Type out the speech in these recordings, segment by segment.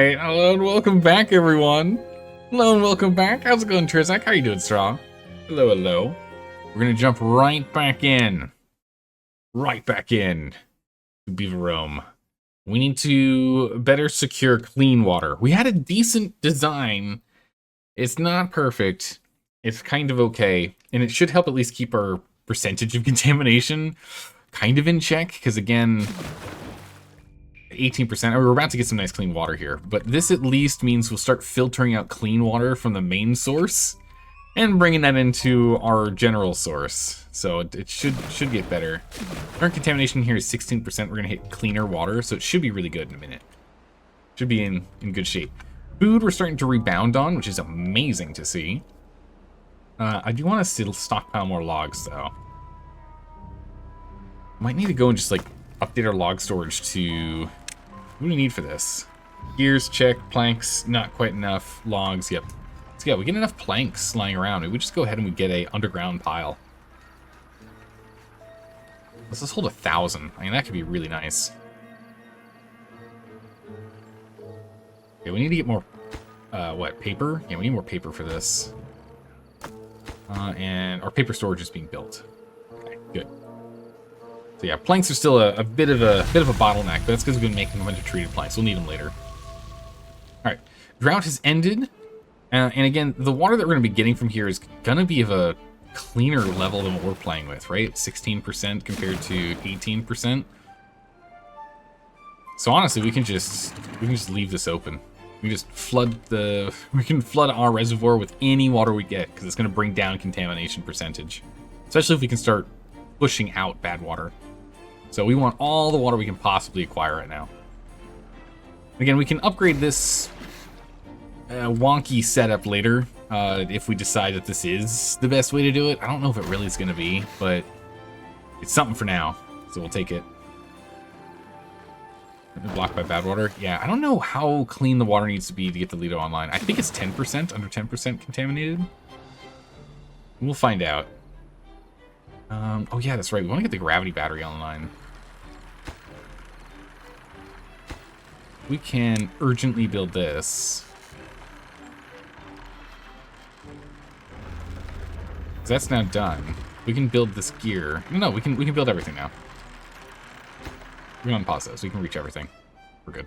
Alright, hello and welcome back, everyone. Hello and welcome back. How's it going, Trizak? How you doing, Strong? Hello, hello. We're gonna jump right back in. Right back in to Beaver Rome. We need to better secure clean water. We had a decent design. It's not perfect. It's kind of okay. And it should help at least keep our percentage of contamination kind of in check. Because again, 18%. We're about to get some nice clean water here. But this at least means we'll start filtering out clean water from the main source and bringing that into our general source. So it should get better. Current contamination here is 16%. We're going to hit cleaner water, so it should be really good in a minute. Should be in good shape. Food we're starting to rebound on, which is amazing to see. I do want to still stockpile more logs, though. Might need to go and just, like, update our log storage to... What do we need for this? Gears, check. Planks, not quite enough. Logs, yep. So yeah, we get enough planks lying around. We just go ahead and we get a underground pile. Let's just hold 1,000. I mean, that could be really nice. Okay, we need to get more, what, paper? Yeah, we need more paper for this. And our paper storage is being built. Okay, good. So yeah, planks are still a bit of a bottleneck, but that's because we've been making a bunch of treated planks. We'll need them later. All right, drought has ended. And again, the water that we're going to be getting from here is going to be of a cleaner level than what we're playing with, right? 16% compared to 18%. So honestly, we can just leave this open. We can just we can flood our reservoir with any water we get, because it's going to bring down contamination percentage. Especially if we can start pushing out bad water. So we want all the water we can possibly acquire right now. Again, we can upgrade this wonky setup later, if we decide that this is the best way to do it. I don't know if it really is going to be, but it's something for now, so we'll take it. Blocked by bad water. Yeah, I don't know how clean the water needs to be to get the Lido online. I think it's 10%, under 10% contaminated. We'll find out. Oh yeah, that's right. We want to get the gravity battery online. We can urgently build this. That's now done. We can build this gear. No, we can build everything now. We're on pause those. We can reach everything. We're good.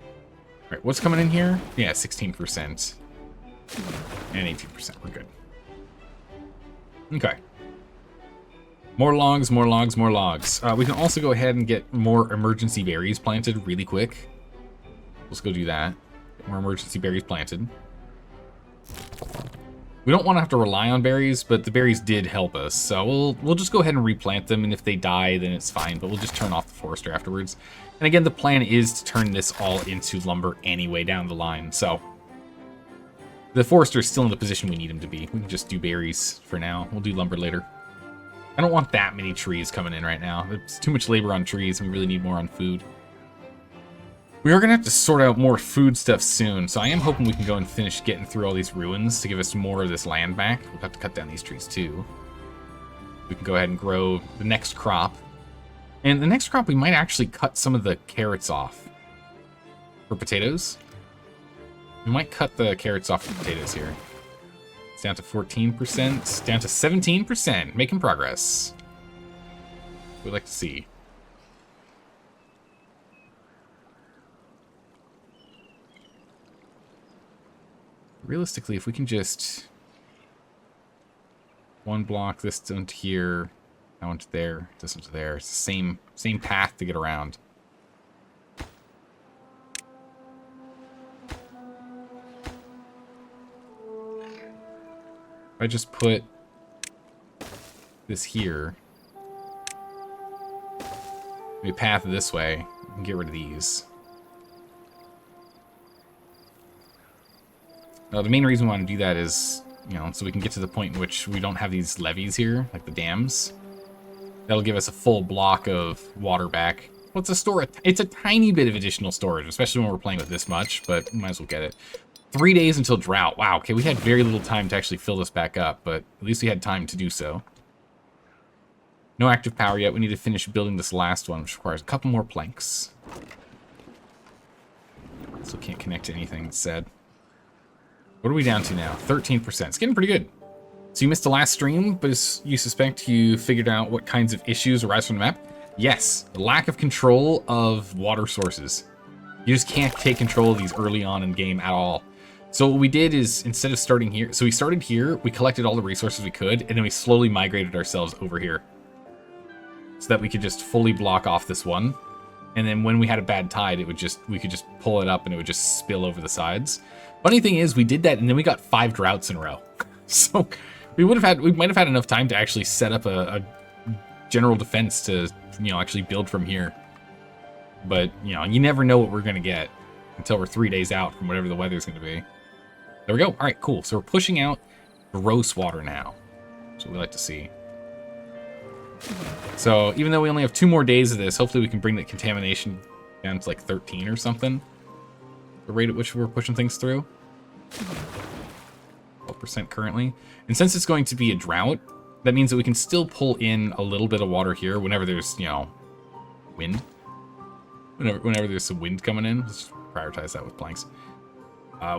All right, what's coming in here? Yeah, 16% and 18%. We're good. Okay. More logs, more logs, more logs. We can also go ahead and get more emergency berries planted really quick. Let's go do that. Get more emergency berries planted. We don't want to have to rely on berries, but the berries did help us. So we'll just go ahead and replant them, and if they die, then it's fine. But we'll just turn off the forester afterwards. And again, the plan is to turn this all into lumber anyway down the line. So the forester is still in the position we need him to be. We can just do berries for now. We'll do lumber later. I don't want that many trees coming in right now. It's too much labor on trees, and we really need more on food. We are going to have to sort out more food stuff soon, so I am hoping we can go and finish getting through all these ruins to give us more of this land back. We'll have to cut down these trees too. We can go ahead and grow the next crop. And the next crop, we might actually cut some of the carrots off. For potatoes. We might cut the carrots off for potatoes here. It's down to 14%, down to 17%. Making progress. We'd like to see. Realistically, if we can just one block this down to here, that one to there, this one to there. It's the same path to get around. If I just put this here, we path this way, we can get rid of these. The main reason we want to do that is, you know, so we can get to the point in which we don't have these levees here, like the dams. That'll give us a full block of water back. Well, it's a tiny bit of additional storage, especially when we're playing with this much, but we might as well get it. 3 days until drought. Wow, okay, we had very little time to actually fill this back up, but at least we had time to do so. No active power yet. We need to finish building this last one, which requires a couple more planks. Still can't connect to anything, it's sad. What are we down to now? 13%. It's getting pretty good. So you missed the last stream, but you suspect you figured out what kinds of issues arise from the map? Yes, the lack of control of water sources. You just can't take control of these early on in game at all. So what we did is, instead of starting here, so we started here, we collected all the resources we could, and then we slowly migrated ourselves over here. So that we could just fully block off this one. And then when we had a bad tide, we could just pull it up and it would just spill over the sides. Funny thing is, we did that and then we got 5 droughts in a row. So we might have had enough time to actually set up a general defense to, actually build from here. But, you never know what we're going to get until we're 3 days out from whatever the weather's going to be. There we go. All right, cool. So we're pushing out gross water now. That's what we like to see. So even though we only have 2 more days of this, hopefully we can bring the contamination down to like 13 or something. The rate at which we're pushing things through. 12% currently. And since it's going to be a drought, that means that we can still pull in a little bit of water here whenever there's, wind. Whenever there's some wind coming in. Let's just prioritize that with planks.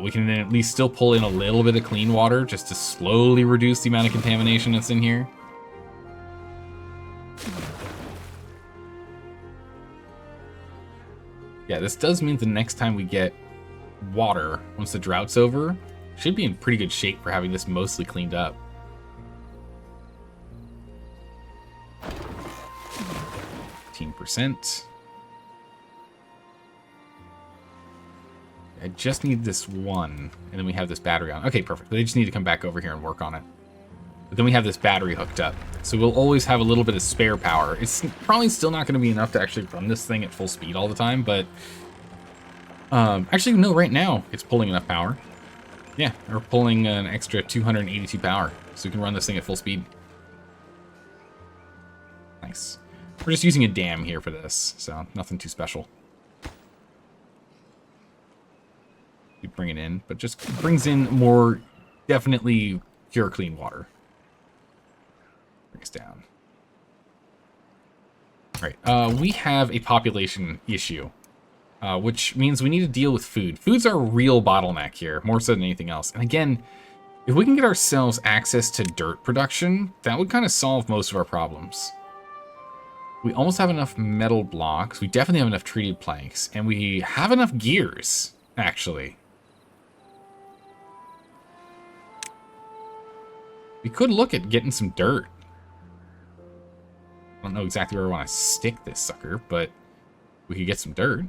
We can then at least still pull in a little bit of clean water just to slowly reduce the amount of contamination that's in here. Yeah, this does mean the next time we get water, once the drought's over, should be in pretty good shape for having this mostly cleaned up. %. I just need this one, and then we have this battery on. Okay, perfect. They just need to come back over here and work on it. But then we have this battery hooked up. So we'll always have a little bit of spare power. It's probably still not going to be enough to actually run this thing at full speed all the time, but... actually, no, right now it's pulling enough power. Yeah, we're pulling an extra 282 power, so we can run this thing at full speed. Nice. We're just using a dam here for this, so nothing too special. We bring it in, but just brings in more definitely pure clean water. Bring us down. All right, we have a population issue, which means we need to deal with food. Food's our real bottleneck here, more so than anything else. And again, if we can get ourselves access to dirt production, that would kind of solve most of our problems. We almost have enough metal blocks. We definitely have enough treated planks. And we have enough gears, actually. We could look at getting some dirt. I don't know exactly where I want to stick this sucker, but we could get some dirt.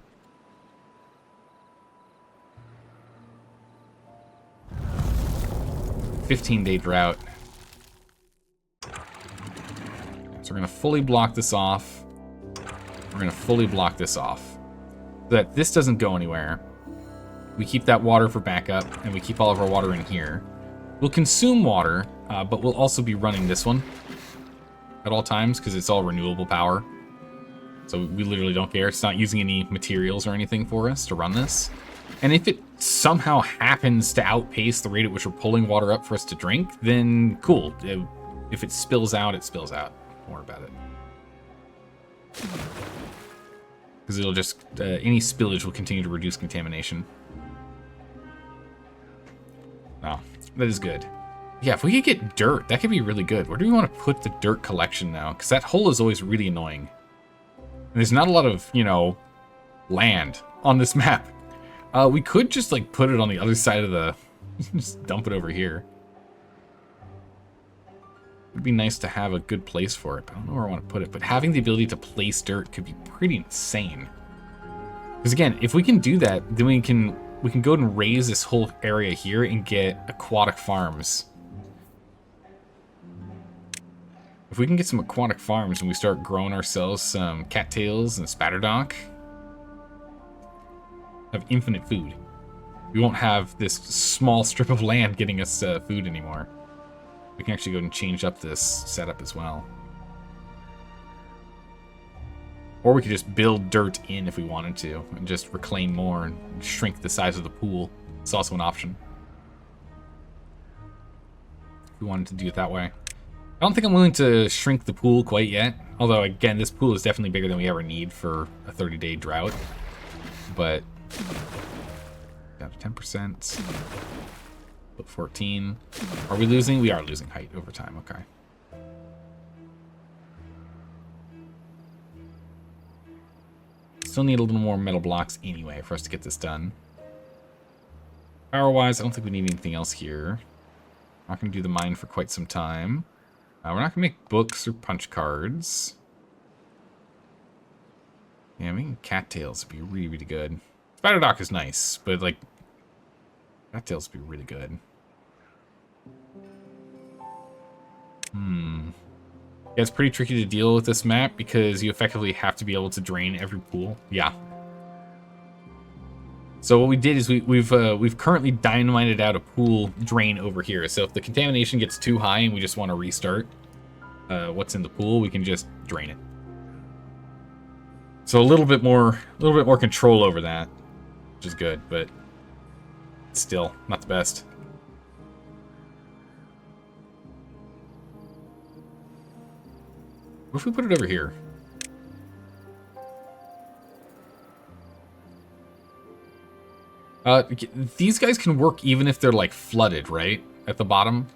"15-day drought. So we're going to fully block this off. We're going to fully block this off. So that this doesn't go anywhere. We keep that water for backup, and we keep all of our water in here. We'll consume water, but we'll also be running this one at all times, because it's all renewable power. So we literally don't care. It's not using any materials or anything for us to run this. And if it somehow happens to outpace the rate at which we're pulling water up for us to drink, then cool. If it spills out, it spills out. Don't worry about it. Because it'll just, any spillage will continue to reduce contamination. Oh, that is good. Yeah, if we could get dirt, that could be really good. Where do we want to put the dirt collection now? Because that hole is always really annoying. And there's not a lot of, land on this map. We could just, put it on the other side of the... just dump it over here. It'd be nice to have a good place for it, but I don't know where I want to put it. But having the ability to place dirt could be pretty insane. Because again, if we can do that, then we can go and raise this whole area here and get aquatic farms. If we can get some aquatic farms and we start growing ourselves some cattails and spatterdock, have infinite food. We won't have this small strip of land getting us food anymore. We can actually go and change up this setup as well. Or we could just build dirt in if we wanted to, and just reclaim more and shrink the size of the pool. It's also an option. If we wanted to do it that way. I don't think I'm willing to shrink the pool quite yet. Although, again, this pool is definitely bigger than we ever need for a 30-day drought. But down to 10%. Put 14. Are we losing? We are losing height over time. Okay. Still need a little more metal blocks anyway for us to get this done. Power-wise, I don't think we need anything else here. Not going to do the mine for quite some time. We're not going to make books or punch cards. Yeah, making cattails would be really, really good. Spider dock is nice, but like, cattails would be really good. Yeah, it's pretty tricky to deal with this map because you effectively have to be able to drain every pool. Yeah. So what we did is we've currently dynamited out a pool drain over here. So if the contamination gets too high and we just want to restart what's in the pool, we can just drain it. So a little bit more control over that, which is good, but still not the best. What if we put it over here? These guys can work even if they're like flooded, right? At the bottom,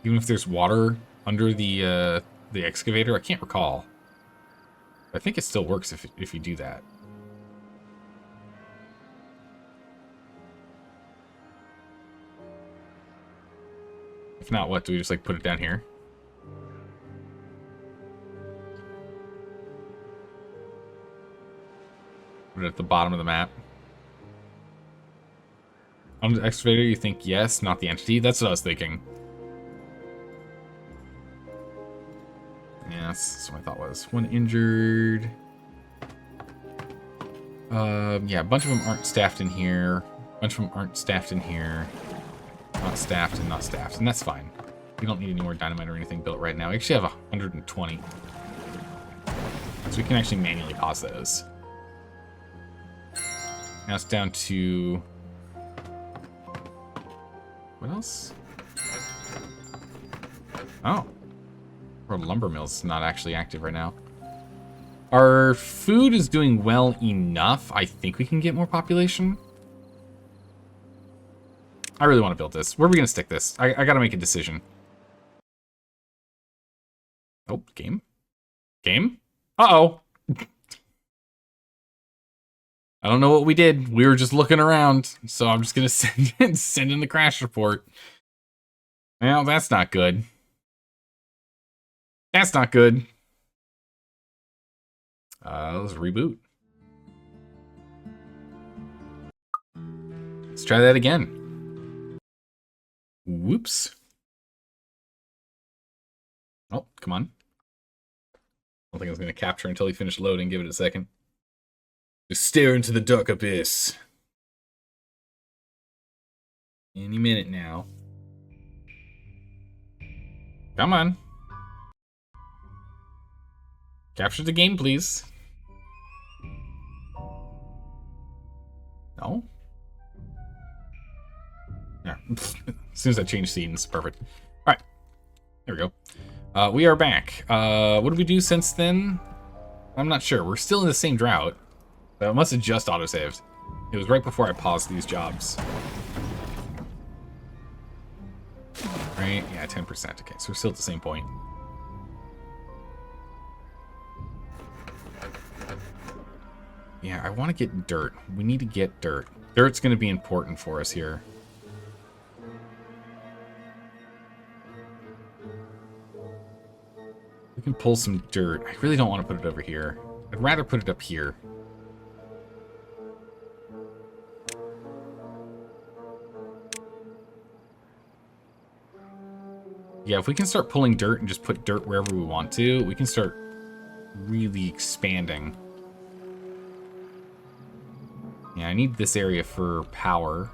even if there's water under the excavator. I can't recall. I think it still works if you do that. If not, what do we just like put it down here? Put it at the bottom of the map. On the excavator, you think yes, not the entity? That's what I was thinking. Yeah, that's what my thought was. One injured. Yeah, a bunch of them aren't staffed in here. A bunch of them aren't staffed in here. Not staffed and not staffed, and that's fine. We don't need any more dynamite or anything built right now. We actually have 120. So we can actually manually pause those. Now it's down to... What else? Oh. Our lumber mill's not actually active right now. Our food is doing well enough. I think we can get more population. I really want to build this. Where are we going to stick this? I got to make a decision. Oh, game? Game? Uh-oh. I don't know what we did. We were just looking around, so I'm just gonna send in the crash report. Well, that's not good. That's not good. Let's reboot. Let's try that again. Whoops. Oh, come on. I don't think I was gonna capture until he finished loading. Give it a second. Just stare into the dark abyss. Any minute now. Come on. Capture the game, please. No? Yeah. As soon as I change scenes, perfect. Alright. There we go. We are back. What did we do since then? I'm not sure. We're still in the same drought. So it must have just autosaved. It was right before I paused these jobs. Right? Yeah, 10%. Okay, so we're still at the same point. Yeah, I want to get dirt. We need to get dirt. Dirt's going to be important for us here. We can pull some dirt. I really don't want to put it over here. I'd rather put it up here. Yeah, if we can start pulling dirt and just put dirt wherever we want to, we can start really expanding. Yeah, I need this area for power.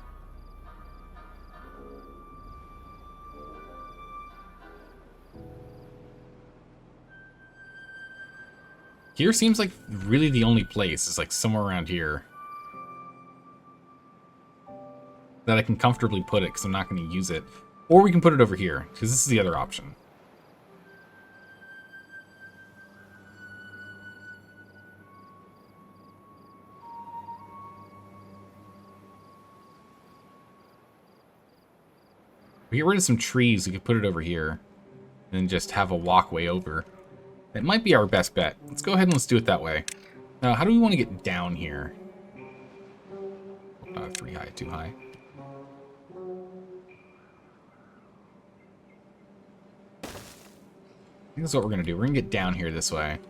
Here seems like really the only place is like somewhere around here that I can comfortably put it because I'm not going to use it. Or we can put it over here, because this is the other option. we get rid of some trees, we could put it over here. And then just have a walkway over. That might be our best bet. Let's go ahead and let's do it that way. Now, how do we want to get down here? 3 high, too high. I think that's what we're going to do. We're going to get down here this way.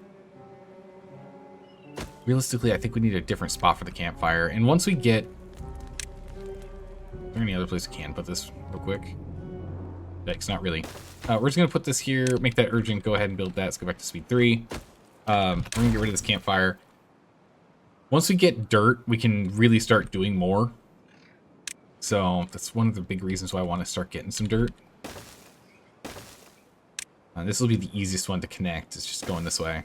Realistically, I think we need a different spot for the campfire. And once we get... Is there any other place we can put this real quick? Yikes, not really. We're just going to put this here, make that urgent, go ahead and build that. Let's go back to speed 3. We're going to get rid of this campfire. Once we get dirt, we can really start doing more. So that's one of the big reasons why I want to start getting some dirt. This will be the easiest one to connect. It's just going this way.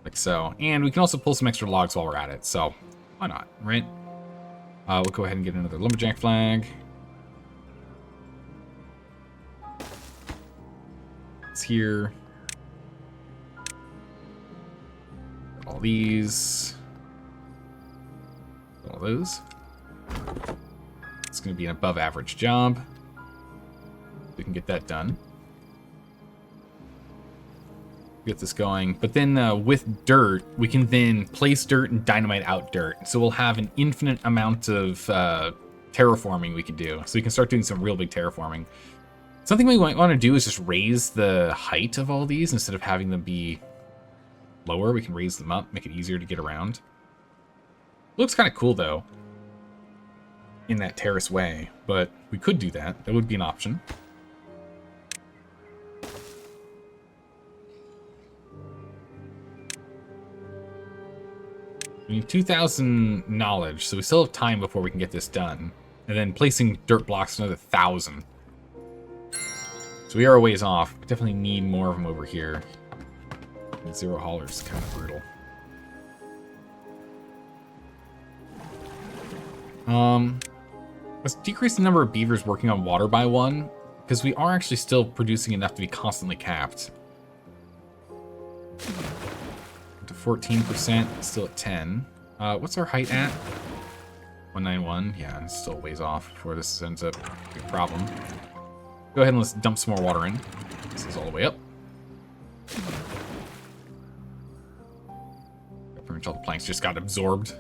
Like so. And we can also pull some extra logs while we're at it. So why not, right? We'll go ahead and get another lumberjack flag. It's here. All these. All those. It's going to be an above average job. We can get that done. Get this going. But then with dirt, we can then place dirt and dynamite out dirt. So we'll have an infinite amount of terraforming we can do. So we can start doing some real big terraforming. Something we might want to do is just raise the height of all these instead of having them be lower. We can raise them up, make it easier to get around. Looks kind of cool though, in that terrace way, but we could do that. That would be an option. We need 2,000 knowledge, so we still have time before we can get this done. And then placing dirt blocks another 1,000. So we are a ways off. We definitely need more of them over here. And 0 haulers is kind of brutal. Let's decrease the number of beavers working on water by 1, because we are actually still producing enough to be constantly capped. To 14%, still at 10. What's our height at? 191. Yeah, it's still a ways off before this ends up being a problem. Go ahead and let's dump some more water in. This is all the way up. Pretty much all the planks just got absorbed.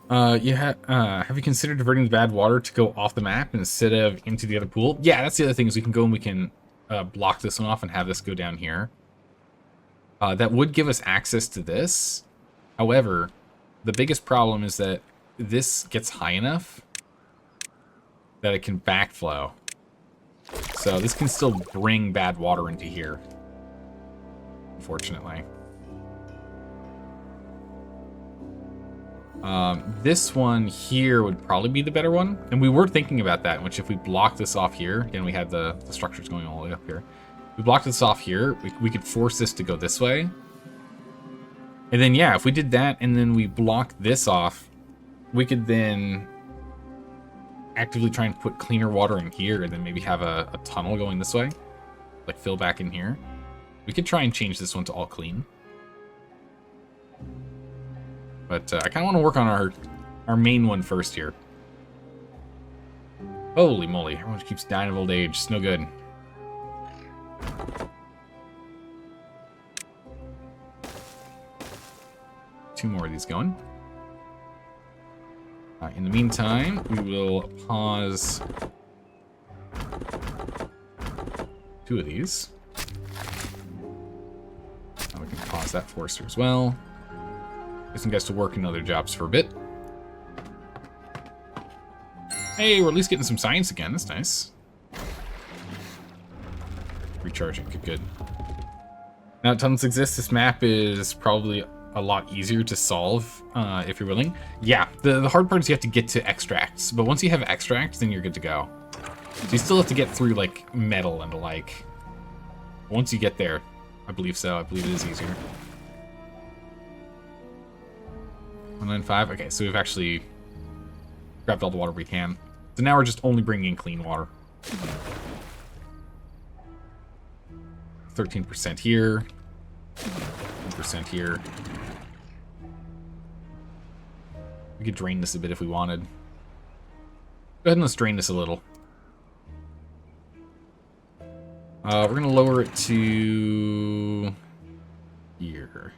Have you considered diverting the bad water to go off the map instead of into the other pool? Yeah, that's the other thing is we can go and we can block this one off and have this go down here. That would give us access to this. However, the biggest problem is that this gets high enough that it can backflow. So this can still bring bad water into here, unfortunately. This one here would probably be the better one. And we were thinking about that, which if we block this off here, again, we had the structures going all the way up here. We blocked this off here, we could force this to go this way. And then, yeah, if we did that and then we block this off, we could then actively try and put cleaner water in here and then maybe have a tunnel going this way. Like fill back in here. We could try and change this one to all clean. But I kind of want to work on our main one first here. Holy moly, everyone keeps dying of old age. It's no good. Two more of these going. In the meantime, we will pause 2 of these. Now we can pause that forester as well. Get some guys to work in other jobs for a bit. Hey, we're at least getting some science again. That's nice. Recharging. Good, good. Now, tunnels exist. This map is probably a lot easier to solve if you're willing. Yeah, the hard part is you have to get to extracts. But once you have extracts, then you're good to go. So you still have to get through, like, metal and the like. Once you get there, I believe so. I believe it is easier. 195. Okay, so we've actually grabbed all the water we can. So now we're just only bringing in clean water. 13% here. 1% here. We could drain this a bit if we wanted. Go ahead and let's drain this a little. We're going to lower it to here.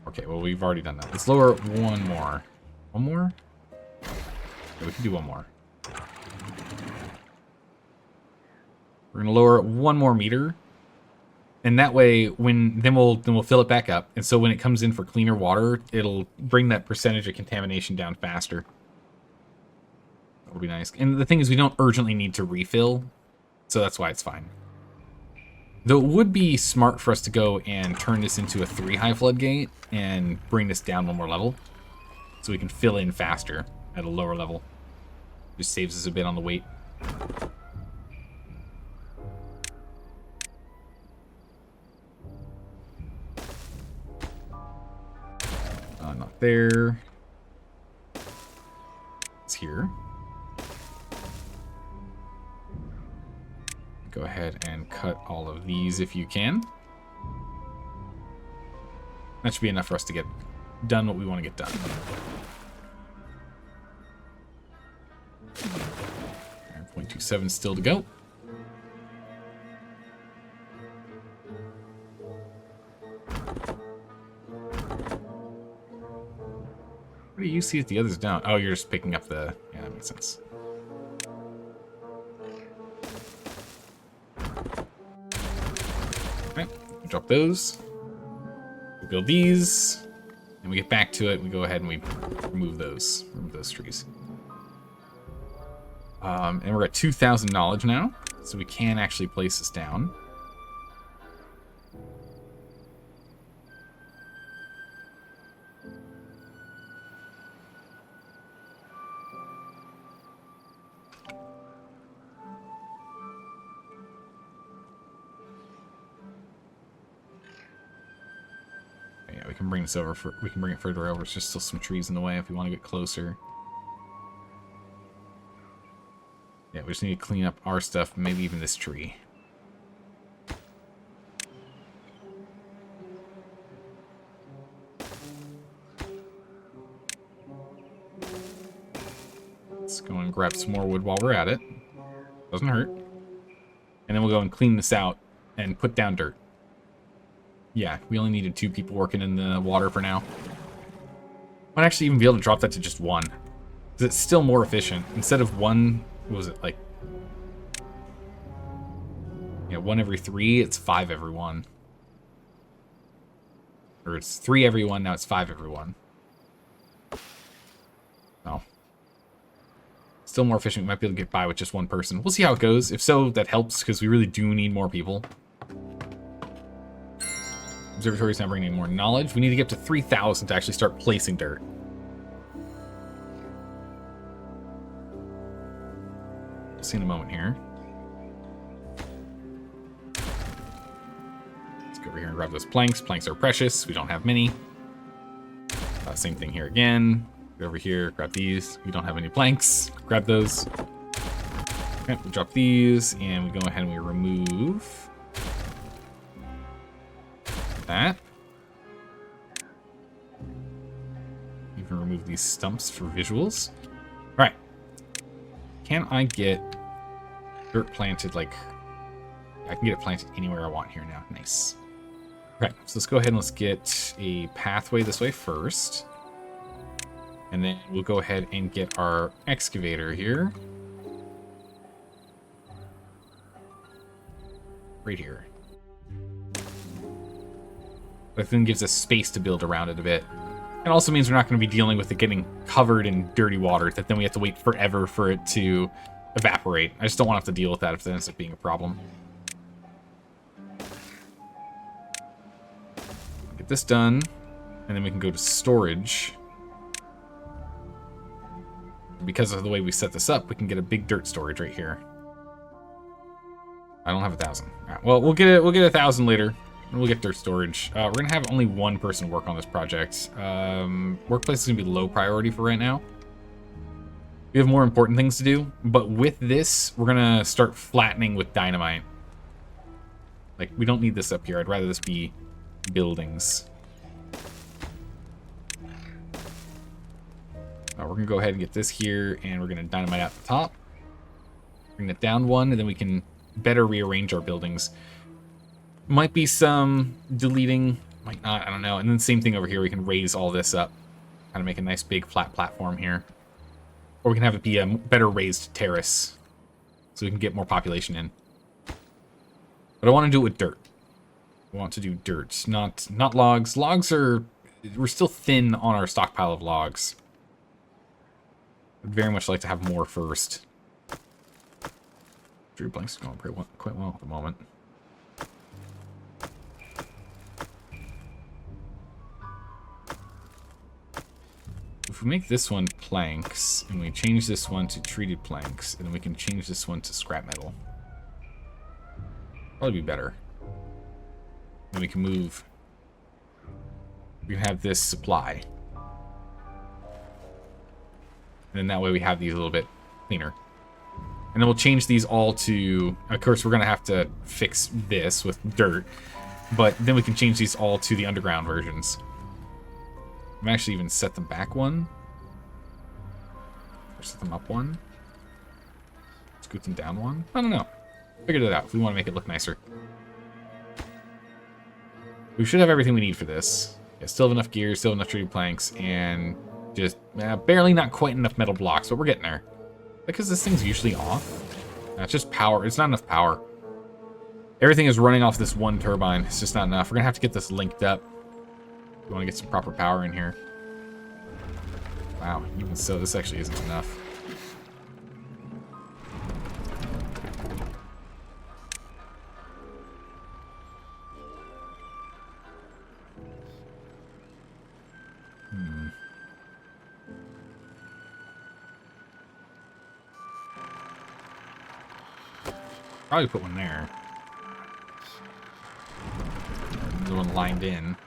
Okay, well, we've already done that. Let's lower it one more. One more? Yeah, we can do one more. We're going to lower it 1 more meter. And that way, then we'll fill it back up. And so when it comes in for cleaner water, it'll bring that percentage of contamination down faster. That'll be nice. And the thing is, we don't urgently need to refill. So that's why it's fine. Though it would be smart for us to go and turn this into a 3 high floodgate and bring this down 1 more level. So we can fill in faster at a lower level. Just saves us a bit on the weight. Not there. It's here. Go ahead and cut all of these if you can. That should be enough for us to get done what we want to get done. 0.27 still to go. What do you see if the others don't? Oh, you're just picking up the... Yeah, that makes sense. Alright, drop those. We build these. And we get back to it. We go ahead and we remove those. Remove those trees. And we're at 2,000 knowledge now. So we can actually place this down. We can bring this over. We can bring it further over. There's just still some trees in the way if we want to get closer. Yeah, we just need to clean up our stuff, maybe even this tree. Let's go and grab some more wood while we're at it. Doesn't hurt. And then we'll go and clean this out and put down dirt. Yeah, we only needed 2 people working in the water for now. Might actually even be able to drop that to just 1. Because it's still more efficient. Instead of 1, what was it, like... Yeah, 1 every 3, it's 5 every 1. Or it's 3 every 1, now it's 5 every 1. No. Still more efficient, we might be able to get by with just 1 person. We'll see how it goes. If so, that helps, because we really do need more people. Observatory's not bringing any more knowledge. We need to get to 3,000 to actually start placing dirt. We'll see in a moment here. Let's go over here and grab those planks. Planks are precious. We don't have many. Same thing here again. Go over here, grab these. We don't have any planks. Grab those. Okay, we drop these, and we go ahead and we remove that. You can remove these stumps for visuals. Alright. Can I get dirt planted, like... I can get it planted anywhere I want here now. Nice. Okay, so let's go ahead and let's get a pathway this way first. And then we'll go ahead and get our excavator here. Right here. But then gives us space to build around it a bit. It also means we're not going to be dealing with it getting covered in dirty water that then we have to wait forever for it to evaporate. I just don't want to have to deal with that if that ends up being a problem. Get this done, and then we can go to storage. Because of the way we set this up, we can get a big dirt storage right here. I don't have 1,000. All right, well, we'll get 1,000 later. We'll get dirt storage. We're going to have only 1 person work on this project. Workplace is going to be low priority for right now. We have more important things to do. But with this, we're going to start flattening with dynamite. Like, we don't need this up here. I'd rather this be buildings. we're gonna go ahead and get this here, and we're gonna dynamite out the top. Bring it down one, and then we can better rearrange our buildings. Might be some deleting, might not, I don't know. And then same thing over here, we can raise all this up. Kind of make a nice big flat platform here. Or we can have it be a better raised terrace, so we can get more population in. But I want to do it with dirt. I want to do dirt, not logs. Logs are, we're still thin on our stockpile of logs. I'd very much like to have more first. Drew Blank's going quite well at the moment. If we make this one planks, and we change this one to treated planks, and then we can change this one to scrap metal. Probably be better. Then we can move. We can have this supply. And then that way we have these a little bit cleaner. And then we'll change these all to, of course we're going to have to fix this with dirt, but then we can change these all to the underground versions. I'm actually even set them back one. Or set them up one. Scoot them down one. I don't know. Figured it out if we want to make it look nicer. We should have everything we need for this. Yeah, still have enough gear, still have enough treated planks, and just barely not quite enough metal blocks, but we're getting there. Because this thing's usually off. It's just power. It's not enough power. Everything is running off this one turbine. It's just not enough. We're going to have to get this linked up. We want to get some proper power in here. Wow, even so, this actually isn't enough. Probably put one there. Another one lined in.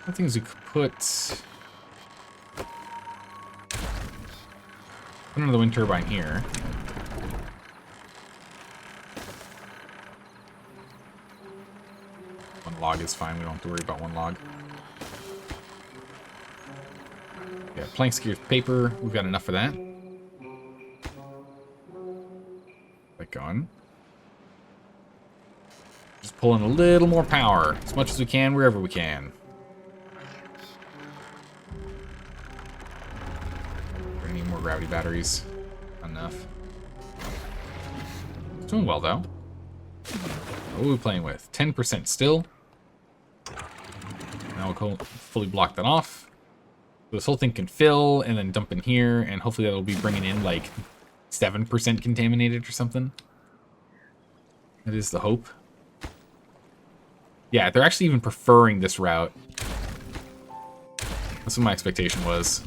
One thing is we could put another wind turbine here. One log is fine. We don't have to worry about one log. Yeah, planks, gears, paper. We've got enough for that. Going. Just pull in a little more power, as much as we can, wherever we can. We're gonna need more gravity batteries. Enough. It's doing well, though. What are we playing with? 10% still. Now we'll fully block that off. This whole thing can fill and then dump in here, and hopefully that'll be bringing in, like, 7% contaminated or something. That is the hope. Yeah, they're actually even preferring this route. That's what my expectation was.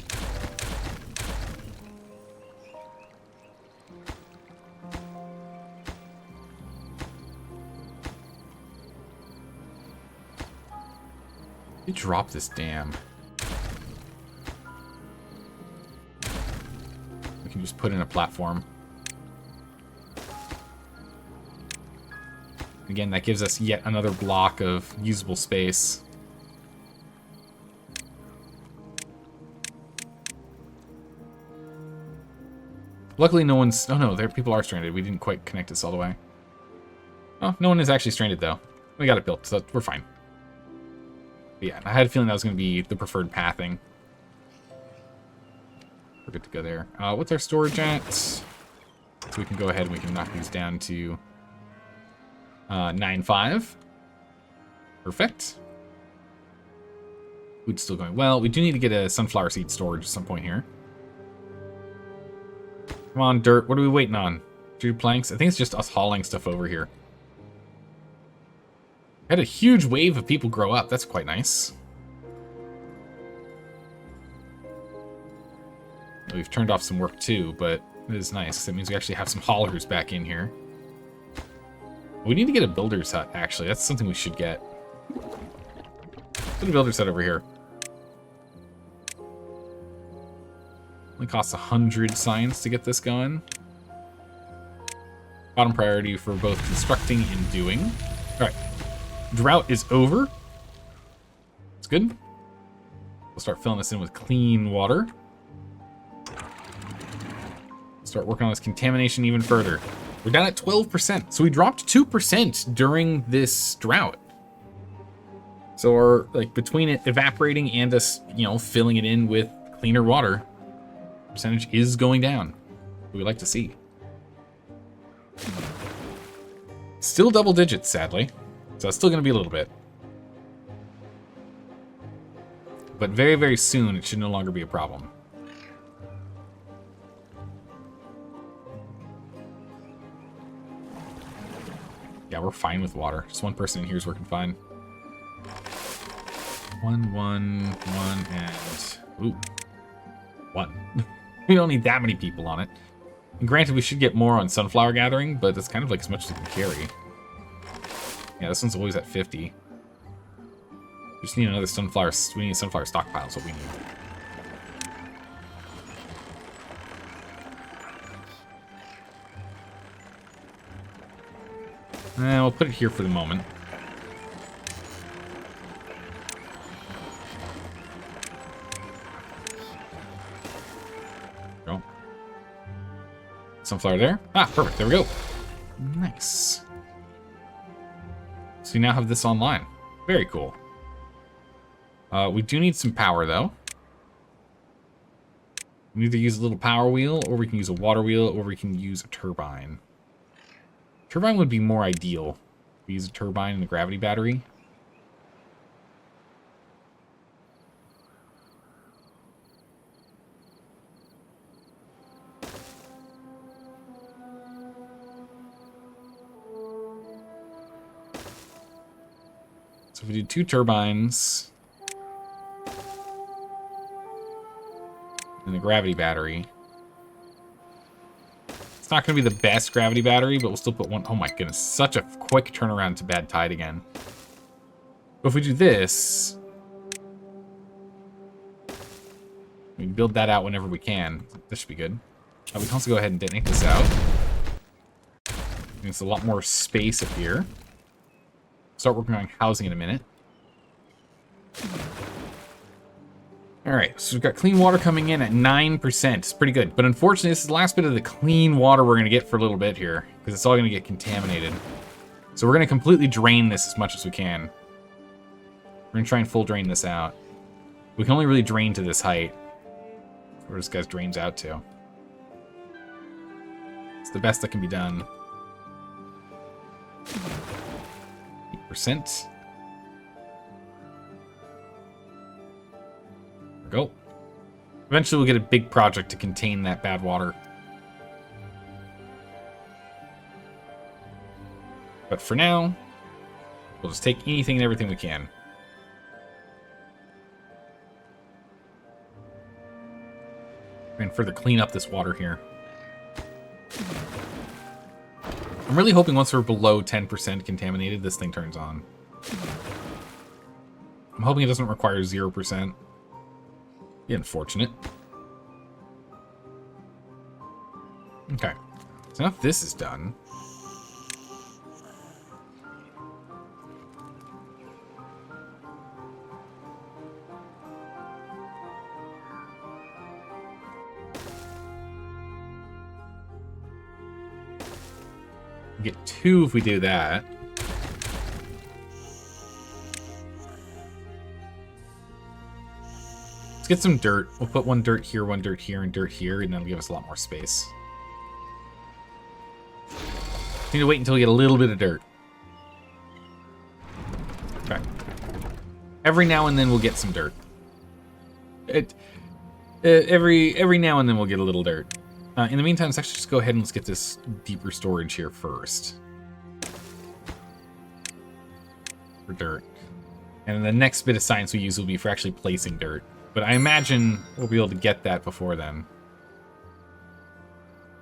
You drop this dam. We can just put in a platform. Again, that gives us yet another block of usable space. Luckily, no one's... Oh, no, people are stranded. We didn't quite connect this all the way. Oh, no one is actually stranded, though. We got it built, so we're fine. But yeah, I had a feeling that was going to be the preferred pathing. We're good to go there. What's our storage at? So we can go ahead and we can knock these down to 9.5. Perfect. Food's still going well. We do need to get a sunflower seed storage at some point here. Come on, dirt. What are we waiting on? 2 planks? I think it's just us hauling stuff over here. Had a huge wave of people grow up. That's quite nice. We've turned off some work too, but it is nice. That means we actually have some haulers back in here. We need to get a builder's hut, actually. That's something we should get. Put a builder's hut over here. Only costs 100 science to get this going. Bottom priority for both constructing and doing. Alright. Drought is over. It's good. We'll start filling this in with clean water. Start working on this contamination even further. We're down at 12%. So we dropped 2% during this drought. So our, like, between it evaporating and us, you know, filling it in with cleaner water, percentage is going down. We like to see. Still double digits, sadly. So it's still going to be a little bit. But very, very soon, it should no longer be a problem. Yeah, we're fine with water. Just one person in here is working fine. 1, 1, 1, and... Ooh. 1. We don't need that many people on it. And granted, we should get more on sunflower gathering, but that's kind of like as much as we can carry. Yeah, this one's always at 50. We just need another sunflower... We need a sunflower stockpile is what we need. We'll put it here for the moment. Go. Sunflower there. Ah, perfect. There we go. Nice. So we now have this online. Very cool. We do need some power, though. We can either use a little power wheel, or we can use a water wheel, or we can use a turbine. Turbine would be more ideal. We use a turbine and a gravity battery. So if we do 2 turbines and a gravity battery. It's not going to be the best gravity battery, but we'll still put one. Oh my goodness, such a quick turnaround to bad tide again. But if we do this, we can build that out whenever we can. This should be good. We can also go ahead and detonate this out. It's a lot more space up here. Start working on housing in a minute. Alright, so we've got clean water coming in at 9%. It's pretty good. But unfortunately, this is the last bit of the clean water we're going to get for a little bit here. Because it's all going to get contaminated. So we're going to completely drain this as much as we can. We're going to try and full drain this out. We can only really drain to this height. Where this guy's drains out to. It's the best that can be done. 8%. Go. Eventually we'll get a big project to contain that bad water. But for now, we'll just take anything and everything we can. And further clean up this water here. I'm really hoping once we're below 10% contaminated, this thing turns on. I'm hoping it doesn't require 0%. Be unfortunate. Okay. So now if this is done, we get 2 if we do that. Let's get some dirt. We'll put 1 dirt here, 1 dirt here, and dirt here, and that'll give us a lot more space. Need to wait until we get a little bit of dirt. Okay. Every now and then we'll get some dirt. Every now and then we'll get a little dirt. In the meantime, let's actually just go ahead and let's get this deeper storage here first. For dirt. And then the next bit of science we use will be for actually placing dirt. But I imagine we'll be able to get that before then.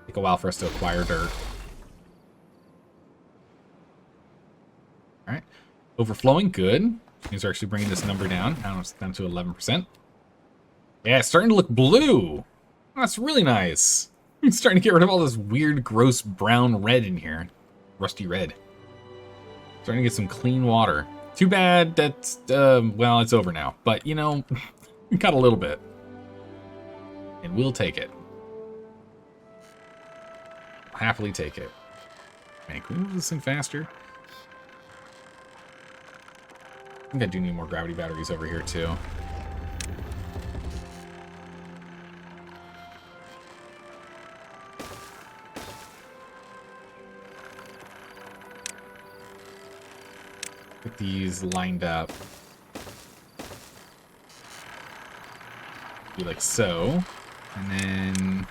Take a while for us to acquire dirt. Alright. Overflowing, good. Means we're actually bringing this number down. Now it's down to 11%. Yeah, it's starting to look blue. That's really nice. It's starting to get rid of all this weird, gross brown red in here. Rusty red. Starting to get some clean water. Too bad that, well, it's over now. But, you know, We got a little bit. And we'll take it. I'll happily take it. Man, can we move this thing faster? I think I do need more gravity batteries over here, too. Get these lined up. Be like so. And then...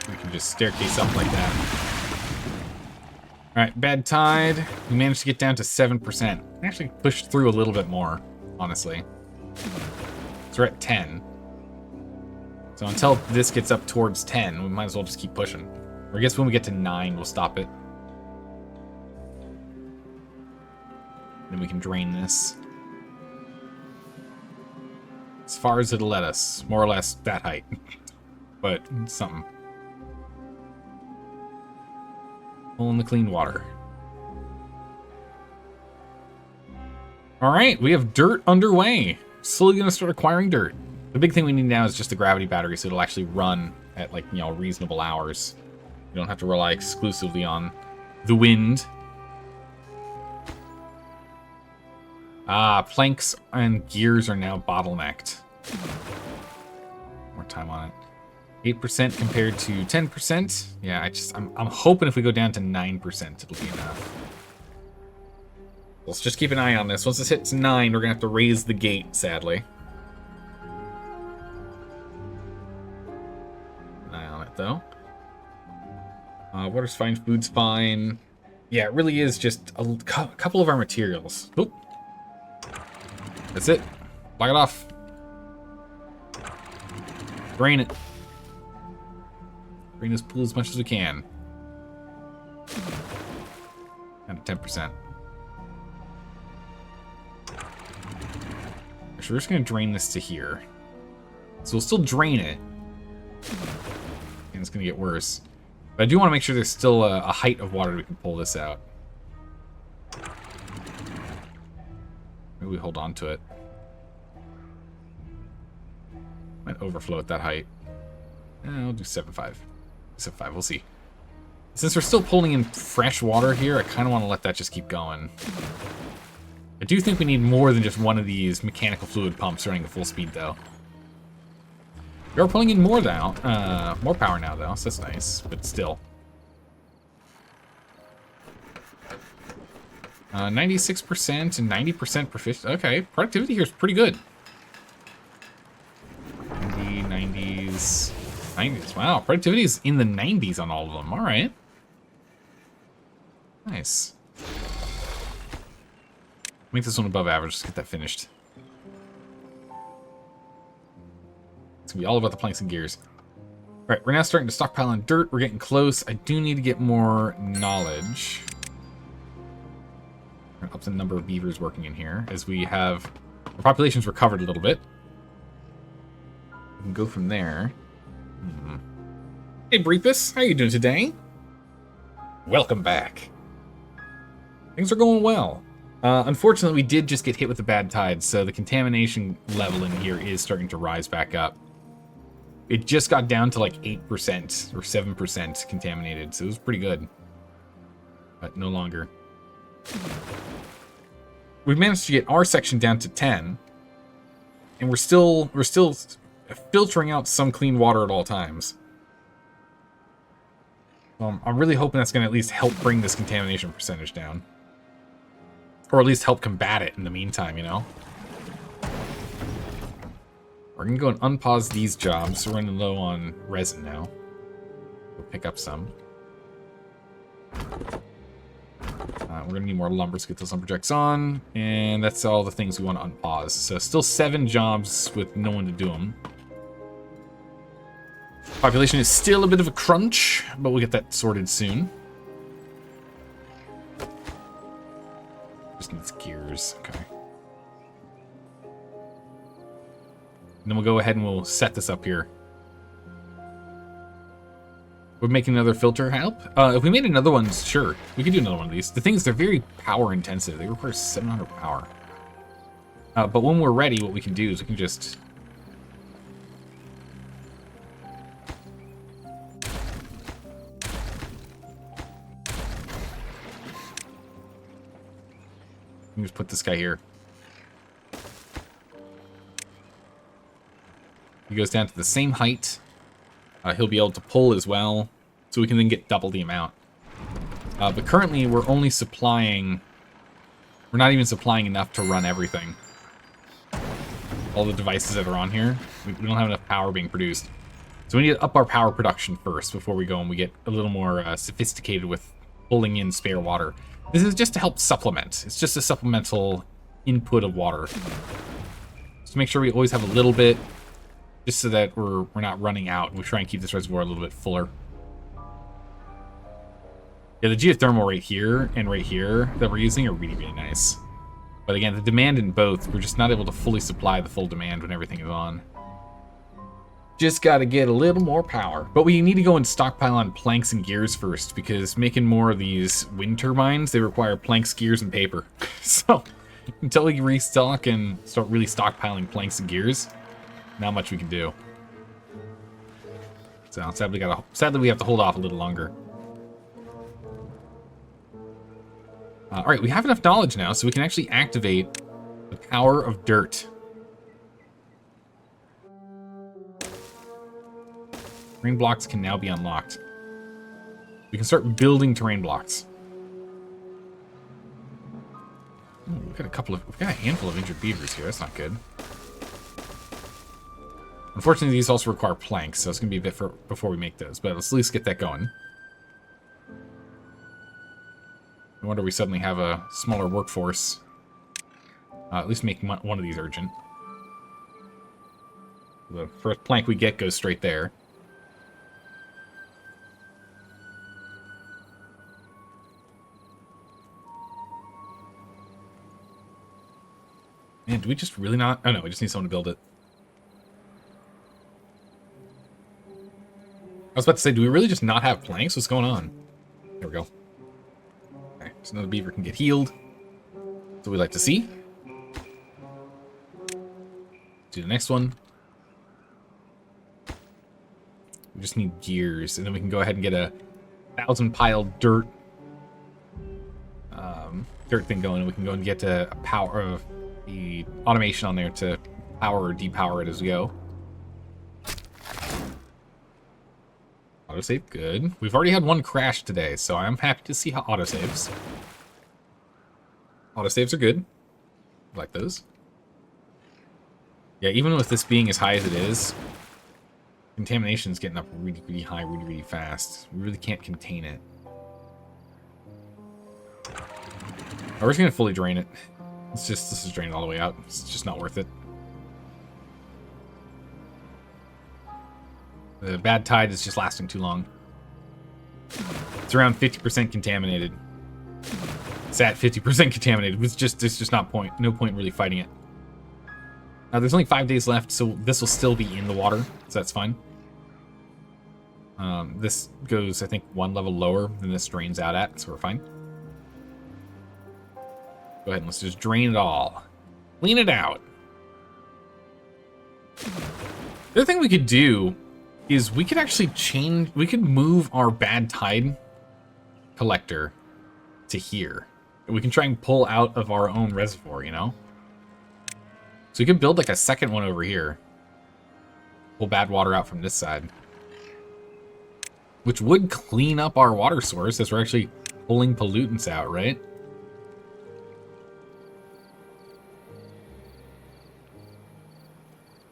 we can just staircase up like that. Alright, bad tide. We managed to get down to 7%. We actually pushed through a little bit more, honestly. So we're at 10. So until this gets up towards 10, we might as well just keep pushing. Or I guess when we get to 9, we'll stop it. Then we can drain this. As far as it'll let us. More or less that height. But something. Pull in the clean water. Alright, we have dirt underway. Slowly gonna start acquiring dirt. The big thing we need now is just the gravity battery so it'll actually run at, like, you know, reasonable hours. You don't have to rely exclusively on the wind. Ah, planks and gears are now bottlenecked. More time on it. 8% compared to 10%. Yeah, I'm hoping if we go down to 9%, it'll be enough. Let's just keep an eye on this. Once this hits 9, we're gonna have to raise the gate, sadly. An eye on it, though. Water's fine, food's fine. Yeah, it really is just a couple of our materials. Oop. That's it. Block it off. Drain it. Drain this pool as much as we can. Down to 10%. Actually, we're just going to drain this to here. So we'll still drain it. And it's going to get worse. But I do want to make sure there's still a height of water we can pull this out. Maybe we hold on to it. Might overflow at that height. I'll do 7.5. 7.5, we'll see. Since we're still pulling in fresh water here, I kind of want to let that just keep going. I do think we need more than just one of these mechanical fluid pumps running at full speed, though. We are pulling in more now. More power now, though, so that's nice, but still. 96% and 90% proficient. Okay, productivity here is pretty good. 90s, 90s. Wow, productivity is in the 90s on all of them. All right. Nice. Make this one above average. Just get that finished. It's gonna be all about the planks and gears. All right, we're now starting to stockpile on dirt. We're getting close. I do need to get more knowledge. We're gonna up the number of beavers working in here as we have our population's recovered a little bit. We can go from there. Hey, Breepus, how you doing today? Welcome back. Things are going well. Unfortunately, we did just get hit with a bad tide, so the contamination level in here is starting to rise back up. It just got down to like 8% or 7% contaminated, so it was pretty good. But no longer. We've managed to get our section down to 10, and we're still filtering out some clean water at all times. I'm really hoping that's going to at least help bring this contamination percentage down. Or at least help combat it in the meantime, you know? We're going to go and unpause these jobs. We're running low on resin now. We'll pick up some. We're going to need more lumber to get those lumberjacks on. And that's all the things we want to unpause. So still 7 jobs with no one to do them. Population is still a bit of a crunch, but we'll get that sorted soon. Just needs gears. Okay. And then we'll go ahead and we'll set this up here. Would making another filter help? If we made another one, sure. We could do another one of these. The thing is, they're very power intensive. They require 700 power. But when we're ready, what we can do is we can just... We can just put this guy here. He goes down to the same height. He'll be able to pull as well, so we can then get double the amount. But currently, we're only supplying... We're not even supplying enough to run everything. All the devices that are on here. We don't have enough power being produced. So we need to up our power production first before we go and we get a little more sophisticated with pulling in spare water. This is just to help supplement. It's just a supplemental input of water. Just to make sure we always have a little bit, just so that we're not running out. We try and keep this reservoir a little bit fuller. Yeah, the geothermal right here and right here that we're using are really, really nice. But again, the demand in both, we're just not able to fully supply the full demand when everything is on. Just got to get a little more power. But we need to go and stockpile on planks and gears first, because making more of these wind turbines, they require planks, gears, and paper. So until we restock and start really stockpiling planks and gears, not much we can do. So sadly we have to hold off a little longer. All right, we have enough knowledge now, so we can actually activate the power of dirt. Terrain blocks can now be unlocked. We can start building terrain blocks. Ooh, we've got a handful of injured beavers here. That's not good. Unfortunately, these also require planks, so it's going to be a bit before we make those. But let's at least get that going. No wonder we suddenly have a smaller workforce. At least make one of these urgent. The first plank we get goes straight there. Man, do we just really not... Oh no, we just need someone to build it. I was about to say, do we really just not have planks? What's going on? There we go. Okay, so another beaver can get healed. That's what we like to see. Do the next one. We just need gears, and then we can go ahead and get a 1,000 pile dirt thing going, and we can go and get a power of the automation on there to power or depower it as we go. Autosave, good. We've already had one crash today, so I'm happy to see how autosaves. Autosaves are good. I like those. Yeah, even with this being as high as it is, contamination is getting up really, really high, really, really fast. We really can't contain it. We're just gonna fully drain it. This is drained all the way out. It's just not worth it. The bad tide is just lasting too long. It's around 50% contaminated. It's at 50% contaminated. There's just no point really fighting it. There's only 5 days left, so this will still be in the water, so that's fine. This goes, I think, one level lower than this drains out at, so we're fine. Go ahead and let's just drain it all. Clean it out. The other thing we could do is we could actually we could move our bad tide collector to here. We can try and pull out of our own reservoir, you know? So we could build like a second one over here. Pull bad water out from this side. Which would clean up our water source as we're actually pulling pollutants out, right?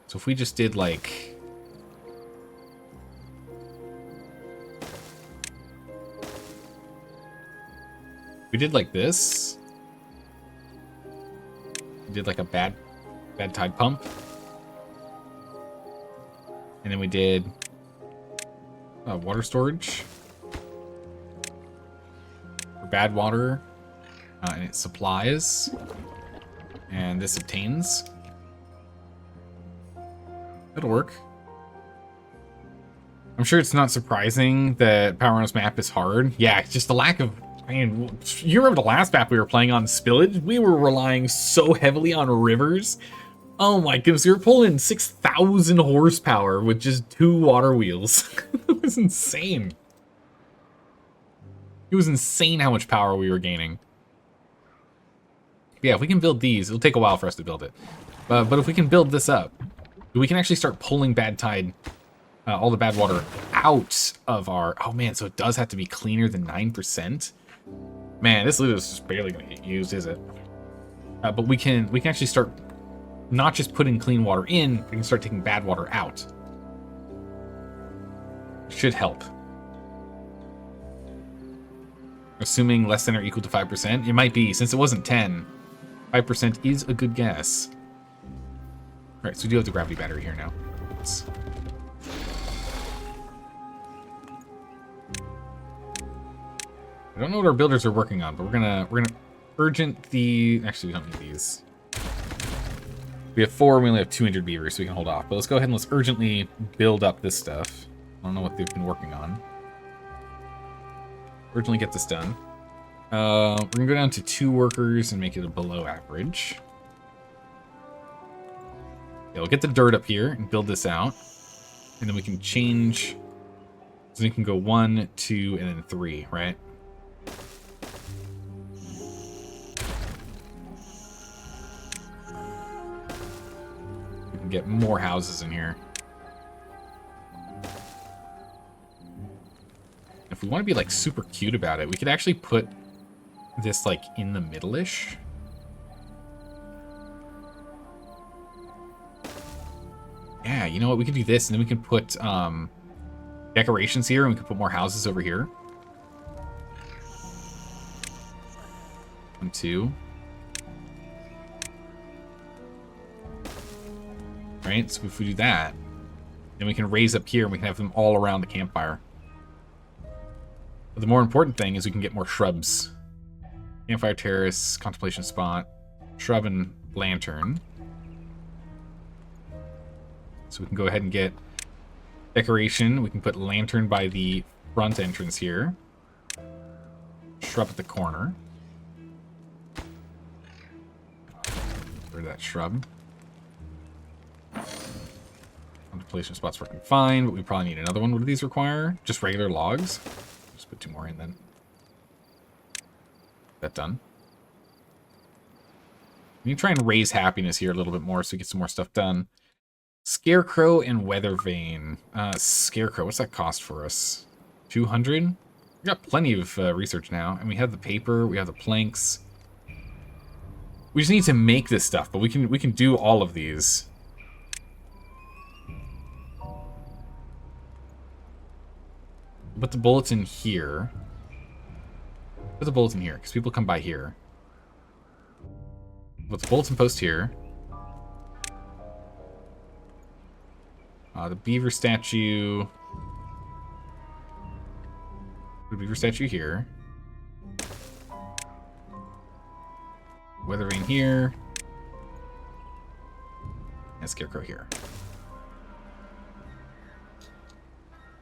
So if we just did like... We did like this. We did like a bad tide pump. And then we did water storage for bad water. And it supplies. And this obtains. It'll work. I'm sure it's not surprising that Power Run's map is hard. Yeah, it's just the lack of... I mean, you remember the last map we were playing on, Spillage? We were relying so heavily on rivers. Oh my goodness, we were pulling 6,000 horsepower with just 2 water wheels. It was insane. It was insane how much power we were gaining. Yeah, if we can build these, it'll take a while for us to build it. But if we can build this up, we can actually start pulling bad tide, all the bad water out of our... Oh man, so it does have to be cleaner than 9%? Man, this loot is just barely going to get used, is it? But we can actually start not just putting clean water in, we can start taking bad water out. Should help. Assuming less than or equal to 5%. It might be, since it wasn't 10. 5% is a good guess. Alright, so we do have the gravity battery here now. Oops. I don't know what our builders are working on, but we're gonna urgent the... Actually, we don't need these. We have 4, we only have 200 beavers, so we can hold off. But let's go ahead and let's urgently build up this stuff. I don't know what they've been working on. Urgently get this done. We're gonna go down to 2 workers and make it a below average. Yeah, we'll get the dirt up here and build this out. And then we can change... So we can go 1, 2, and then 3, right? We can get more houses in here. If we want to be like super cute about it, we could actually put this like in the middle-ish. Yeah, you know what? We could do this, and then we can put decorations here, and we can put more houses over here. 1, 2. Right, so if we do that, then we can raise up here, and we can have them all around the campfire. But the more important thing is we can get more shrubs. Campfire terrace, contemplation spot, shrub and lantern. So we can go ahead and get decoration. We can put lantern by the front entrance here. Shrub at the corner. Where's that shrub? Contemplation spot's working fine, but we probably need another one. What do these require? Just regular logs? Just put 2 more in then. That done. We need to try and raise happiness here a little bit more so we get some more stuff done. Scarecrow and Weather Vane. Scarecrow, what's that cost for us? 200? We got plenty of research now, and we have the paper, we have the planks. We just need to make this stuff, but we can do all of these. Put the bulletin here. Put the bulletin here, because people come by here. Put the bulletin post here. The beaver statue. The beaver statue here. Weather vane here. And scarecrow here.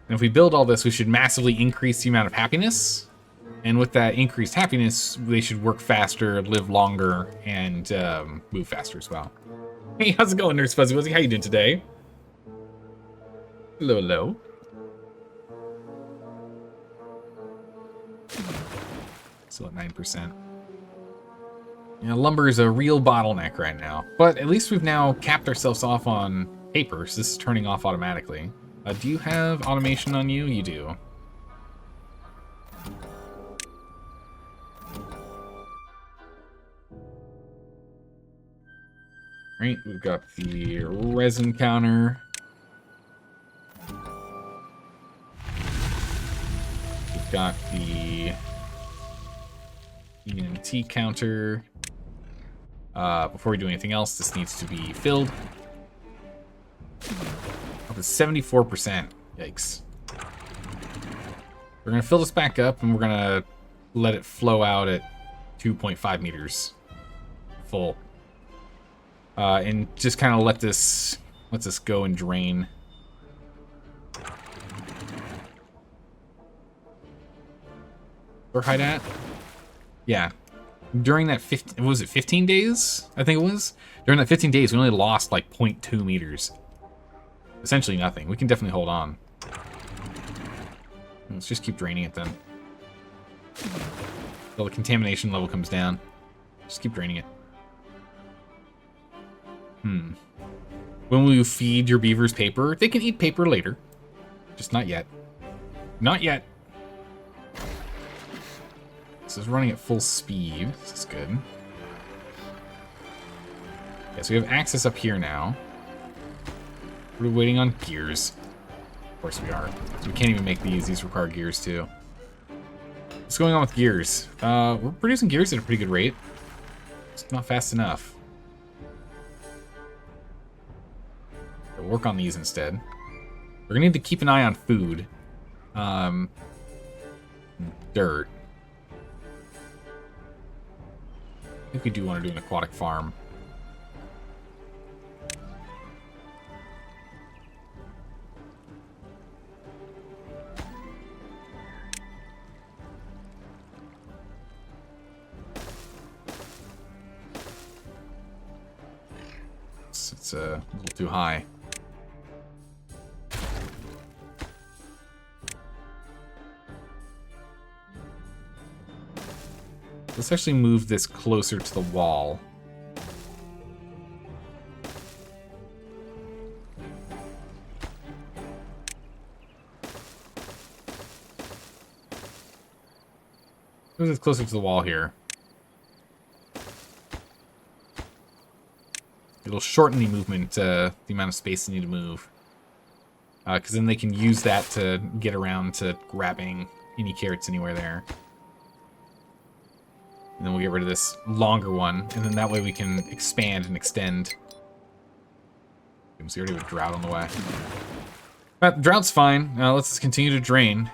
And if we build all this, we should massively increase the amount of happiness. And with that increased happiness, they should work faster, live longer, and move faster as well. Hey, how's it going, Nurse Fuzzy Wuzzy? How you doing today? Hello, hello. Still at 9%. Yeah, lumber is a real bottleneck right now. But at least we've now capped ourselves off on paper, so this is turning off automatically. Do you have automation on you? You do. Right, we've got the resin counter. We've got the ENT counter. Before we do anything else, this needs to be filled. Up to 74%. Yikes. We're going to fill this back up, and we're going to let it flow out at 2.5 meters full. And just kind of let this go and drain. Or hide at? Yeah. During that 15, what was it, 15 days? I think it was. During that 15 days, we only lost like 0.2 meters. Essentially nothing. We can definitely hold on. Let's just keep draining it then. Until the contamination level comes down. Just keep draining it. When will you feed your beavers paper? They can eat paper later. Just not yet. Not yet. This is running at full speed. This is good. Okay, so we have access up here now. We're waiting on gears. Of course we are. So we can't even make these. These require gears too. What's going on with gears? We're producing gears at a pretty good rate. It's not fast enough. We'll work on these instead. We're gonna need to keep an eye on food. Dirt. I think we do want to do an aquatic farm. It's a little too high. Let's actually move this closer to the wall. Move this closer to the wall here. It'll shorten the movement, the amount of space they need to move. Because then they can use that to get around to grabbing any carrots anywhere there. And then we'll get rid of this longer one, and then that way we can expand and extend. So we already have a drought on the way. But the drought's fine. Let's just continue to drain.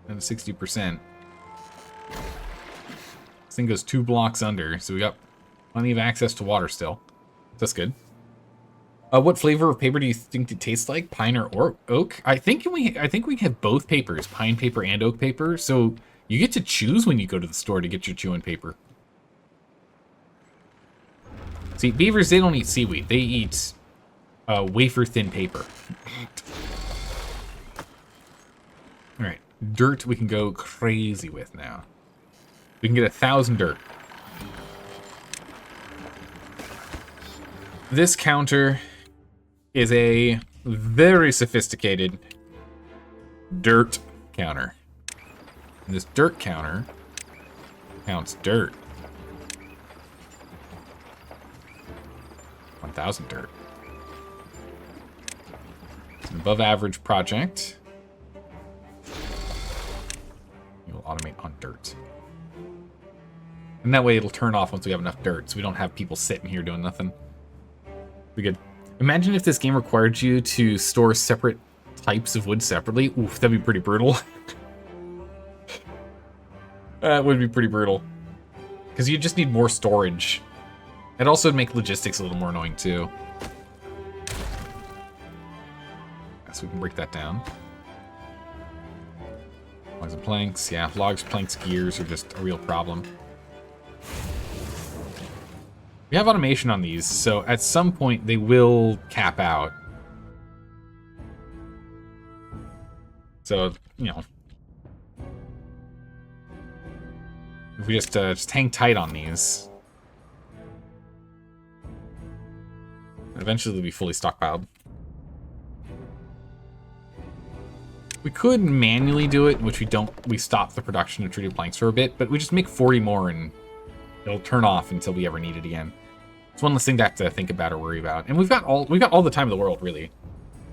And 60%. This thing goes 2 blocks under, so we got plenty of access to water still. That's good. What flavor of paper do you think it tastes like? Pine or oak? I think we have both papers, pine paper and oak paper. So you get to choose when you go to the store to get your chewing paper. See, beavers, they don't eat seaweed. They eat wafer thin paper. All right, dirt we can go crazy with now. We can get 1,000 dirt. This counter is a very sophisticated dirt counter. And this dirt counter counts dirt. 1,000 dirt. It's an above average project. You'll automate on dirt. And that way it'll turn off once we have enough dirt, so we don't have people sitting here doing nothing. Be good. Imagine if this game required you to store separate types of wood separately. Oof, that'd be pretty brutal. That would be pretty brutal. Because you just need more storage. It'd also make logistics a little more annoying too. So we can break that down. Logs and planks. Yeah, logs, planks, gears are just a real problem. We have automation on these, so at some point they will cap out. So, you know, if we just hang tight on these, eventually they'll be fully stockpiled. We could manually do it, which we don't. We stop the production of treated planks for a bit, but we just make 40 more and it'll turn off until we ever need it again. It's one less thing to have to think about or worry about. And we've got all the time in the world, really.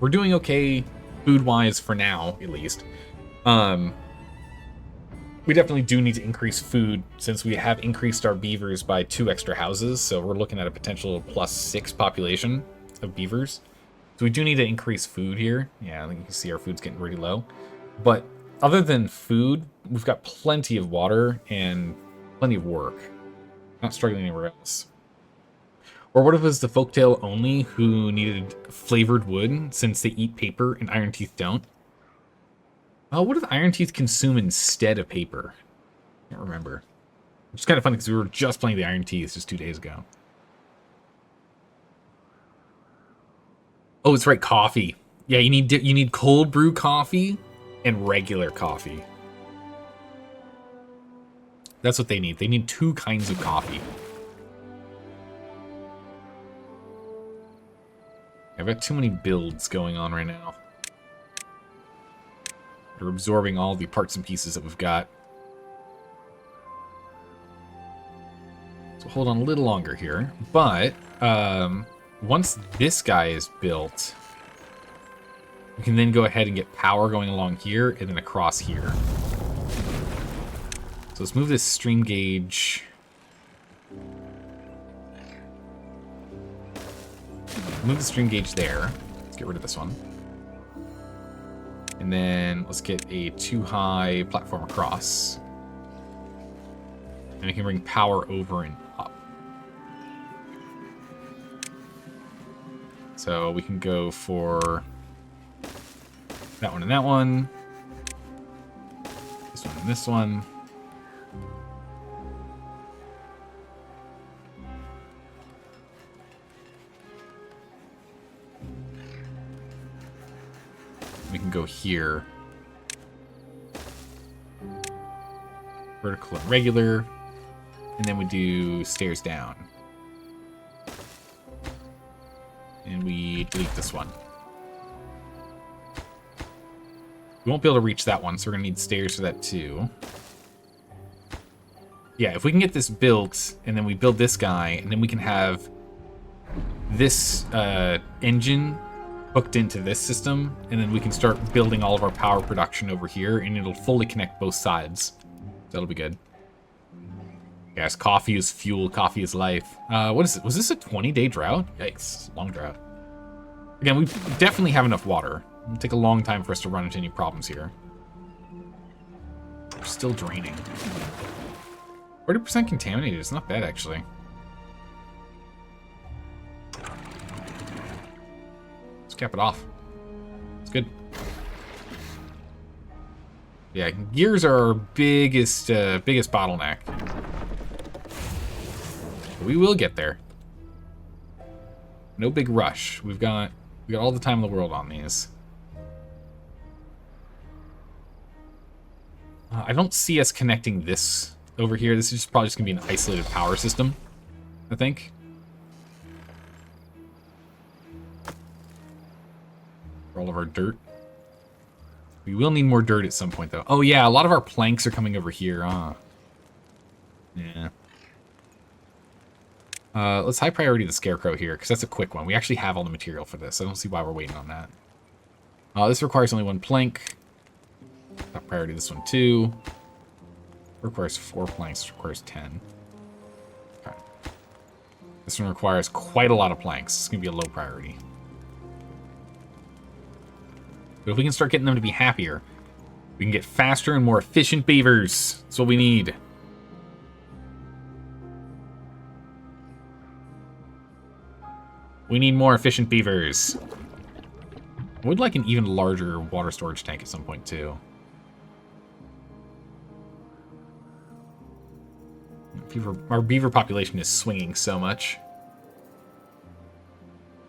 We're doing okay food-wise for now, at least. We definitely do need to increase food since we have increased our beavers by 2 extra houses. So we're looking at a potential +6 population of beavers. So we do need to increase food here. Yeah, I think you can see our food's getting pretty low. But other than food, we've got plenty of water and plenty of work. Not struggling anywhere else. Or what if it was the folktale only who needed flavored wood since they eat paper and iron teeth don't? Oh, what did the Iron Teeth consume instead of paper? I can't remember. Which is kind of funny because we were just playing the Iron Teeth just 2 days ago. Oh, it's right, coffee. Yeah, you need cold brew coffee and regular coffee. That's what they need. They need 2 kinds of coffee. I've got too many builds going on right now. They're absorbing all the parts and pieces that we've got. So hold on a little longer here. But once this guy is built, we can then go ahead and get power going along here and then across here. So let's move this stream gauge. Move the stream gauge there. Let's get rid of this one. And then let's get a 2-high platform across. And we can bring power over and up. So we can go for that one and that one. This one and this one. We can go here. Vertical and regular. And then we do stairs down. And we delete this one. We won't be able to reach that one, so we're going to need stairs for that too. Yeah, if we can get this built, and then we build this guy, and then we can have this engine hooked into this system, and then we can start building all of our power production over here, and it'll fully connect both sides. That'll be good. Yes, coffee is fuel, coffee is life. What is it? Was this a 20-day drought? Yikes, long drought. Again, we definitely have enough water. It'll take a long time for us to run into any problems here. We're still draining. 40% contaminated. It's not bad, actually. Let's cap it off. It's good. Yeah, gears are our biggest bottleneck. We will get there. No big rush. We got all the time in the world on these. I don't see us connecting this over here. This is probably just gonna be an isolated power system, I think. For all of our dirt. We will need more dirt at some point, though. Oh, yeah, a lot of our planks are coming over here, huh? Yeah. Let's high priority the scarecrow here, because that's a quick one. We actually have all the material for this. I don't see why we're waiting on that. This requires only 1 plank. Top priority this one, too. Requires 4 planks. This requires 10. Okay. This one requires quite a lot of planks. It's going to be a low priority. But if we can start getting them to be happier, we can get faster and more efficient beavers. That's what we need. We need more efficient beavers. I would like an even larger water storage tank at some point, too. Our beaver population is swinging so much.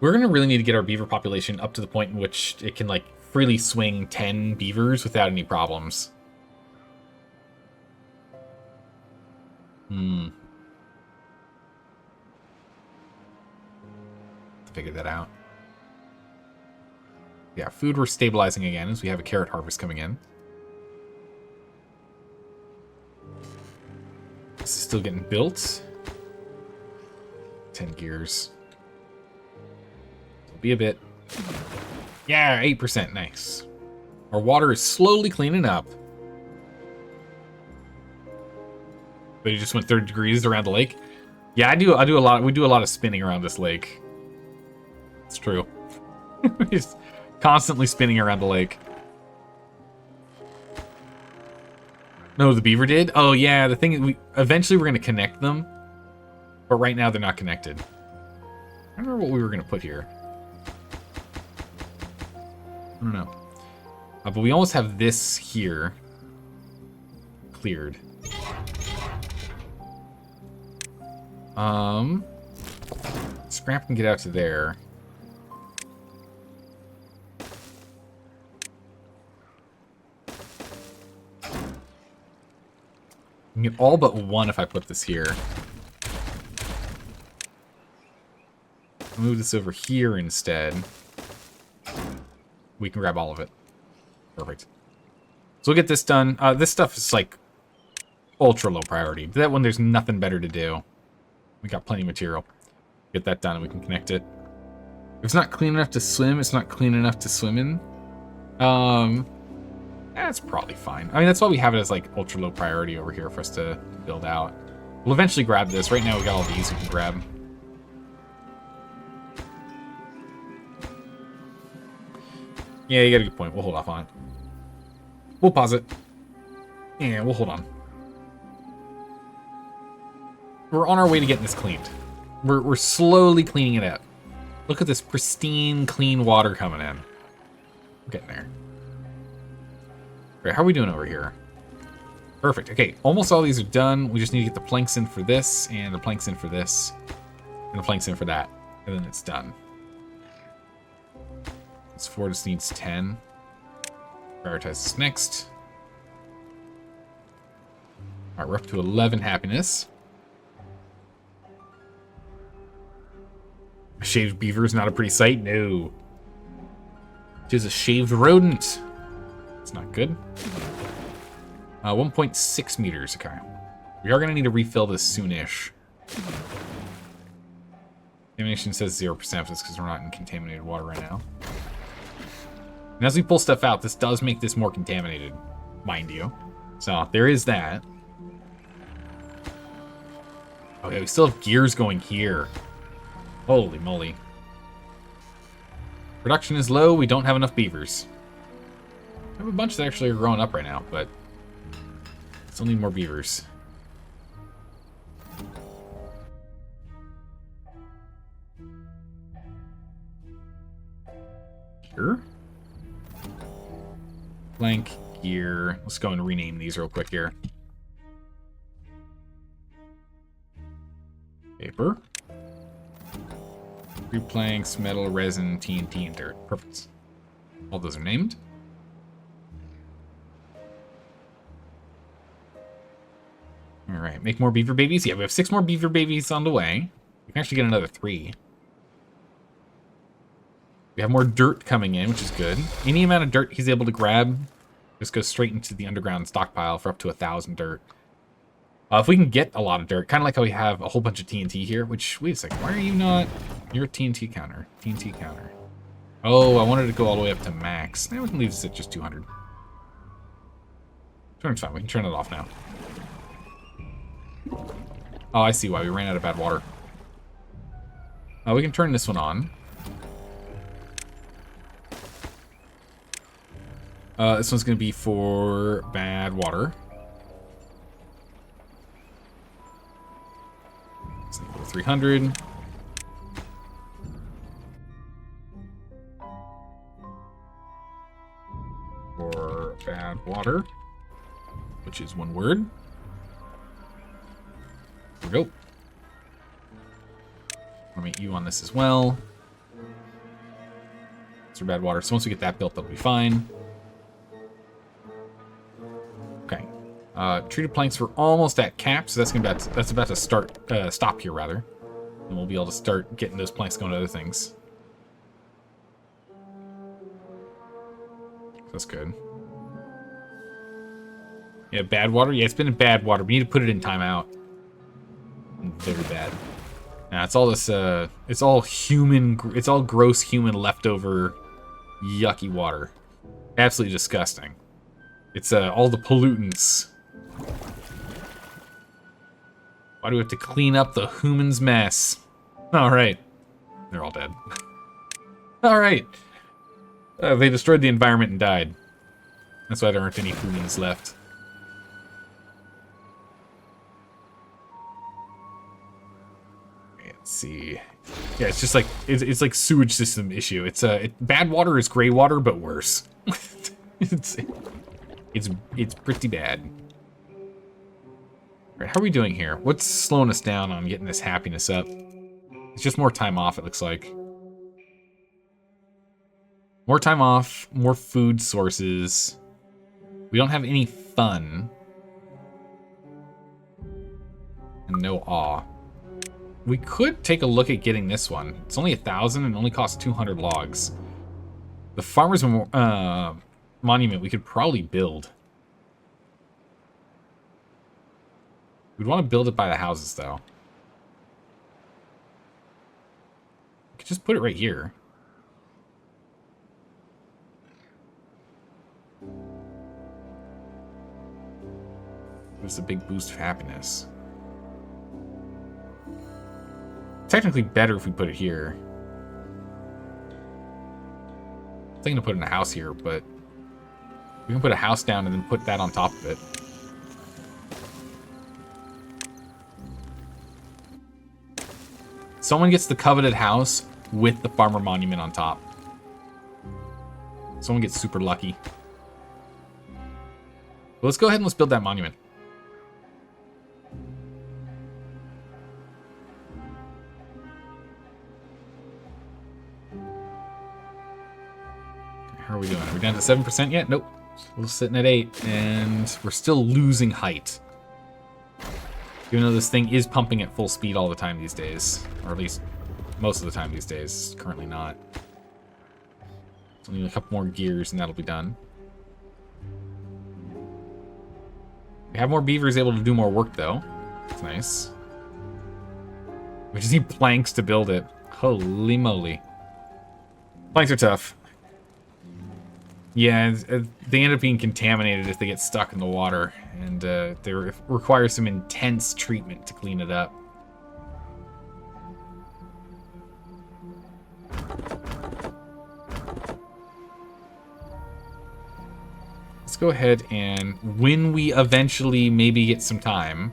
We're going to really need to get our beaver population up to the point in which it can, like, freely swing 10 beavers without any problems. To figure that out. Yeah, food we're stabilizing again as we have a carrot harvest coming in. This is still getting built. 10 gears. It'll be a bit. Yeah, 8%, nice. Our water is slowly cleaning up. But you just went 30 degrees around the lake. Yeah, I do a lot. We do a lot of spinning around this lake. It's true. Just constantly spinning around the lake. No, the beaver did? Oh yeah, the thing is, eventually we're gonna connect them. But right now they're not connected. I don't remember what we were gonna put here. I don't know. But we almost have this here cleared. Scrap can get out to there. You can get all but one if I put this here. Move this over here instead. We can grab all of it. Perfect. So we'll get this done. This stuff is like ultra low priority. That one, there's nothing better to do. We got plenty of material. Get that done and we can connect it. If it's not clean enough to swim, it's not clean enough to swim in. That's probably fine. I mean, that's why we have it as like ultra low priority over here for us to build out. We'll eventually grab this. Right now we got all these we can grab. Yeah, you got a good point. We'll hold off on it. We'll pause it. Yeah, we'll hold on. We're on our way to getting this cleaned. We're slowly cleaning it up. Look at this pristine, clean water coming in. We're getting there. Great, how are we doing over here? Perfect. Okay, almost all these are done. We just need to get the planks in for this, and the planks in for this, and the planks in for that, and then it's done. This 4 just needs 10. Prioritize this next. Alright, we're up to 11 happiness. A shaved beaver is not a pretty sight? No. It is a shaved rodent. It's not good. 1.6 meters, okay. We are going to need to refill this soonish. Contamination says 0%, but it's because we're not in contaminated water right now. And as we pull stuff out, this does make this more contaminated, mind you. So, there is that. Okay, we still have gears going here. Holy moly. Production is low, we don't have enough beavers. We have a bunch that actually are growing up right now, but still need more beavers. Here? Blank gear. Let's go and rename these real quick here. Paper. 3 planks, metal, resin, TNT, and dirt. Perfect. All those are named. Alright, make more beaver babies. Yeah, we have 6 more beaver babies on the way. We can actually get another 3. We have more dirt coming in, which is good. Any amount of dirt he's able to grab just goes straight into the underground stockpile for up to 1,000 dirt. If we can get a lot of dirt, kind of like how we have a whole bunch of TNT here, which, wait a second, why are you not... You're a TNT counter. TNT counter. Oh, I wanted to go all the way up to max. Now we can leave this at just 200. 200's fine, we can turn it off now. Oh, I see why, we ran out of bad water. We can turn this one on. This one's going to be for bad water. Let's go 300. For bad water, which is one word. There we go. I'll make you on this as well. It's for bad water. So once we get that built, that'll be fine. Okay. Treated planks were almost at cap, so that's about to stop here rather, and we'll be able to start getting those planks going to other things. That's good. Yeah, bad water. Yeah, it's been in bad water. We need to put it in timeout. Very bad. Now it's all this. It's all human. It's all gross human leftover, yucky water. Absolutely disgusting. It's all the pollutants. Why do we have to clean up the human's mess? All right, they're all dead. All right, they destroyed the environment and died. That's why there aren't any humans left. Let's see. Yeah, it's just like it's like sewage system issue. It's bad water is gray water, but worse. it's it's pretty bad. All right, how are we doing here? What's slowing us down on getting this happiness up? It's just more time off, it looks like. More time off, more food sources. We don't have any fun. And no awe. We could take a look at getting this one. It's only 1,000 and only costs 200 logs. The farmer's monument we could probably build. We'd want to build it by the houses, though. We could just put it right here. It's a big boost of happiness. Technically better if we put it here. I'm thinking to put in a house here, but we can put a house down and then put that on top of it. Someone gets the coveted house with the farmer monument on top. Someone gets super lucky. But let's go ahead and let's build that monument. How are we doing? Are we down to 7% yet? Nope. We're sitting at 8, and we're still losing height. Even though this thing is pumping at full speed all the time these days. Or at least most of the time these days. Currently not. So we need a couple more gears and that'll be done. We have more beavers able to do more work though. That's nice. We just need planks to build it. Holy moly. Planks are tough. Yeah, they end up being contaminated if they get stuck in the water, and they require some intense treatment to clean it up. Let's go ahead and, when we eventually maybe get some time,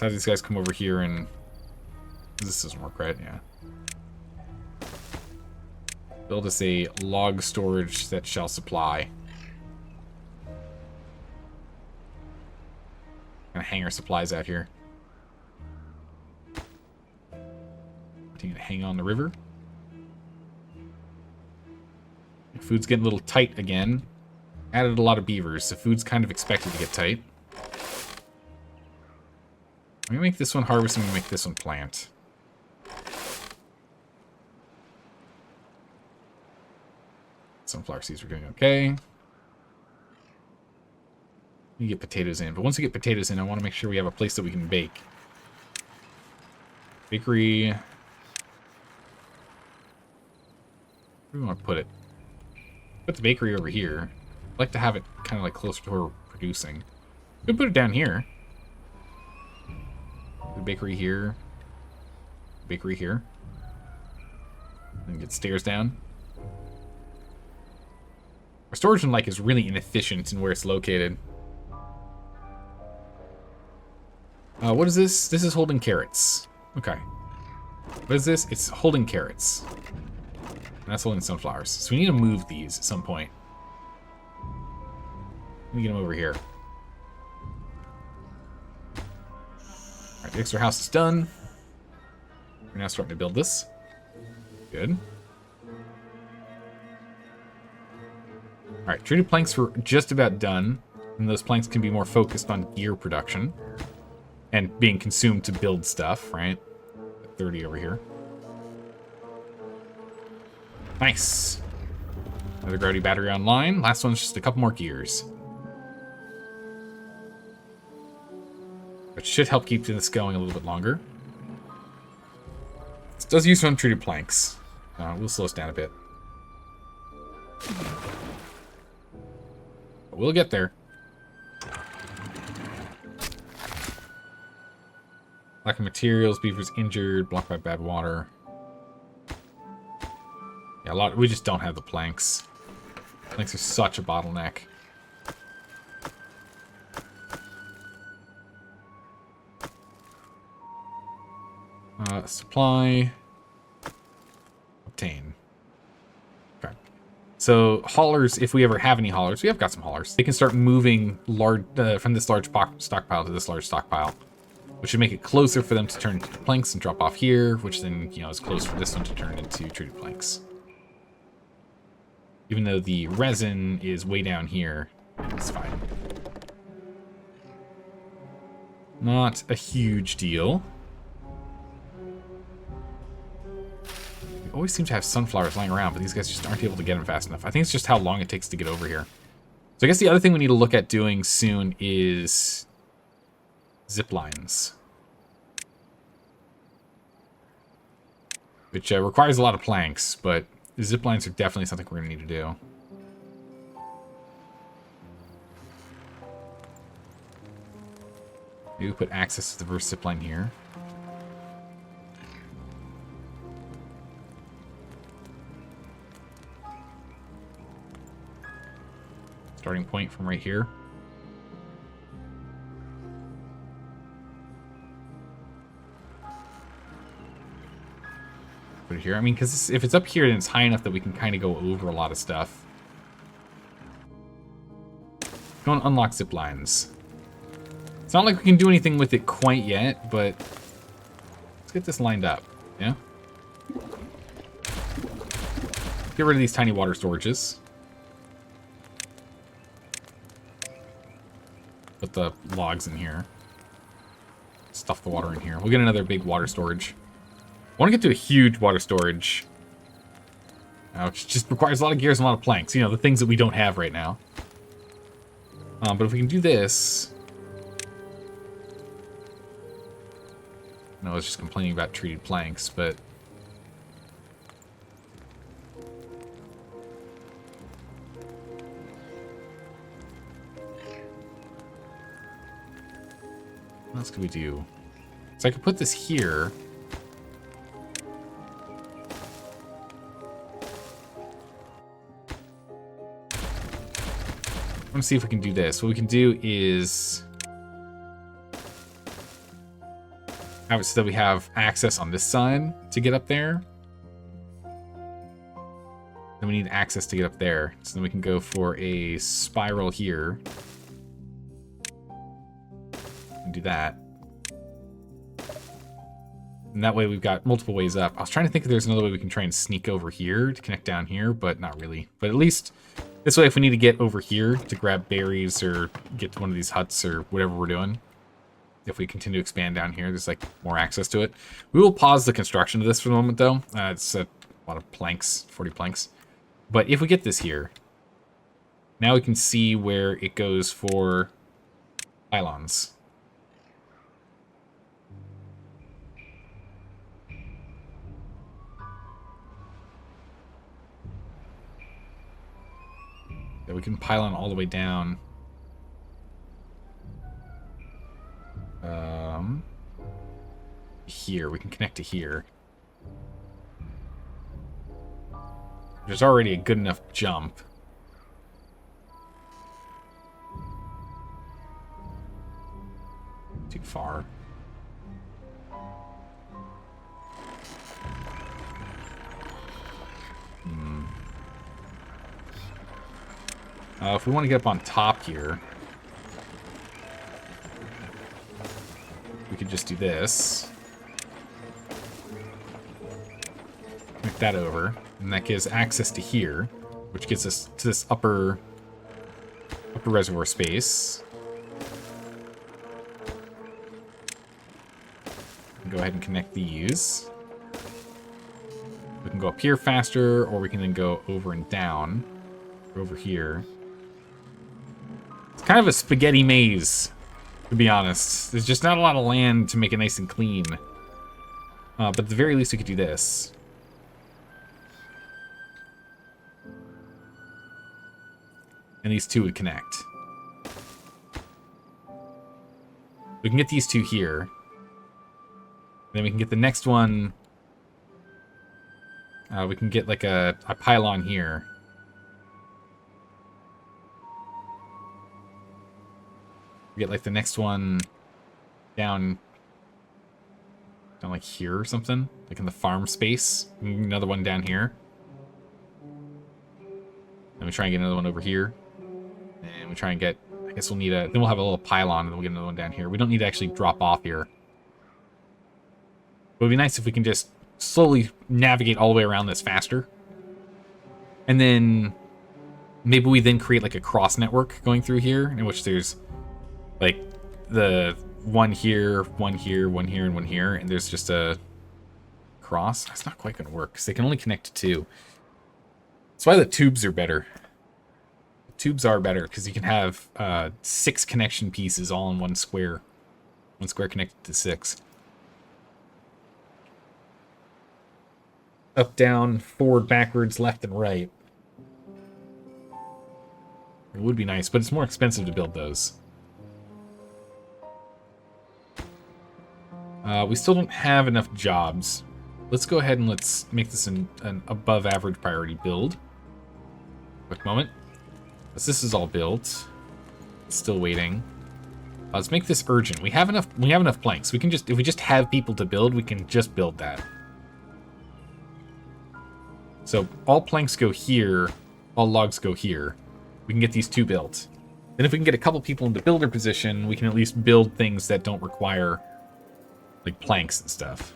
have these guys come over here and... This doesn't work, right? Yeah. Build us a log storage that shall supply. Gonna hang our supplies out here. Continue to hang on the river. Food's getting a little tight again. Added a lot of beavers, so food's kind of expected to get tight. I'm gonna make this one harvest, I'm gonna make this one plant. Sunflower seeds are doing okay. You get potatoes in, but once we get potatoes in, I want to make sure we have a place that we can bake. Bakery. Where do we want to put it? Put the bakery over here. I'd like to have it kind of like closer to where we're producing. We can put it down here. The bakery here. Bakery here. And get stairs down. Our storage room, is really inefficient in where it's located. What is this? This is holding carrots. Okay. What is this? It's holding carrots. And that's holding sunflowers. So we need to move these at some point. Let me get them over here. Alright, the extra house is done. We're now starting to build this. Good. Alright, treated planks were just about done, and those planks can be more focused on gear production and being consumed to build stuff, right? 30 over here. Nice. Another gravity battery online. Last one's just a couple more gears. Which should help keep this going a little bit longer. This does use untreated planks. We'll slow us down a bit. We'll get there. Lack of materials, beavers injured, blocked by bad water. Yeah, we just don't have the planks. Planks are such a bottleneck. Supply. So haulers, if we ever have any haulers, we have got some haulers. They can start moving large from this large stockpile to this large stockpile, which should make it closer for them to turn into planks and drop off here, which then, you know, is close for this one to turn into treated planks. Even though the resin is way down here, it's fine. Not a huge deal. We always seem to have sunflowers lying around, but these guys just aren't able to get them fast enough. I think it's just how long it takes to get over here. So I guess the other thing we need to look at doing soon is zip lines. Which requires a lot of planks, but zip lines are definitely something we're going to need to do. Maybe we put access to the reverse zip line here. Starting point from right here. Put it here. I mean, because if it's up here, then it's high enough that we can kind of go over a lot of stuff. Go and unlock zip lines. It's not like we can do anything with it quite yet, but let's get this lined up. Yeah. Get rid of these tiny water storages. Put the logs in here. Stuff the water in here. We'll get another big water storage. I want to get to a huge water storage. Which just requires a lot of gears and a lot of planks. You know, the things that we don't have right now. But if we can do this... I was just complaining about treated planks, but... What else could we do? So I could put this here. I want to see if we can do this. What we can do is have it so that we have access on this side to get up there. Then we need access to get up there. So then we can go for a spiral here. And do that. And that way we've got multiple ways up. I was trying to think if there's another way we can try and sneak over here to connect down here, but not really. But at least this way, if we need to get over here to grab berries or get to one of these huts or whatever we're doing, if we continue to expand down here, there's like more access to it. We will pause the construction of this for the moment, though. It's a lot of planks, 40 planks. But if we get this here, now we can see where it goes for pylons. That we can pylon all the way down. Here, we can connect to here. There's already a good enough jump. Too far. If we want to get up on top here, we could just do this. Connect that over, and that gives access to here, which gets us to this upper reservoir space. Go ahead and connect these. We can go up here faster, or we can then go over and down, over here. It's kind of a spaghetti maze, to be honest. There's just not a lot of land to make it nice and clean. But at the very least, we could do this. And these two would connect. We can get these two here. Then we can get the next one. We can get like a pylon here. We get like the next one down like here or something, like in the farm space. Another one down here. we try and get another one over here. And we try and get... I guess we'll need a... Then we'll have a little pylon, and then we'll get another one down here. We don't need to actually drop off here. It would be nice if we can just slowly navigate all the way around this faster. And then maybe we then create like a cross network going through here, in which there's like the one here, one here, one here, and one here, and there's just a cross. That's not quite going to work because they can only connect to 2. That's why the tubes are better. The tubes are better because you can have 6 connection pieces all in one square. One square connected to 6. Up, down, forward, backwards, left, and right. It would be nice, but it's more expensive to build those. We still don't have enough jobs. Let's go ahead and let's make this an above average priority build. Quick moment. As this is all built, it's still waiting. Let's make this urgent. We have enough planks. We can just, if we just have people to build, we can just build that. So all planks go here, all logs go here. We can get these 2 built. Then if we can get a couple people into builder position, we can at least build things that don't require like planks and stuff,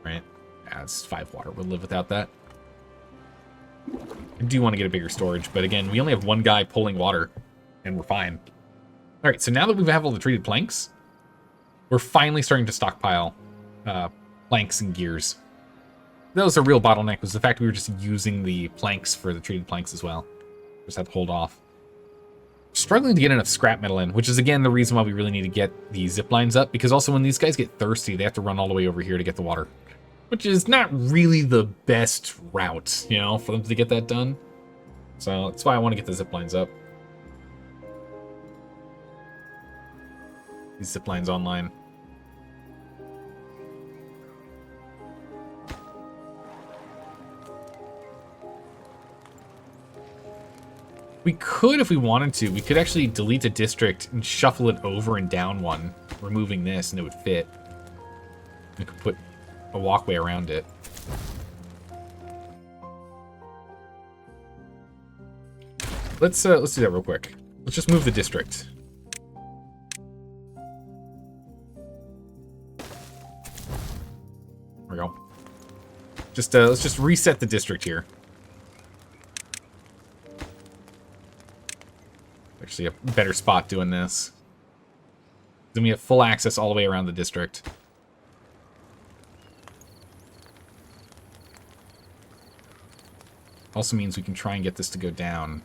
right? Yeah, it's 5 water. We'll live without that. I do want to get a bigger storage, but again, we only have 1 guy pulling water, and we're fine. All right, so now that we have all the treated planks, we're finally starting to stockpile planks and gears. That was a real bottleneck, was the fact we were just using the planks for the treated planks as well. Just had to hold off. Struggling to get enough scrap metal in, which is again the reason why we really need to get the zip lines up, because also when these guys get thirsty, they have to run all the way over here to get the water, which is not really the best route, you know, for them to get that done. So that's why I want to get the zip lines up. These zip lines online. We could, if we wanted to, we could actually delete a district and shuffle it over and down one, removing this, and it would fit. We could put a walkway around it. Let's do that real quick. Let's just move the district. There we go. Just let's just reset the district here. Actually a better spot doing this. Then we have full access all the way around the district. Also means we can try and get this to go down.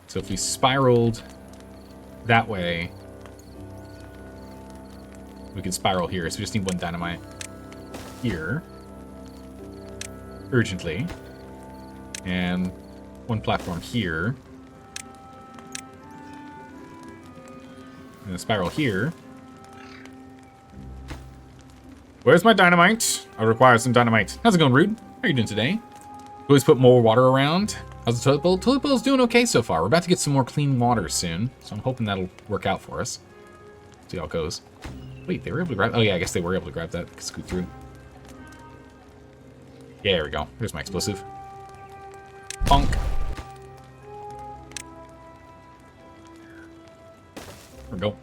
So if we spiraled that way, we could spiral here. So we just need 1 dynamite here. Urgently. And 1 platform here. And a spiral here. Where's my dynamite? I require some dynamite. How's it going, Rude? How are you doing today? Always put more water around. How's the toilet bowl? Toilet bowl's doing okay so far. We're about to get some more clean water soon, so I'm hoping that'll work out for us. See how it goes. Wait, they were able to grab... Oh yeah, I guess they were able to grab that. Scoot through. Yeah, there we go. Here's my explosive. Bonk. There we go.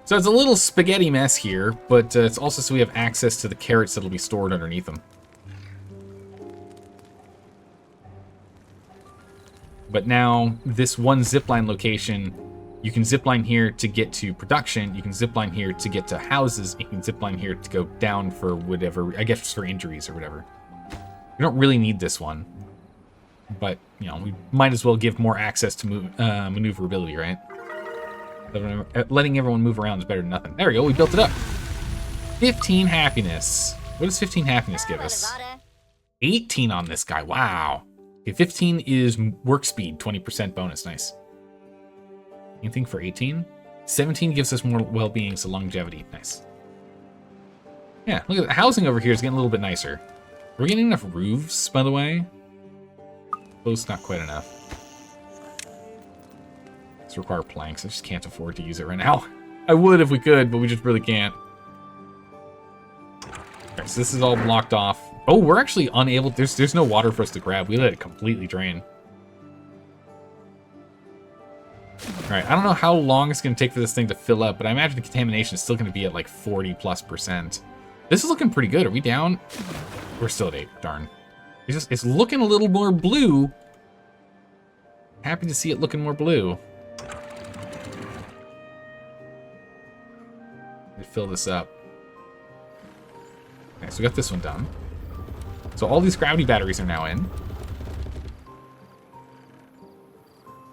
So it's a little spaghetti mess here, but it's also so we have access to the carrots that'll be stored underneath them. But now, this one zipline location, you can zipline here to get to production, you can zipline here to get to houses, you can zipline here to go down for whatever, I guess for injuries or whatever. We don't really need this one. But, you know, we might as well give more access to maneuverability, right? Letting everyone move around is better than nothing. There we go, we built it up. 15 happiness. What does 15 happiness give us? 18 on this guy, wow. Okay, 15 is work speed, 20% bonus, nice. Anything for 18? 17 gives us more well-being, so longevity, nice. Yeah, look at the housing over here is getting a little bit nicer. Are we getting enough roofs, by the way? Close, not quite enough. These require planks. I just can't afford to use it right now. I would if we could, but we just really can't. Okay, so this is all blocked off. Oh, we're actually unable. There's no water for us to grab. We let it completely drain. All right, I don't know how long it's going to take for this thing to fill up, but I imagine the contamination is still going to be at like 40+%. This is looking pretty good. Are we down? We're still at 8. Darn. It's looking a little more blue. Happy to see it looking more blue. Let me fill this up. Okay, so we got this one done. So all these gravity batteries are now in.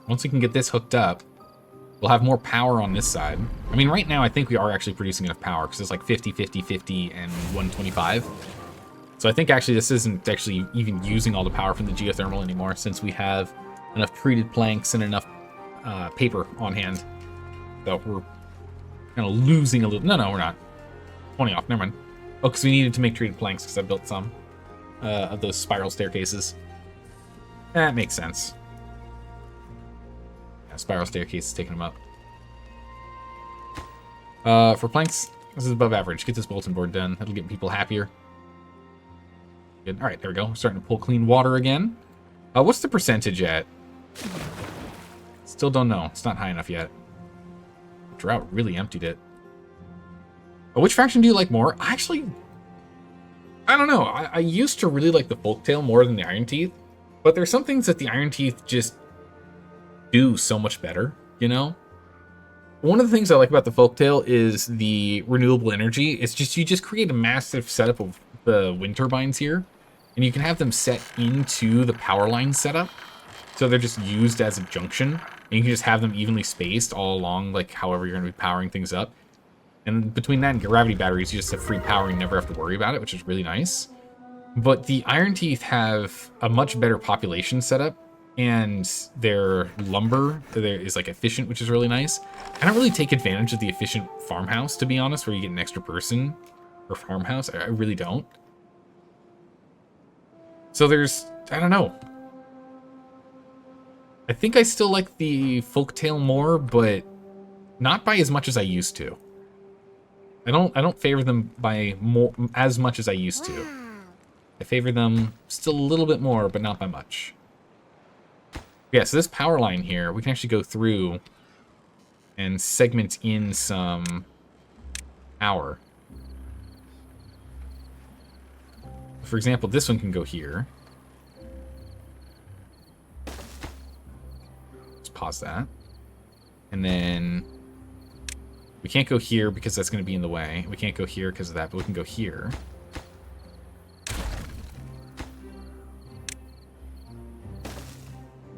Once we can get this hooked up, we'll have more power on this side. I mean, right now, I think we are actually producing enough power because it's like 50, 50, 50, and 125. So I think actually this isn't actually even using all the power from the geothermal anymore since we have enough treated planks and enough paper on hand. So we're kind of losing a little. No, we're not. 20 off. Never mind. Oh, because we needed to make treated planks because I built some of those spiral staircases. That makes sense. Spiral staircase is taking them up. For planks, this is above average. Get this bulletin board done. That'll get people happier. Good. All right, there we go. We're starting to pull clean water again. What's the percentage at? Still don't know. It's not high enough yet. Drought really emptied it. Which faction do you like more? Actually, I don't know. I used to really like the Folktail more than the Iron Teeth, but there's some things that the Iron Teeth just do so much better, you know? One of the things I like about the Folktail is the renewable energy. It's just, you just create a massive setup of the wind turbines here, and you can have them set into the power line setup. So they're just used as a junction, and you can just have them evenly spaced all along, like however you're going to be powering things up. And between that and gravity batteries, you just have free power and never have to worry about it, which is really nice. But the Iron Teeth have a much better population setup, and their lumber is like efficient, which is really nice. I don't really take advantage of the efficient farmhouse, to be honest, where you get an extra person per farmhouse. I really don't. So I don't know. I think I still like the Folktail more, but not by as much as I used to. I don't favor them by as much as I used to. I favor them still a little bit more, but not by much. Yeah, so this power line here, we can actually go through and segment in some power. For example, this one can go here. Let's pause that. And then we can't go here because that's going to be in the way. We can't go here because of that, but we can go here.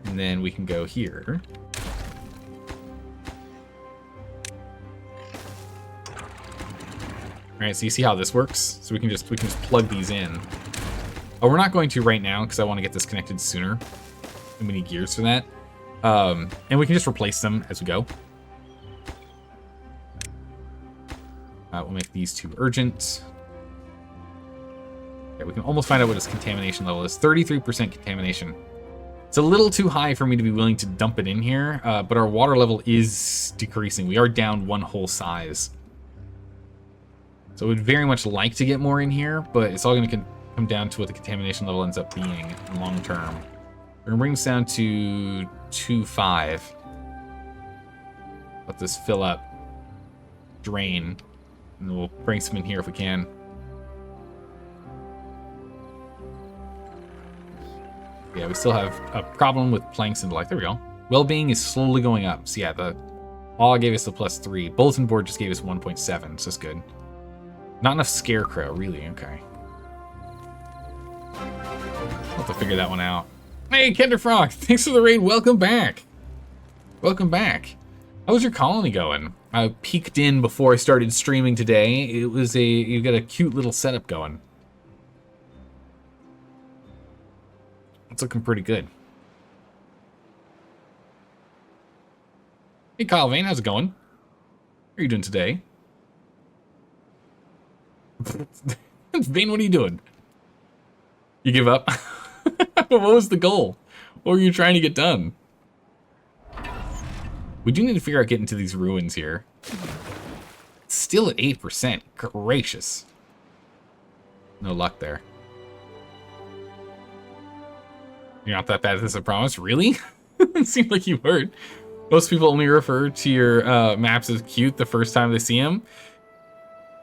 And then we can go here. All right, so you see how this works? So we can just plug these in. Oh, we're not going to right now because I want to get this connected sooner. And we need gears for that. And we can just replace them as we go. We'll make these two urgent. Okay, we can almost find out what its contamination level is. 33% contamination. It's a little too high for me to be willing to dump it in here, but our water level is decreasing. We are down one whole size. So I would very much like to get more in here, but it's all going to come down to what the contamination level ends up being long term. We're going to bring this down to 2.5. Let this fill up, drain, and we'll bring some in here if we can. Yeah, we still have a problem with planks and the like. There we go. Well-being is slowly going up. So yeah, the all gave us the +3. Bulletin board just gave us 1.7, so that's good. Not enough scarecrow, really. Okay. I'll have to figure that one out. Hey, Kenderfrog, thanks for the raid. Welcome back. Welcome back. How was your colony going? I peeked in before I started streaming today. You got a cute little setup going. It's looking pretty good. Hey, Kyle Vane, how's it going? How are you doing today? Vane, what are you doing? You give up? What was the goal? What were you trying to get done? We do need to figure out getting to these ruins here. It's still at 8%. Gracious. No luck there. You're not that bad at this, I promise. Really? It seemed like you weren't. Most people only refer to your maps as cute the first time they see them.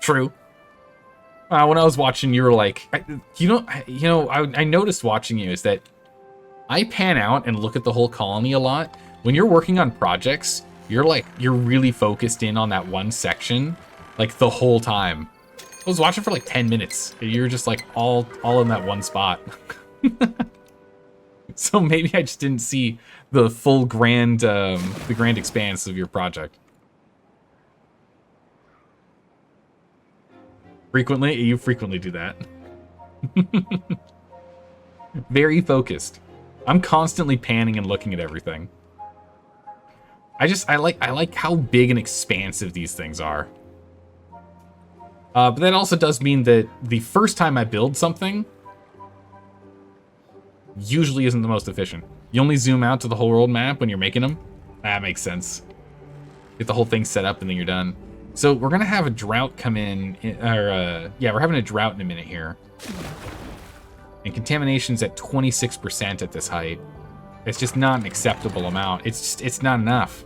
True. When I was watching, you were like, I noticed watching you is that I pan out and look at the whole colony a lot. When you're working on projects, you're really focused in on that one section, like the whole time. I was watching for like 10 minutes. You're just like all in that one spot. So maybe I just didn't see the full grand expanse of your project. You frequently do that. Very focused. I'm constantly panning and looking at everything. I like how big and expansive these things are. But that also does mean that the first time I build something usually isn't the most efficient. You only zoom out to the whole world map when you're making them. That makes sense. Get the whole thing set up and then you're done. So we're gonna have a drought come in, yeah, we're having a drought in a minute here. And contamination's at 26% at this height. It's just not an acceptable amount. It's not enough.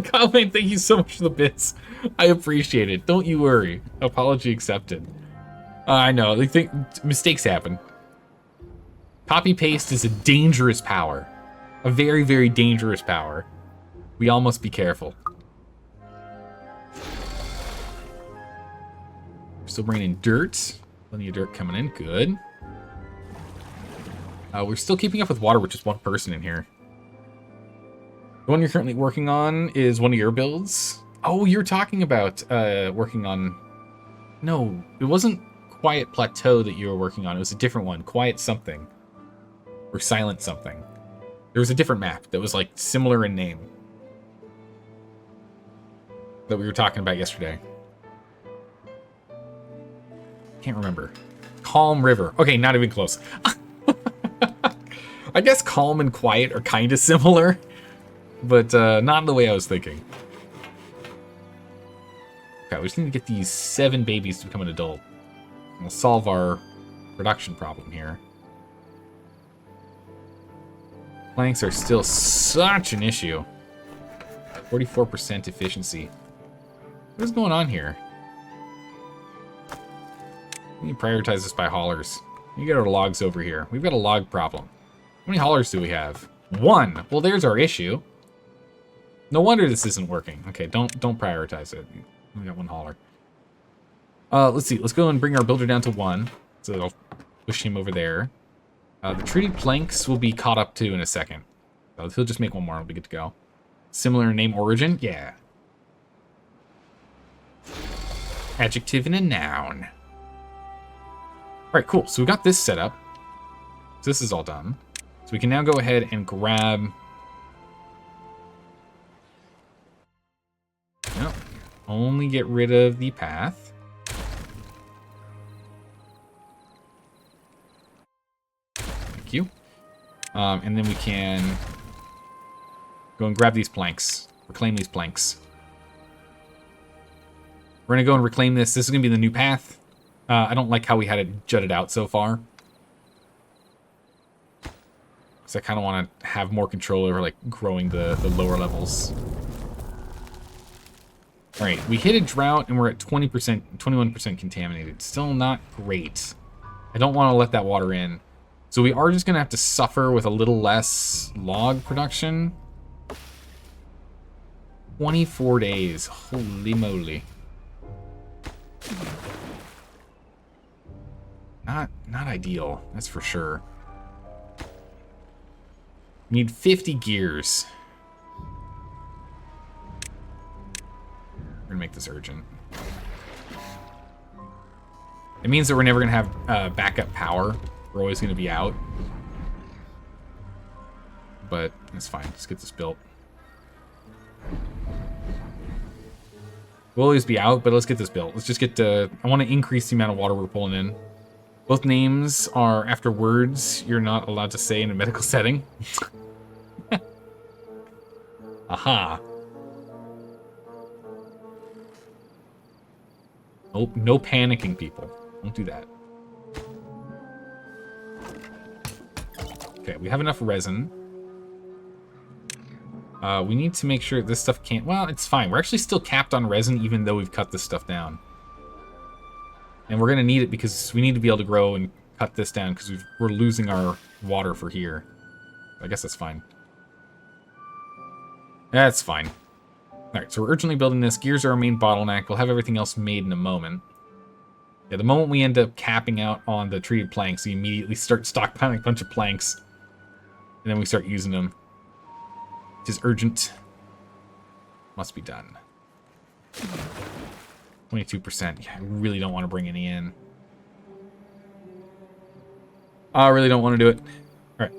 Colin, thank you so much for the bits. I appreciate it. Don't you worry. Apology accepted. I know, mistakes happen. Copy paste is a dangerous power. A very, very dangerous power. We all must be careful. We're still bringing in dirt. Plenty of dirt coming in. Good. We're still keeping up with water with just one person in here. The one you're currently working on is one of your builds. Oh, you're talking about working on... No, it wasn't Quiet Plateau that you were working on. It was a different one. Quiet something. Or Silent something. There was a different map that was like similar in name. That we were talking about yesterday. Can't remember. Calm River. Okay, not even close. I guess calm and quiet are kind of similar, but not in the way I was thinking. Okay, we just need to get these 7 babies to become an adult. We'll solve our production problem here. Planks are still such an issue. 44% efficiency. What is going on here? We need to prioritize this by haulers. We get our logs over here. We've got a log problem. How many haulers do we have? 1. Well, there's our issue. No wonder this isn't working. Okay, don't prioritize it. We got 1 hauler. Let's see. Let's go and bring our builder down to 1. So that'll push him over there. The treated planks will be caught up to in a second. So he'll just make 1 more and we'll be good to go. Similar name origin? Yeah. Adjective and a noun. Alright, cool. So we got this set up. So this is all done. So we can now go ahead and grab... No. Only get rid of the path. Thank you. And then we can go and grab these planks. Reclaim these planks. We're going to go and reclaim this. This is going to be the new path. I don't like how we had it jutted out so far. Because I kind of want to have more control over like growing the lower levels. Alright, we hit a drought and we're at 20%, 21% contaminated. Still not great. I don't want to let that water in. So we are just going to have to suffer with a little less log production. 24 days. Holy moly. Not ideal, that's for sure. We need 50 gears. We're gonna make this urgent. It means that we're never gonna have backup power. We're always gonna be out. But that's fine, let's get this built. We'll always be out, but let's get this built. Let's just get I want to increase the amount of water we're pulling in. Both names are after words you're not allowed to say in a medical setting. Aha. Nope, no panicking, people. Don't do that. Okay, we have enough resin. We need to make sure this stuff can't... Well, it's fine. We're actually still capped on resin even though we've cut this stuff down. And we're going to need it because we need to be able to grow and cut this down because we're losing our water for here. I guess that's fine. That's fine. Alright, so we're urgently building this. Gears are our main bottleneck. We'll have everything else made in a moment. Yeah, the moment we end up capping out on the treated planks, we immediately start stockpiling a bunch of planks. And then we start using them. Which is urgent. Must be done. 22%. Yeah, I really don't want to bring any in. I really don't want to do it. Alright.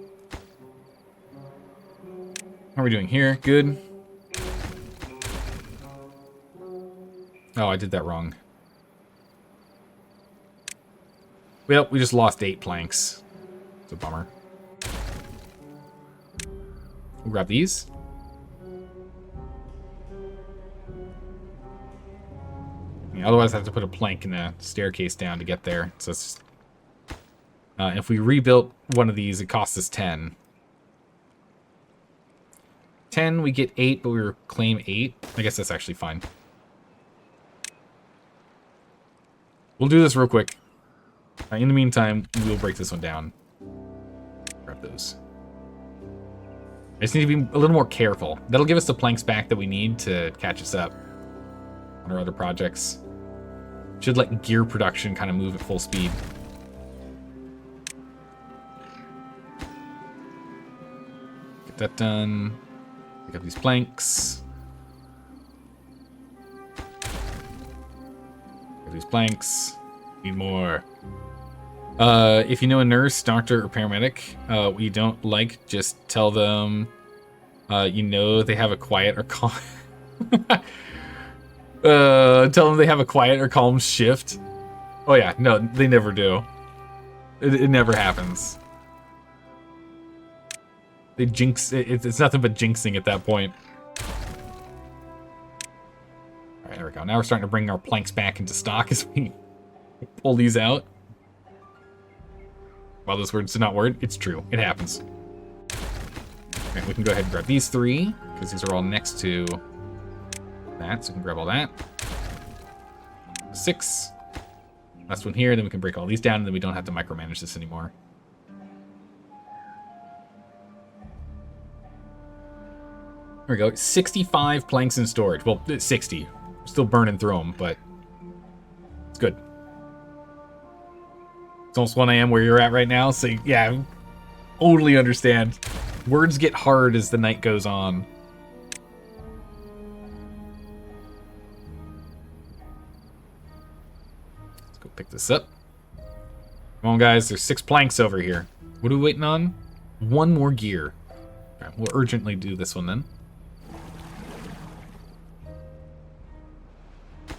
How are we doing here? Good. Oh, I did that wrong. Well, we just lost 8 planks. It's a bummer. We'll grab these. Yeah, otherwise, I have to put a plank in the staircase down to get there. So it's just... if we rebuilt one of these, it costs us 10. 10, we get 8, but we reclaim 8. I guess that's actually fine. We'll do this real quick. In the meantime, we'll break this one down. Grab those. I just need to be a little more careful. That'll give us the planks back that we need to catch us up on our other projects. Should let gear production kind of move at full speed. Get that done. Pick up these planks. Get these planks. Need more. If you know a nurse, doctor, or paramedic we don't like, just tell them you know they have a quiet or calm tell them they have a quiet or calm shift. Oh yeah, no, they never do. It never happens. They jinx it. It's nothing but jinxing at that point. Alright, there we go. Now we're starting to bring our planks back into stock as we pull these out. While those words do not word, it's true. It happens. Okay, we can go ahead and grab these 3, because these are all next to that, so we can grab all that. 6. Last one here, then we can break all these down, and then we don't have to micromanage this anymore. There we go. 65 planks in storage. Well, 60. We're still burning through them, but it's good. It's almost 1 AM where you're at right now, so yeah, I totally understand. Words get hard as the night goes on. Let's go pick this up. Come on, guys, there's 6 planks over here. What are we waiting on? 1 more gear. Okay, we'll urgently do this one then.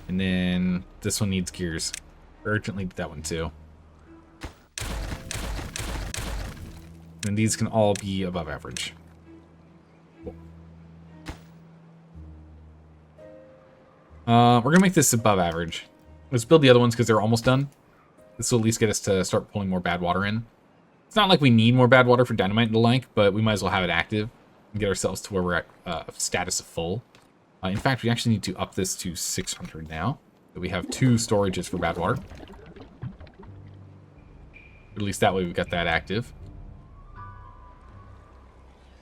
And then this one needs gears. Urgently do that one too. And these can all be above average. Cool. We're going to make this above average. Let's build the other ones because they're almost done. This will at least get us to start pulling more bad water in. It's not like we need more bad water for dynamite and the like, but we might as well have it active and get ourselves to where we're at status of full. In fact, we actually need to up this to 600 now. So we have 2 storages for bad water. At least that way we've got that active.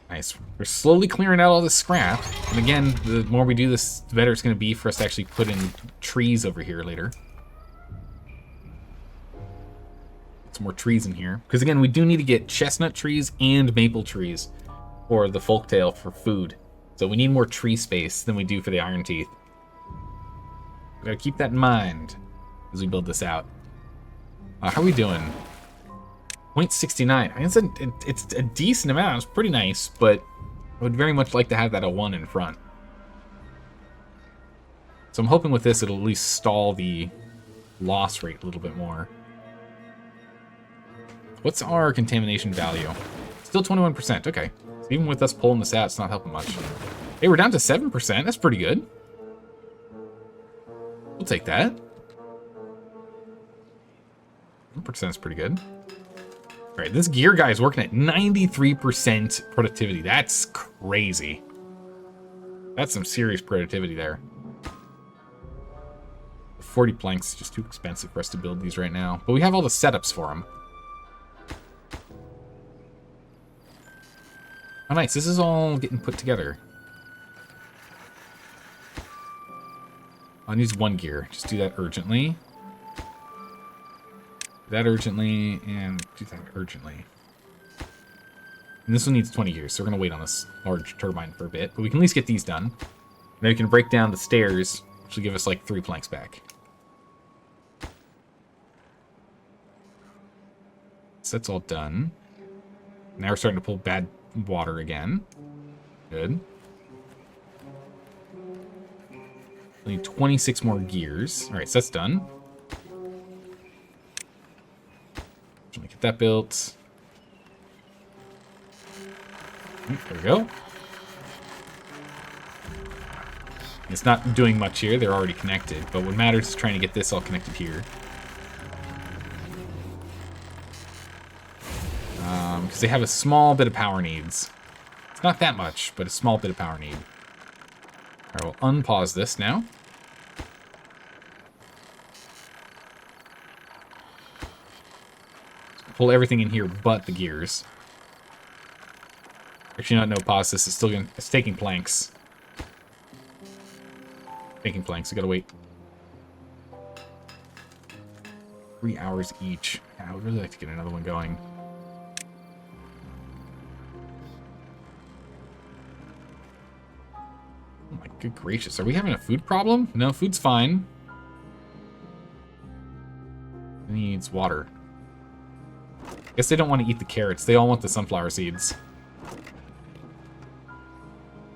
Nice. We're slowly clearing out all this scrap. And again, the more we do this, the better it's going to be for us to actually put in trees over here later. Some more trees in here. Because again, we do need to get chestnut trees and maple trees for the folktail for food. So we need more tree space than we do for the iron teeth. We gotta keep that in mind as we build this out. How are we doing? 0.69. I mean, it's a decent amount. It's pretty nice, but I would very much like to have that a 1 in front. So I'm hoping with this it'll at least stall the loss rate a little bit more. What's our contamination value? Still 21%. Okay. So even with us pulling this out, it's not helping much. Hey, we're down to 7%. That's pretty good. We'll take that. 1% is pretty good. All right, this gear guy is working at 93% productivity. That's crazy. That's some serious productivity there. 40 planks is just too expensive for us to build these right now. But we have all the setups for them. Oh, nice. This is all getting put together. I'll use one gear. Just do that urgently. Do that urgently, and do that urgently. And this one needs 20 gears, so we're going to wait on this large turbine for a bit. But we can at least get these done. And then we can break down the stairs, which will give us like 3 planks back. So that's all done. Now we're starting to pull bad water again. Good. We need 26 more gears. All right, so that's done. Let me get that built. There we go. It's not doing much here. They're already connected. But what matters is trying to get this all connected here. Because they have a small bit of power needs. It's not that much, but a small bit of power need. Alright, we'll unpause this now. Pull everything in here but the gears. Actually, no pause. This is still gonna, it's taking planks. Taking planks. We gotta wait 3 hours each. Yeah, I would really like to get another one going. Oh my good gracious. Are we having a food problem? No, food's fine. It needs water. Guess they don't want to eat the carrots. They all want the sunflower seeds.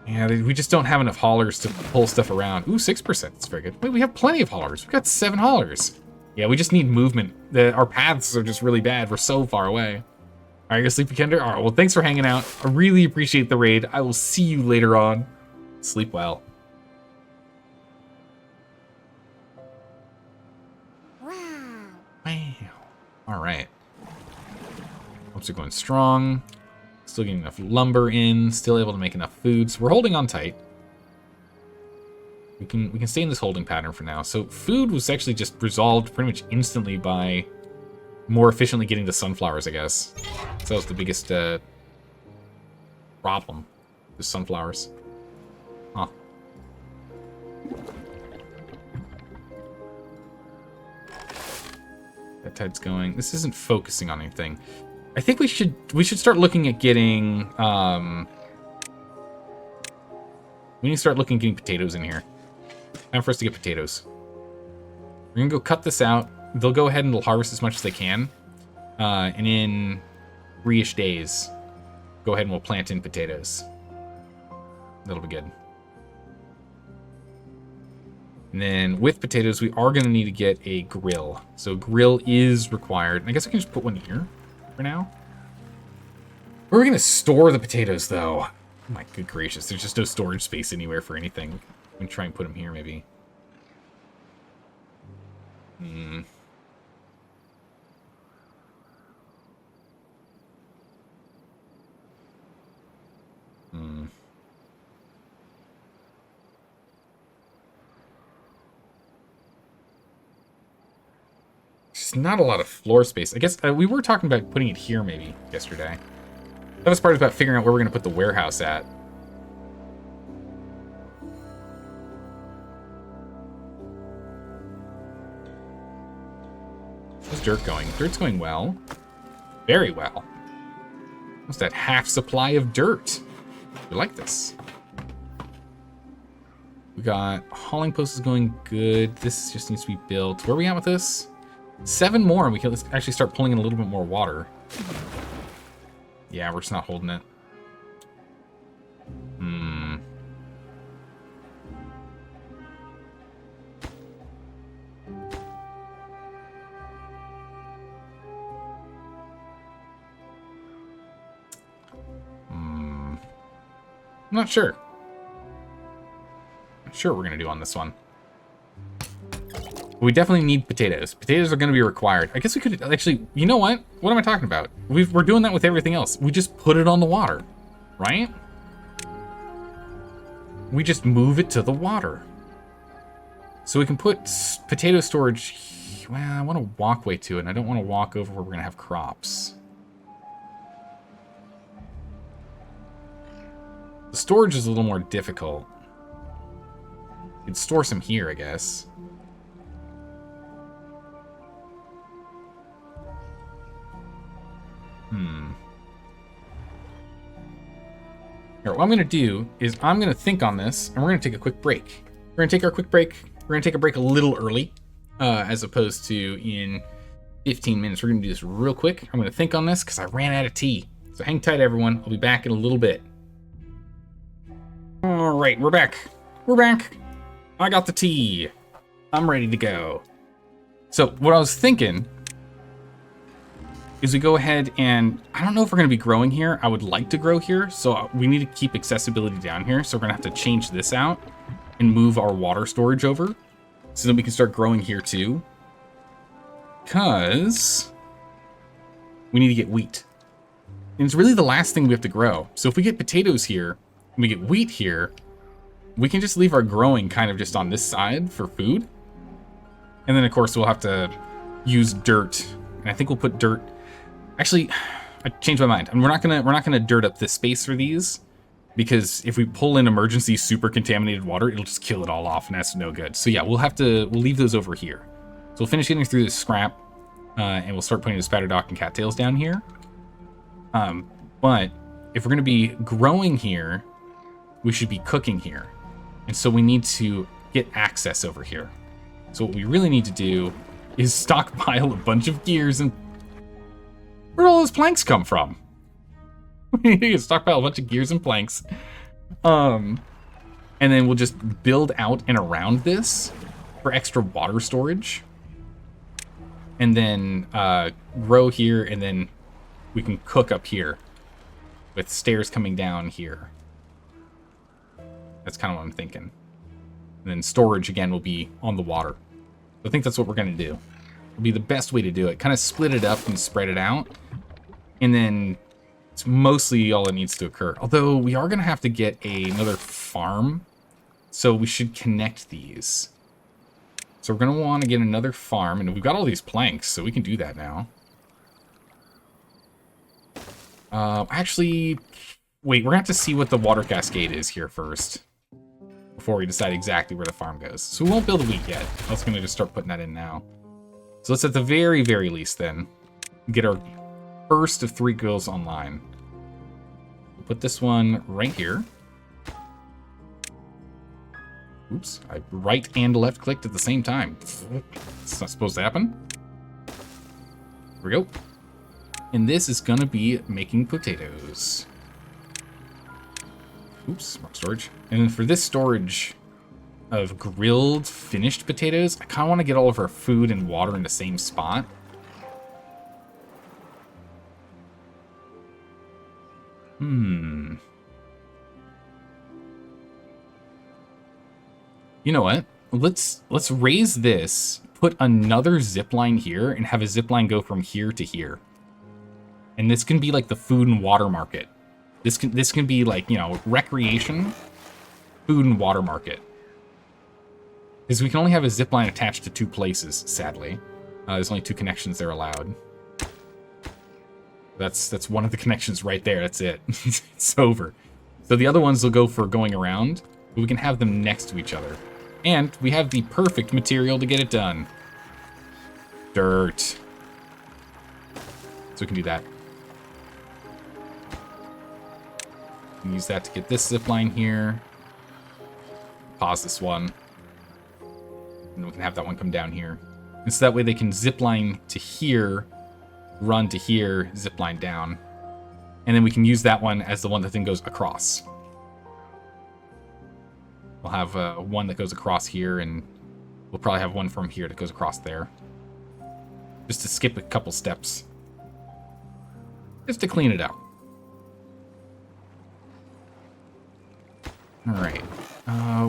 Yeah, we just don't have enough haulers to pull stuff around. Ooh, 6%. That's very good. Wait, we have plenty of haulers. We've got 7 haulers. Yeah, we just need movement. Our paths are just really bad. We're so far away. All right, you're sleepy, Kender? All right, well, thanks for hanging out. I really appreciate the raid. I will see you later on. Sleep well. Wow. All right. Hopes are going strong. Still getting enough lumber in. Still able to make enough food. So we're holding on tight. We can stay in this holding pattern for now. So food was actually just resolved pretty much instantly by more efficiently getting the sunflowers, I guess. So that was the biggest problem. The sunflowers. Huh. That tide's going. This isn't focusing on anything. I think we should start looking at getting we need to start looking at getting potatoes in here. Time for us to get potatoes. We're gonna go cut this out. They'll go ahead and they'll harvest as much as they can. And in 3-ish days, go ahead and we'll plant in potatoes. That'll be good. And then with potatoes, we are gonna need to get a grill. So grill is required. I guess I can just put one here for now. Where are we gonna store the potatoes though? Oh my good gracious, there's just no storage space anywhere for anything. We can try and put them here maybe. There's not a lot of floor space. I guess we were talking about putting it here maybe yesterday. That was part about figuring out where we're going to put the warehouse at. How's dirt going? Dirt's going well. Very well. Almost at half supply of dirt. We like this. We got hauling post is going good. This just needs to be built. Where are we at with this? 7 more, and we can actually start pulling in a little bit more water. Yeah, we're just not holding it. I'm not sure. Not sure what we're gonna do on this one. We definitely need potatoes. Potatoes are going to be required. I guess we could actually, you know what? What am I talking about? We're doing that with everything else. We just put it on the water, right? We just move it to the water. So we can put potato storage. Well, I want a walkway to it, and I don't want to walk over where we're going to have crops. The storage is a little more difficult. You can store some here, I guess. Here, what I'm going to do is I'm going to think on this, and we're going to take a quick break. We're going to take our quick break. We're going to take a break a little early, as opposed to in 15 minutes. We're going to do this real quick. I'm going to think on this because I ran out of tea. So hang tight, everyone. I'll be back in a little bit. All right, we're back. We're back. I got the tea. I'm ready to go. So what I was thinking is we go ahead and, I don't know if we're going to be growing here. I would like to grow here, so we need to keep accessibility down here. So we're going to have to change this out and move our water storage over so that we can start growing here too. Because we need to get wheat. And it's really the last thing we have to grow. So if we get potatoes here and we get wheat here, we can just leave our growing kind of just on this side for food. And then of course we'll have to use dirt. And I think we'll put dirt. Actually, I changed my mind. And we're not gonna dirt up this space for these, because if we pull in emergency super contaminated water, it'll just kill it all off, and that's no good. So yeah, we'll leave those over here. So we'll finish getting through this scrap, and we'll start putting the spatter dock and cattails down here. But if we're gonna be growing here, we should be cooking here, and so we need to get access over here. So what we really need to do is stockpile a bunch of gears. And where'd all those planks come from? We need to stockpile a bunch of gears and planks. And then we'll just build out and around this for extra water storage. And then grow here, and then we can cook up here with stairs coming down here. That's kind of what I'm thinking. And then storage again will be on the water. I think that's what we're going to do. It'll be the best way to do it. Kind of split it up and spread it out. And then it's mostly all that needs to occur. Although we are going to have to get another farm. So we should connect these. So we're going to want to get another farm. And we've got all these planks, so we can do that now. Actually, wait, we're going to have to see what the water cascade is here first, before we decide exactly where the farm goes. So we won't build a wheat yet. I was going to just start putting that in now. So let's at the very, very least then get our first of 3 girls online. We'll put this one right here. Oops, I right and left clicked at the same time. It's not supposed to happen. Here we go. And this is going to be making potatoes. Oops, wrong storage. And then for this storage of grilled finished potatoes, I kind of want to get all of our food and water in the same spot. You know what? Let's raise this, put another zip line here, and have a zip line go from here to here. And this can be like the food and water market. This can be like, you know, recreation, food and water market. Because we can only have a zip line attached to 2 places, sadly. There's only 2 connections they're allowed. That's one of the connections right there. That's it. It's over. So the other ones will go for going around, but we can have them next to each other. And we have the perfect material to get it done. Dirt. So we can do that. We can use that to get this zip line here. Pause this one. And we can have that one come down here. And so that way they can zip line to here, run to here, zip line down. And then we can use that one as the one that then goes across. We'll have one that goes across here, and we'll probably have one from here that goes across there. Just to skip a couple steps. Just to clean it out. Alright.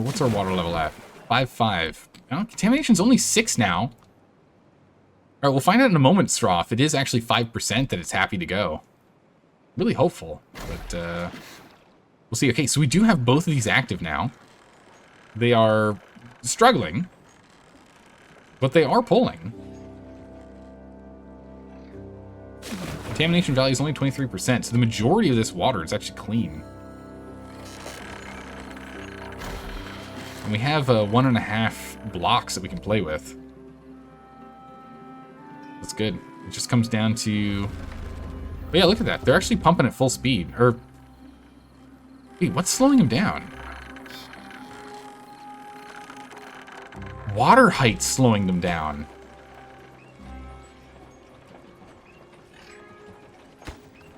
What's our water level at? 5.5. Well, contamination's only 6 now. All right, we'll find out in a moment, Straw, if it is actually 5% that it's happy to go. Really hopeful, but we'll see. Okay, so we do have both of these active now. They are struggling, but they are pulling. Contamination value is only 23%, so the majority of this water is actually clean. And we have 1.5 blocks that we can play with. That's good. It just comes down to... But yeah, look at that. They're actually pumping at full speed. Or... Wait, what's slowing them down? Water height's slowing them down.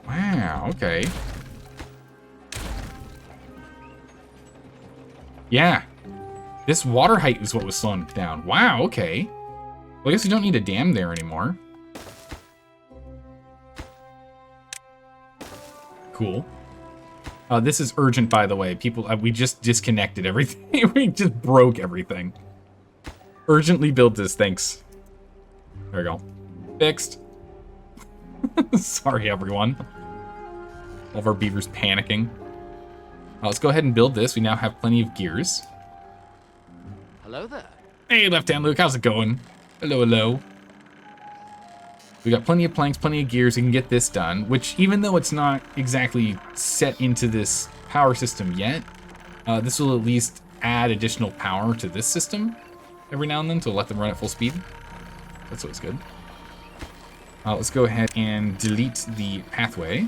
Wow, okay. Yeah. This water height is what was slowing it down. Wow, okay. Well, I guess we don't need a dam there anymore. Cool. This is urgent, by the way. People, we just disconnected everything. We just broke everything. Urgently build this, thanks. There we go. Fixed. Sorry, everyone. All of our beavers panicking. Let's go ahead and build this. We now have plenty of gears. Hello there. Hey, Left Hand Luke, how's it going? Hello, hello. We got plenty of planks, plenty of gears. We can get this done, which even though it's not exactly set into this power system yet, this will at least add additional power to this system every now and then to let them run at full speed. That's always good. Let's go ahead and delete the pathway.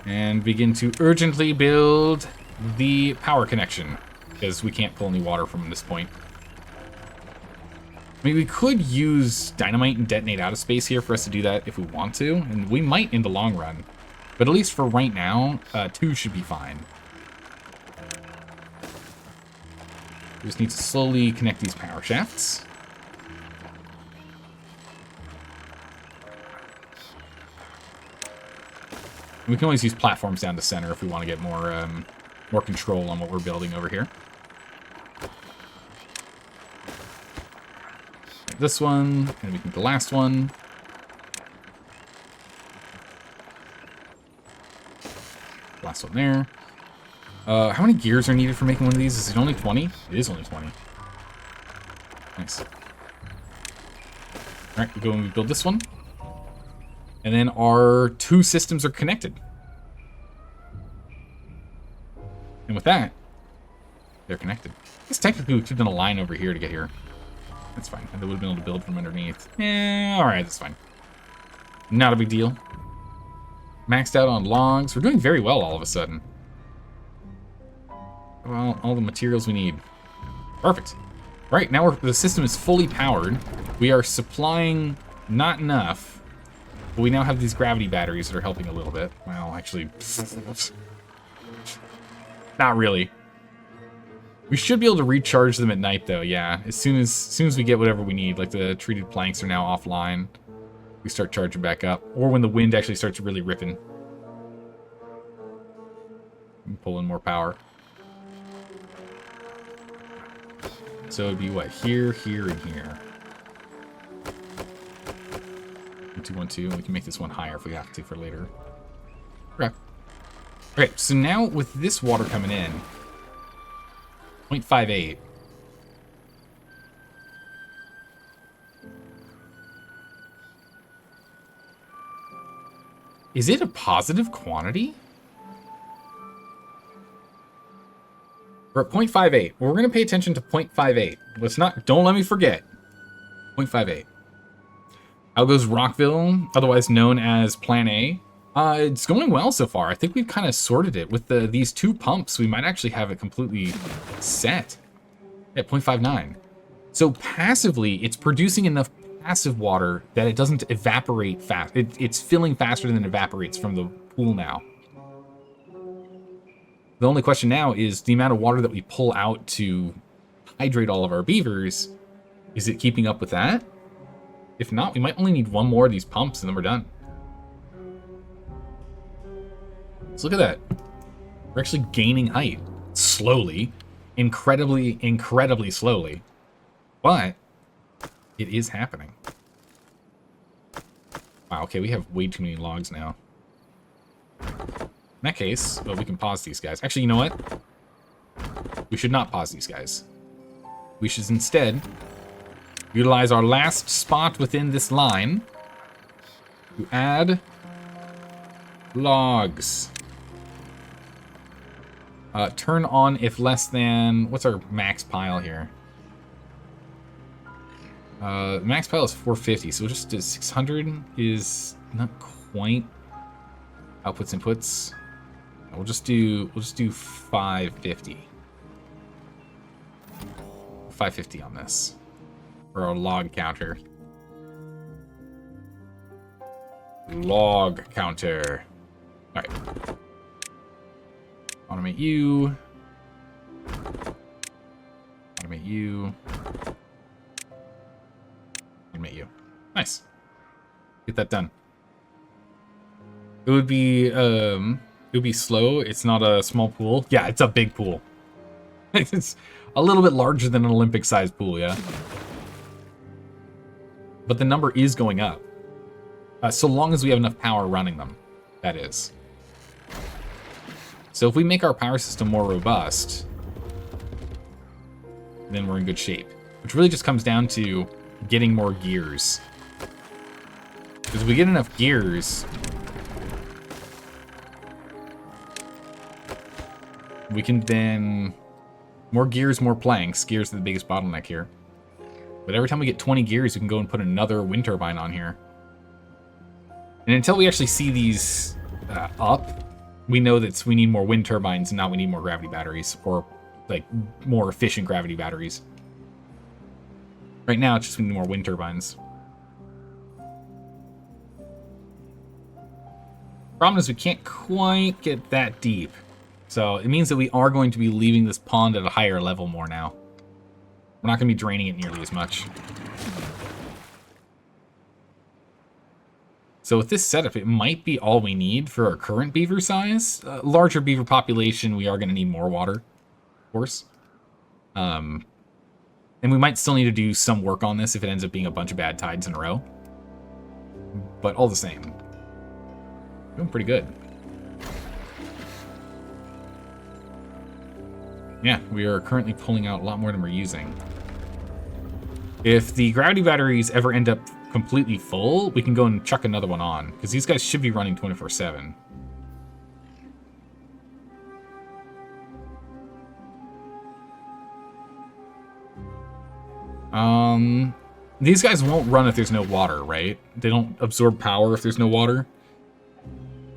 And begin to urgently build the power connection, because we can't pull any water from this point. I mean, we could use dynamite and detonate out of space here for us to do that if we want to, and we might in the long run. But at least for right now, 2 should be fine. We just need to slowly connect these power shafts. And we can always use platforms down to center if we want to get more more control on what we're building over here. This one, and we can the last one. Last one there. How many gears are needed for making one of these? Is it only 20? It is only 20. Nice. Alright, we go and we build this one. And then our 2 systems are connected. And with that, they're connected. I guess technically we could have done a line over here to get here. That's fine. And they would have been able to build from underneath. Alright, that's fine. Not a big deal. Maxed out on logs. We're doing very well all of a sudden. Well, all the materials we need. Perfect. Right, now the system is fully powered. We are supplying not enough, but we now have these gravity batteries that are helping a little bit. Well, actually, not really. We should be able to recharge them at night, though. Yeah, as soon as we get whatever we need, like the treated planks are now offline, we start charging back up, or when the wind actually starts really ripping, and pull in more power. So it'd be what? Here, here, and here. 1, 2, 1, 2. And we can make this one higher if we have to for later. Okay. Okay, so now with this water coming in, 0.58. Is it a positive quantity? We're at 0.58. We're going to pay attention to 0.58. Let's not, don't let me forget. 0.58. How goes Rockville, otherwise known as Plan A? It's going well so far. I think we've kind of sorted it. With these 2 pumps, we might actually have it completely set at 0.59. So passively, it's producing enough passive water that it doesn't evaporate fast. It's filling faster than it evaporates from the pool now. The only question now is the amount of water that we pull out to hydrate all of our beavers. Is it keeping up with that? If not, we might only need 1 more of these pumps and then we're done. Let's look at that. We're actually gaining height. Slowly. Incredibly, incredibly slowly. But it is happening. Wow, okay, we have way too many logs now. In that case, well, we can pause these guys. Actually, you know what? We should not pause these guys. We should instead utilize our last spot within this line to add logs. Turn on if less than... What's our max pile here? Max pile is 450, so we'll just do 600 is not quite outputs inputs. We'll just do 550. 550 on this for our log counter. Log counter. All right. Automate you. Automate you. Automate you. Nice. Get that done. It would be slow. It's not a small pool. Yeah, it's a big pool. It's a little bit larger than an Olympic-sized pool, yeah. But the number is going up. So long as we have enough power running them, that is. So if we make our power system more robust, then we're in good shape. Which really just comes down to getting more gears. Because if we get enough gears, we can then... More gears, more planks. Gears are the biggest bottleneck here. But every time we get 20 gears, we can go and put another wind turbine on here. And until we actually see these up, we know that we need more wind turbines and not we need more gravity batteries. Or, like, more efficient gravity batteries. Right now, it's just we need more wind turbines. Problem is we can't quite get that deep. So it means that we are going to be leaving this pond at a higher level more now. We're not going to be draining it nearly as much. So with this setup, it might be all we need for our current beaver size. Larger beaver population, we are going to need more water, of course. And we might still need to do some work on this if it ends up being a bunch of bad tides in a row. But all the same, doing pretty good. Yeah, we are currently pulling out a lot more than we're using. If the gravity batteries ever end up completely full, we can go and chuck another one on, because these guys should be running 24/7. These guys won't run if there's no water, right? They don't absorb power if there's no water.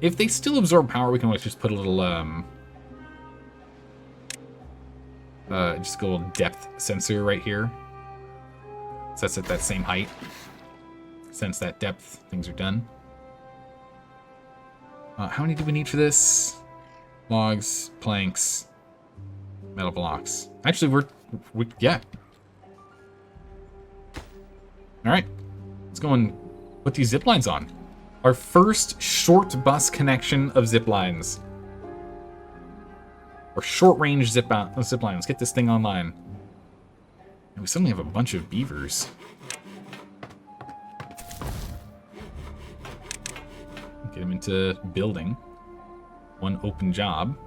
If they still absorb power, we can always just put a little, just a little depth sensor right here. So that's at that same height. Sense that depth, things are done. How many do we need for this? Logs, planks, metal blocks. Actually, yeah. All right, let's go and put these zip lines on. Our first short bus connection of zip lines. Or short-range zip line. Let's get this thing online. And we suddenly have a bunch of beavers. Get them into building. One open job.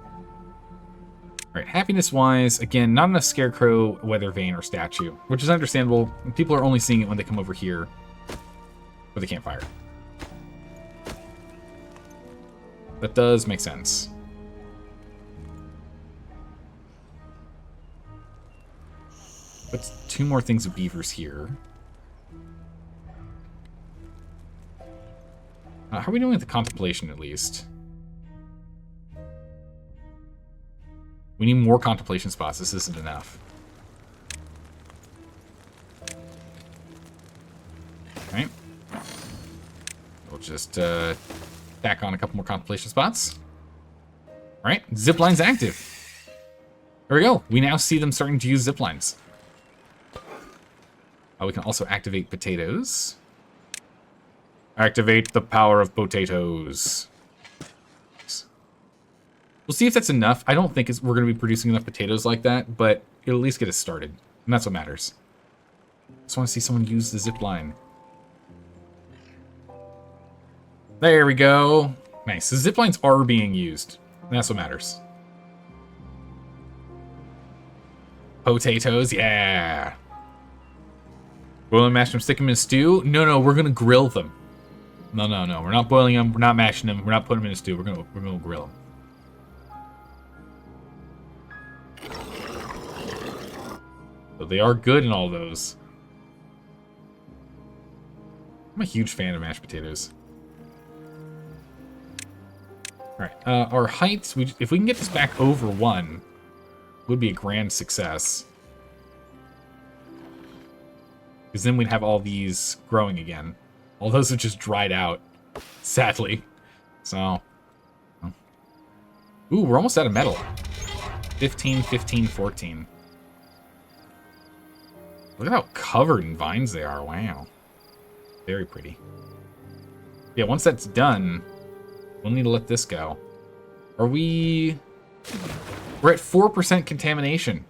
Alright, happiness-wise, again, not enough scarecrow, weather vane, or statue. Which is understandable. People are only seeing it when they come over here. With the campfire. That does make sense. Put 2 more things of beavers here. How are we doing with the contemplation, at least? We need more contemplation spots. This isn't enough. Alright. We'll just tack on a couple more contemplation spots. Alright, zipline's active. There we go. We now see them starting to use ziplines. We can also activate potatoes. Activate the power of potatoes. We'll see if that's enough. I don't think we're going to be producing enough potatoes like that, but it'll at least get us started. And that's what matters. Just want to see someone use the zip line. There we go. Nice. The zip lines are being used. And that's what matters. Potatoes, yeah. Boil them, mash them, stick them in a stew. No, we're going to grill them. No. We're not boiling them. We're not mashing them. We're not putting them in a stew. We're going to grill them. So they are good in all those. I'm a huge fan of mashed potatoes. Alright, our height, if we can get this back over 1, would be a grand success. Because then we'd have all these growing again. All those have just dried out, sadly. So, ooh, we're almost out of metal. 15, 15, 14. Look at how covered in vines they are. Wow. Very pretty. Yeah, once that's done, we'll need to let this go. Are we... We're at 4% contamination.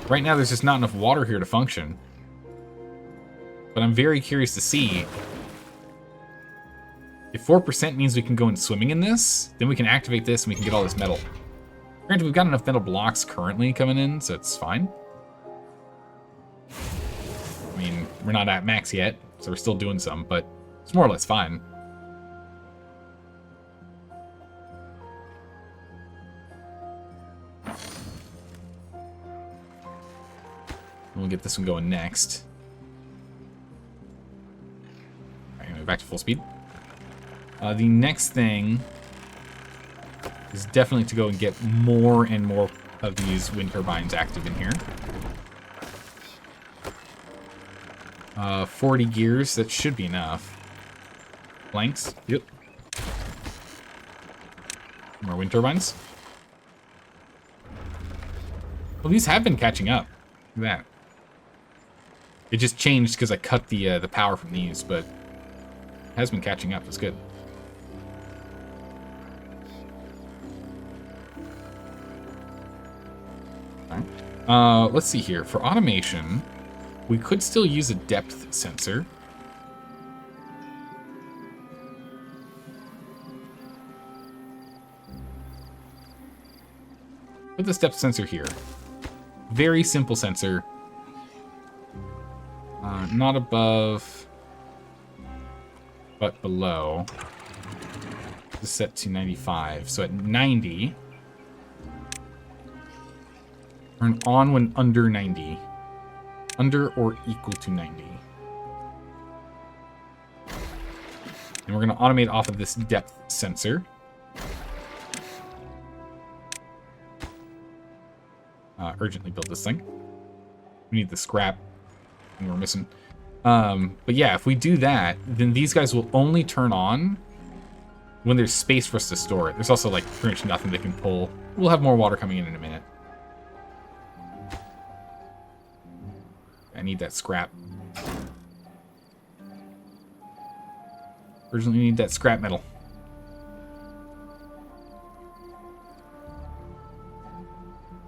Right now, there's just not enough water here to function. But I'm very curious to see if 4% means we can go in swimming in this, then we can activate this and we can get all this metal. Granted, we've got enough metal blocks currently coming in, so it's fine. I mean, we're not at max yet, so we're still doing some, but it's more or less fine. We'll get this one going next. Alright, anyway, back to full speed. The next thing is definitely to go and get more and more of these wind turbines active in here. 40 gears, that should be enough. Planks, yep. More wind turbines. Well, these have been catching up. Look at that. It just changed because I cut the power from these, but it has been catching up. That's good. All right. Let's see here. For automation, we could still use a depth sensor. Put this depth sensor here. Very simple sensor. Not above, but below. This is set to 95. So at 90, turn on when under 90. Under or equal to 90. And we're going to automate off of this depth sensor. Urgently build this thing. We need the scrap. And we're missing. But yeah, if we do that, then these guys will only turn on when there's space for us to store it. There's also like pretty much nothing they can pull. We'll have more water coming in a minute. I need that scrap. Urgently need that scrap metal.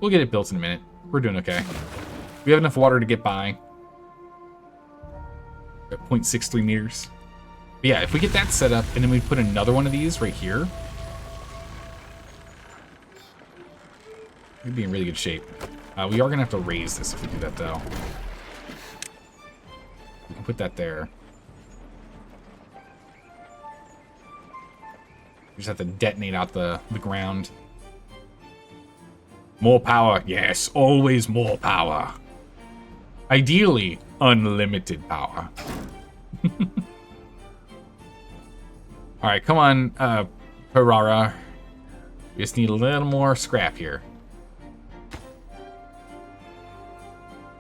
We'll get it built in a minute. We're doing okay. We have enough water to get by. At 0.63 meters. But yeah, if we get that set up and then we put another one of these right here, we'd be in really good shape. We are gonna have to raise this if we do that though. We can put that there. We just have to detonate out the ground. More power, yes, always more power. Ideally, unlimited power. Alright, come on, Ferrara. We just need a little more scrap here.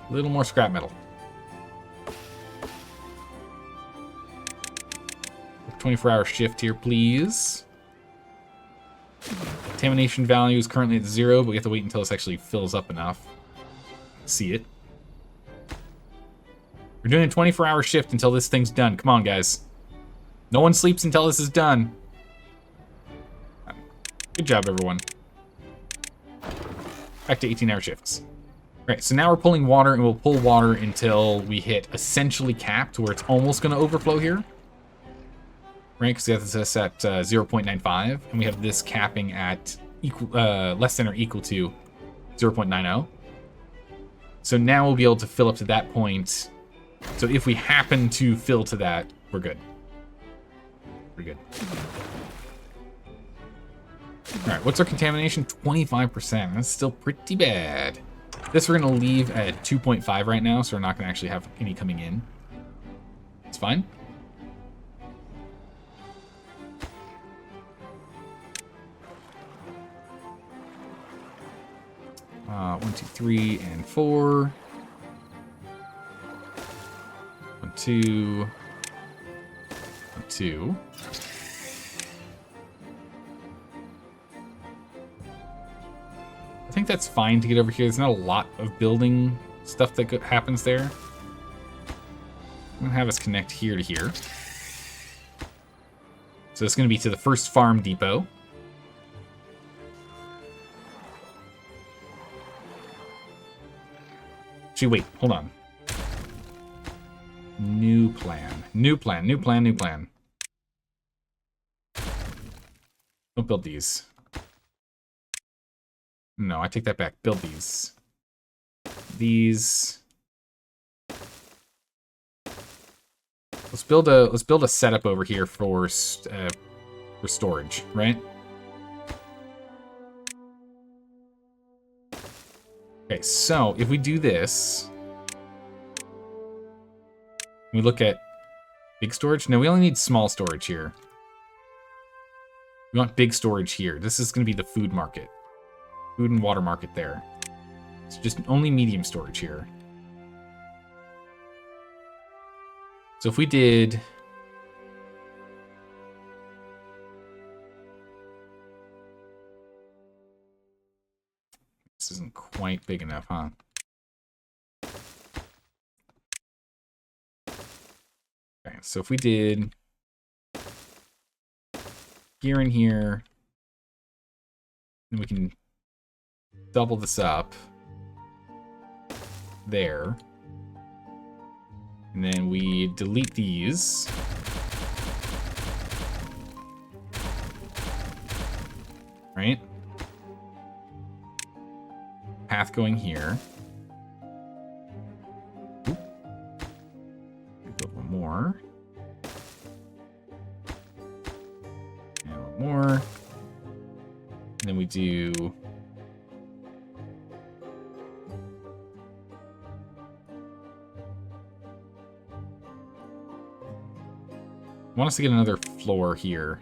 A little more scrap metal. 24-hour shift here, please. Contamination value is currently at 0, but we have to wait until this actually fills up enough. See it. We're doing a 24-hour shift until this thing's done. Come on, guys. No one sleeps until this is done. Good job, everyone. Back to 18-hour shifts. All right, so now we're pulling water, and we'll pull water until we hit essentially capped, where it's almost going to overflow here. Right, because we have this at 0.95, and we have this capping at equal, less than or equal to 0.90. So now we'll be able to fill up to that point. So if we happen to fill to that, we're good. We're good. All right, what's our contamination? 25%. That's still pretty bad. This we're going to leave at 2.5 right now, so we're not going to actually have any coming in. It's fine. One, two, 3, and 4. 1, 2. 1, 2. I think that's fine to get over here. There's not a lot of building stuff that happens there. I'm going to have us connect here to here. So it's going to be to the first farm depot. Actually, wait, hold on. New plan. New plan, new plan, new plan. Don't build these. No, I take that back. Build these. These. Let's build a setup over here for storage, right? Okay, so if we do this, we look at big storage. No, we only need small storage here. We want big storage here. This is going to be the food market. Food and water market there. It's just only medium storage here. So if we did... This isn't quite big enough, huh? Okay, so if we did... Here and here, then we can double this up there, and then we delete these, right? Path going here. Oop. Build one more. And one more. And then we do... I want us to get another floor here.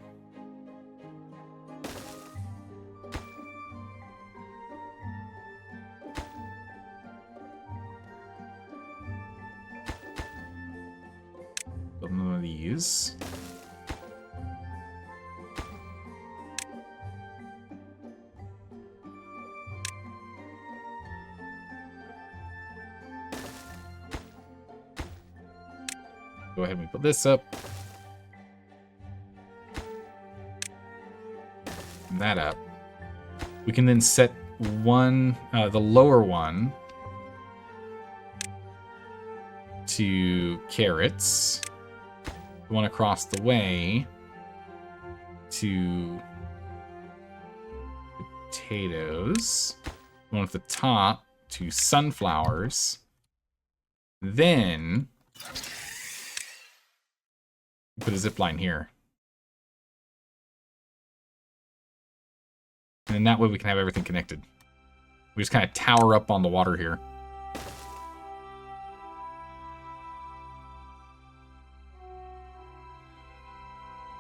Build one of these. Go ahead and put this up. And that up. We can then set one, the lower one, to carrots. The one across the way to potatoes. The one at the top to sunflowers. Then put a zip line here. And then that way we can have everything connected. We just kind of tower up on the water here.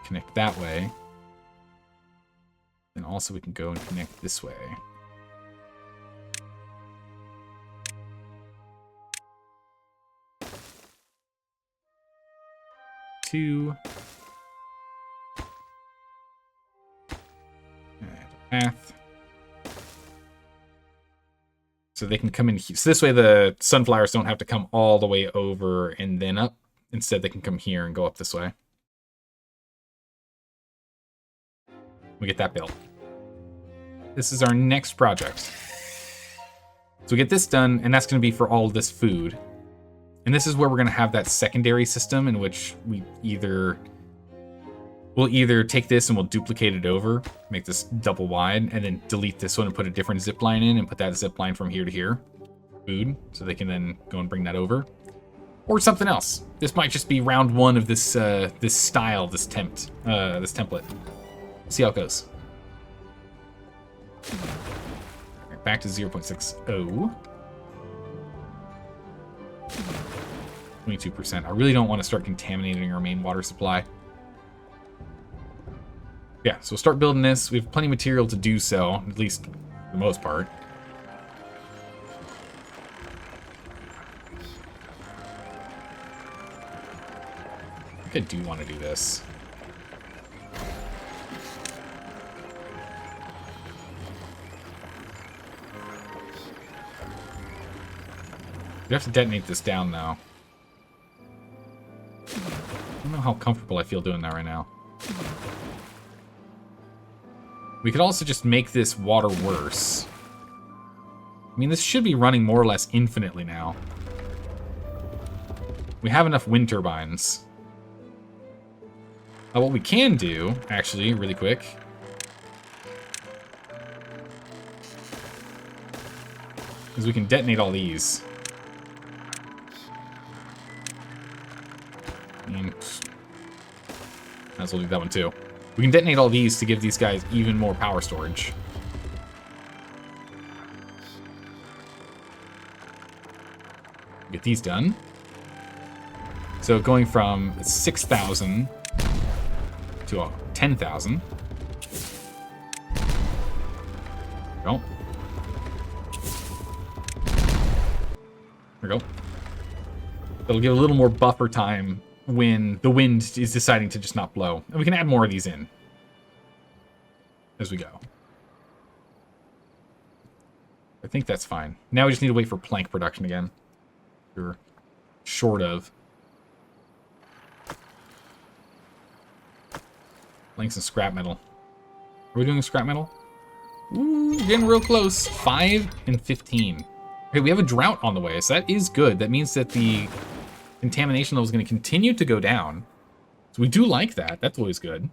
Connect that way. And also we can go and connect this way. Two. Path. So they can come in here. So this way the sunflowers don't have to come all the way over and then up. Instead they can come here and go up this way. We get that built. This is our next project. So we get this done, and that's going to be for all of this food. And this is where we're going to have that secondary system in which we'll either take this and we'll duplicate it over, make this double wide, and then delete this one and put a different zip line in and put that zip line from here to here. Food, so they can then go and bring that over. Or something else. This might just be round one of this this style, this template. See how it goes. Right, back to 0.60. 22%. I really don't want to start contaminating our main water supply. Yeah, so we'll start building this. We have plenty of material to do so, at least for the most part. I think I do want to do this. We have to detonate this down, though. I don't know how comfortable I feel doing that right now. We could also just make this water worse. I mean, this should be running more or less infinitely now. We have enough wind turbines. What we can do, actually, really quick, is we can detonate all these. Might as well do that one too. We can detonate all these to give these guys even more power storage. Get these done. So going from 6,000 to 10,000. Go. There we go. It'll give a little more buffer time when the wind is deciding to just not blow. And we can add more of these in as we go. I think that's fine. Now we just need to wait for plank production again. We're short of. Planks and scrap metal. Are we doing scrap metal? Ooh, getting real close. 5 and 15. Okay, we have a drought on the way, so that is good. That means that the contamination level is going to continue to go down. So we do like that. That's always good.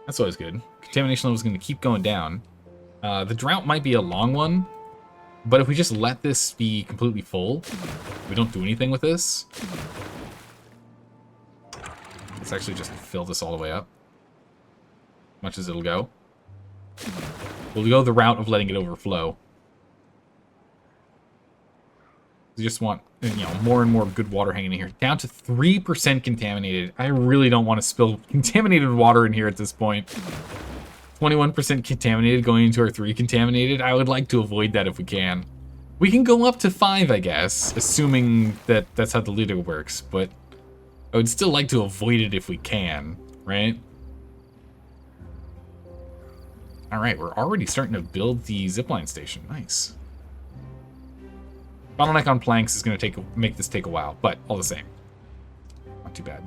That's always good. Contamination level is going to keep going down. The drought might be a long one, but if we just let this be completely full, we don't do anything with this. Let's actually just fill this all the way up. As much as it'll go. We'll go the route of letting it overflow. We just want, more and more good water hanging in here. Down to 3% contaminated. I really don't want to spill contaminated water in here at this point. 21% contaminated going into our 3 contaminated. I would like to avoid that if we can. We can go up to 5, I guess, assuming that that's how the leader works, but I would still like to avoid it if we can, right? Alright, we're already starting to build the zipline station. Nice. Bottleneck on planks is going to make this take a while, but all the same. Not too bad.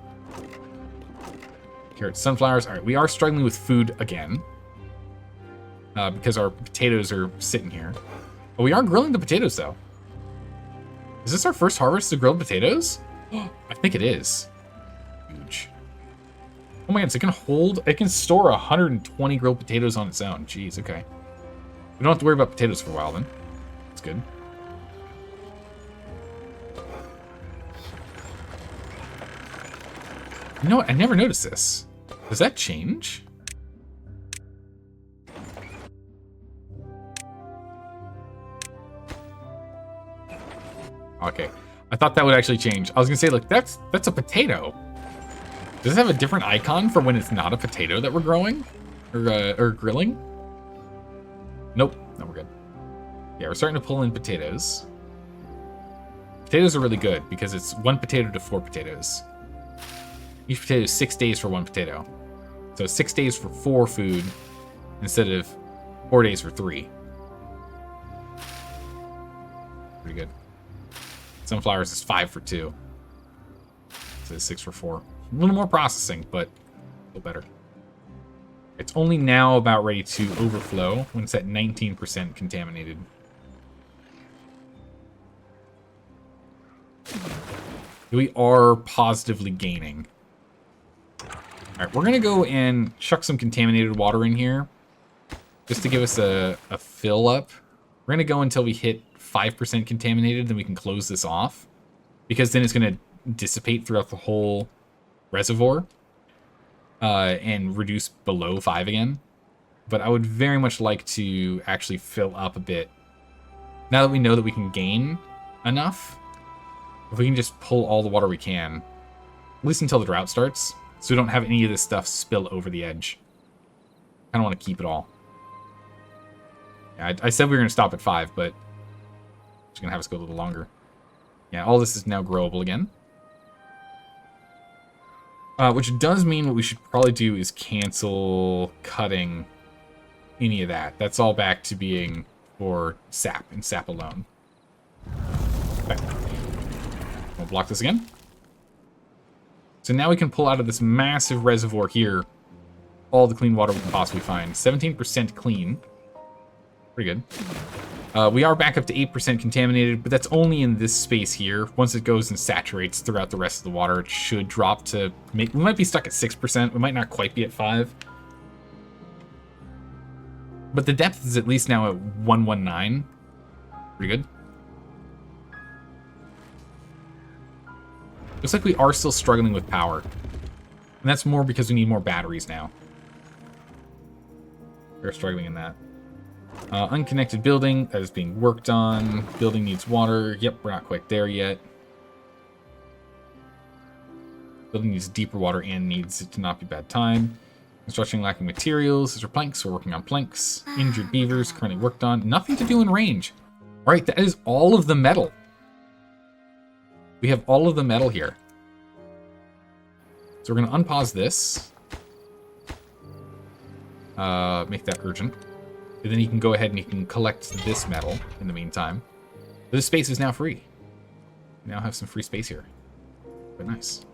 Carrots, sunflowers. Alright, we are struggling with food again. Because our potatoes are sitting here. But we are grilling the potatoes, though. Is this our first harvest of grilled potatoes? I think it is. Huge. Oh my god, so it can store 120 grilled potatoes on its own. Jeez, okay. We don't have to worry about potatoes for a while then. That's good. You know what? I never noticed this. Does that change? Okay. I thought that would actually change. I was gonna say, look, that's a potato. Does it have a different icon for when it's not a potato that we're growing? Or grilling? Nope. No, we're good. Yeah, we're starting to pull in potatoes. Potatoes are really good because it's 1 potato to 4 potatoes. Each potato is 6 days for 1 potato. So 6 days for 4 food instead of 4 days for 3. Pretty good. Sunflowers is 5 for 2. So it's 6 for 4. A little more processing, but a little better. It's only now about ready to overflow when it's at 19% contaminated. We are positively gaining. Alright, we're going to go and chuck some contaminated water in here. Just to give us a fill up. We're going to go until we hit 5% contaminated, then we can close this off. Because then it's going to dissipate throughout the whole reservoir. And reduce below 5 again. But I would very much like to actually fill up a bit. Now that we know that we can gain enough, if we can just pull all the water we can, at least until the drought starts, so we don't have any of this stuff spill over the edge. I don't want to keep it all. Yeah, I said we were going to stop at 5, but it's going to have us go a little longer. Yeah, all this is now growable again. Which does mean what we should probably do is cancel cutting any of that. That's all back to being for sap and sap alone. Okay. We'll block this again. So now we can pull out of this massive reservoir here all the clean water we can possibly find. 17% clean. Pretty good. We are back up to 8% contaminated, but that's only in this space here. Once it goes and saturates throughout the rest of the water, it should drop to... We might be stuck at 6%. We might not quite be at 5. But the depth is at least now at 119. Pretty good. Looks like we are still struggling with power. And that's more because we need more batteries now. We're struggling in that. Unconnected building that is being worked on. Building needs water. Yep, we're not quite there yet. Building needs deeper water and needs it to not be bad time. Construction lacking materials. These are planks. We're working on planks. Injured beavers currently worked on. Nothing to do in range. All right, that is all of the metal. We have all of the metal here. So we're going to unpause this. Make that urgent. And then you can go ahead and you can collect this metal in the meantime. This space is now free. We now have some free space here. But nice.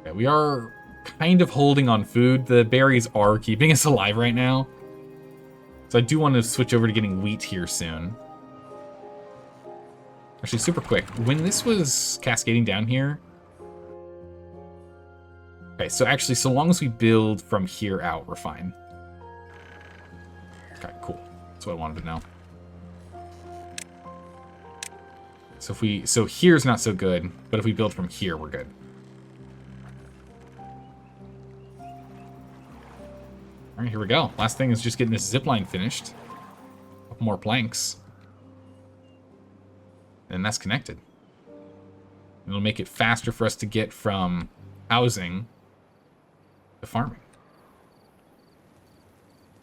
Okay, we are kind of holding on food. The berries are keeping us alive right now. So I do want to switch over to getting wheat here soon. Actually, super quick. When this was cascading down here... Okay, so actually, so long as we build from here out, we're fine. Okay, cool. That's what I wanted to know. So here's not so good, but if we build from here, we're good. All right, here we go. Last thing is just getting this zipline finished. A couple more planks. And that's connected. It'll make it faster for us to get from housing to farming.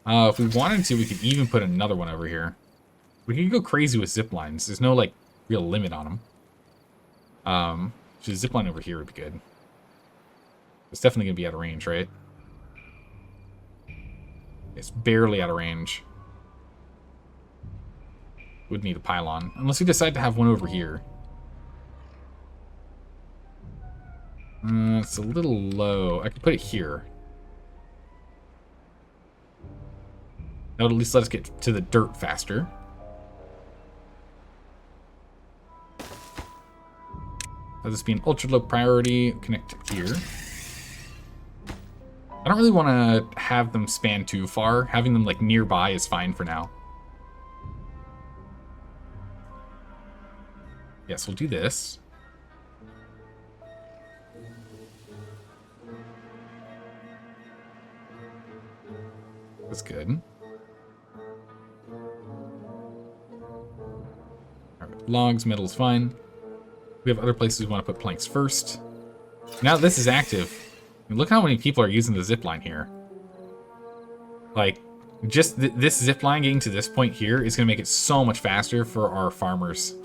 If we wanted to, we could even put another one over here. We could go crazy with zip lines. There's no, like, real limit on them. So the zip line over here would be good. It's definitely going to be out of range, right? It's barely out of range. Would need a pylon. Unless we decide to have one over here. It's a little low. I could put it here. That would at least let us get to the dirt faster. Have this be an ultra low priority. Connect to here. I don't really want to have them span too far. Having them like nearby is fine for now. Yes, we'll do this. That's good. Alright, logs, metal's fine. We have other places we want to put planks first. Now that this is active, I mean, look how many people are using the zip line here. Like, just this zip line getting to this point here is going to make it so much faster for our farmers.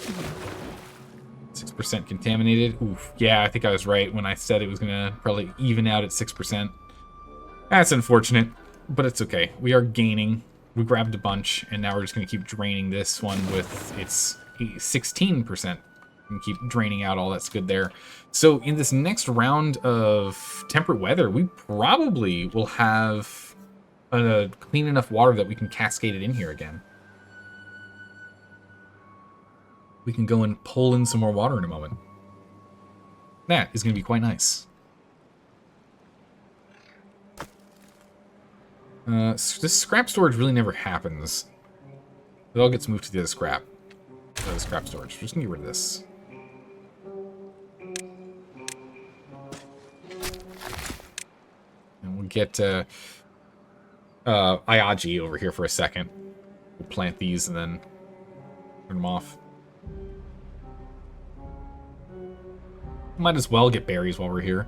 6% contaminated. Oof. Yeah, I think I was right when I said it was going to probably even out at 6%. That's unfortunate. But it's okay. We are gaining. We grabbed a bunch, and now we're just going to keep draining this one with its 16% And keep draining out all that's good there. So in this next round of temperate weather, we probably will have clean enough water that we can cascade it in here again. We can go and pull in some more water in a moment. That is going to be quite nice. This scrap storage really never happens. It all gets moved to the other scrap. The scrap storage. We're just going to get rid of this. And we'll get Ayaji over here for a second. We'll plant these and then turn them off. Might as well get berries while we're here.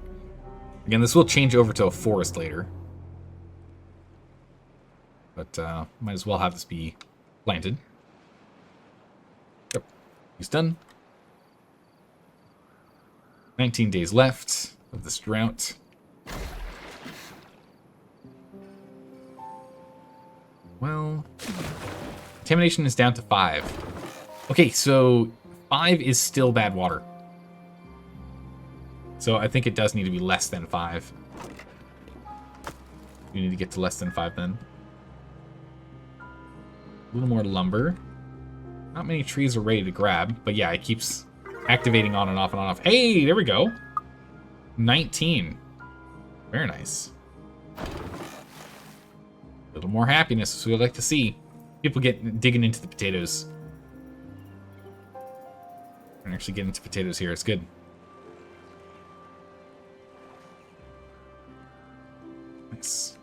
Again, this will change over to a forest later. But might as well have this be planted. Yep, he's done. 19 days left of this drought. Well, contamination is down to 5. Okay, so 5 is still bad water. So I think it does need to be less than 5. We need to get to less than 5 then. A little more lumber. Not many trees are ready to grab, but yeah, it keeps activating on and off and on and off. Hey, there we go. 19. Very nice. A little more happiness is what I'd like to see. People digging into the potatoes. We're actually getting into potatoes here. It's good. Nice.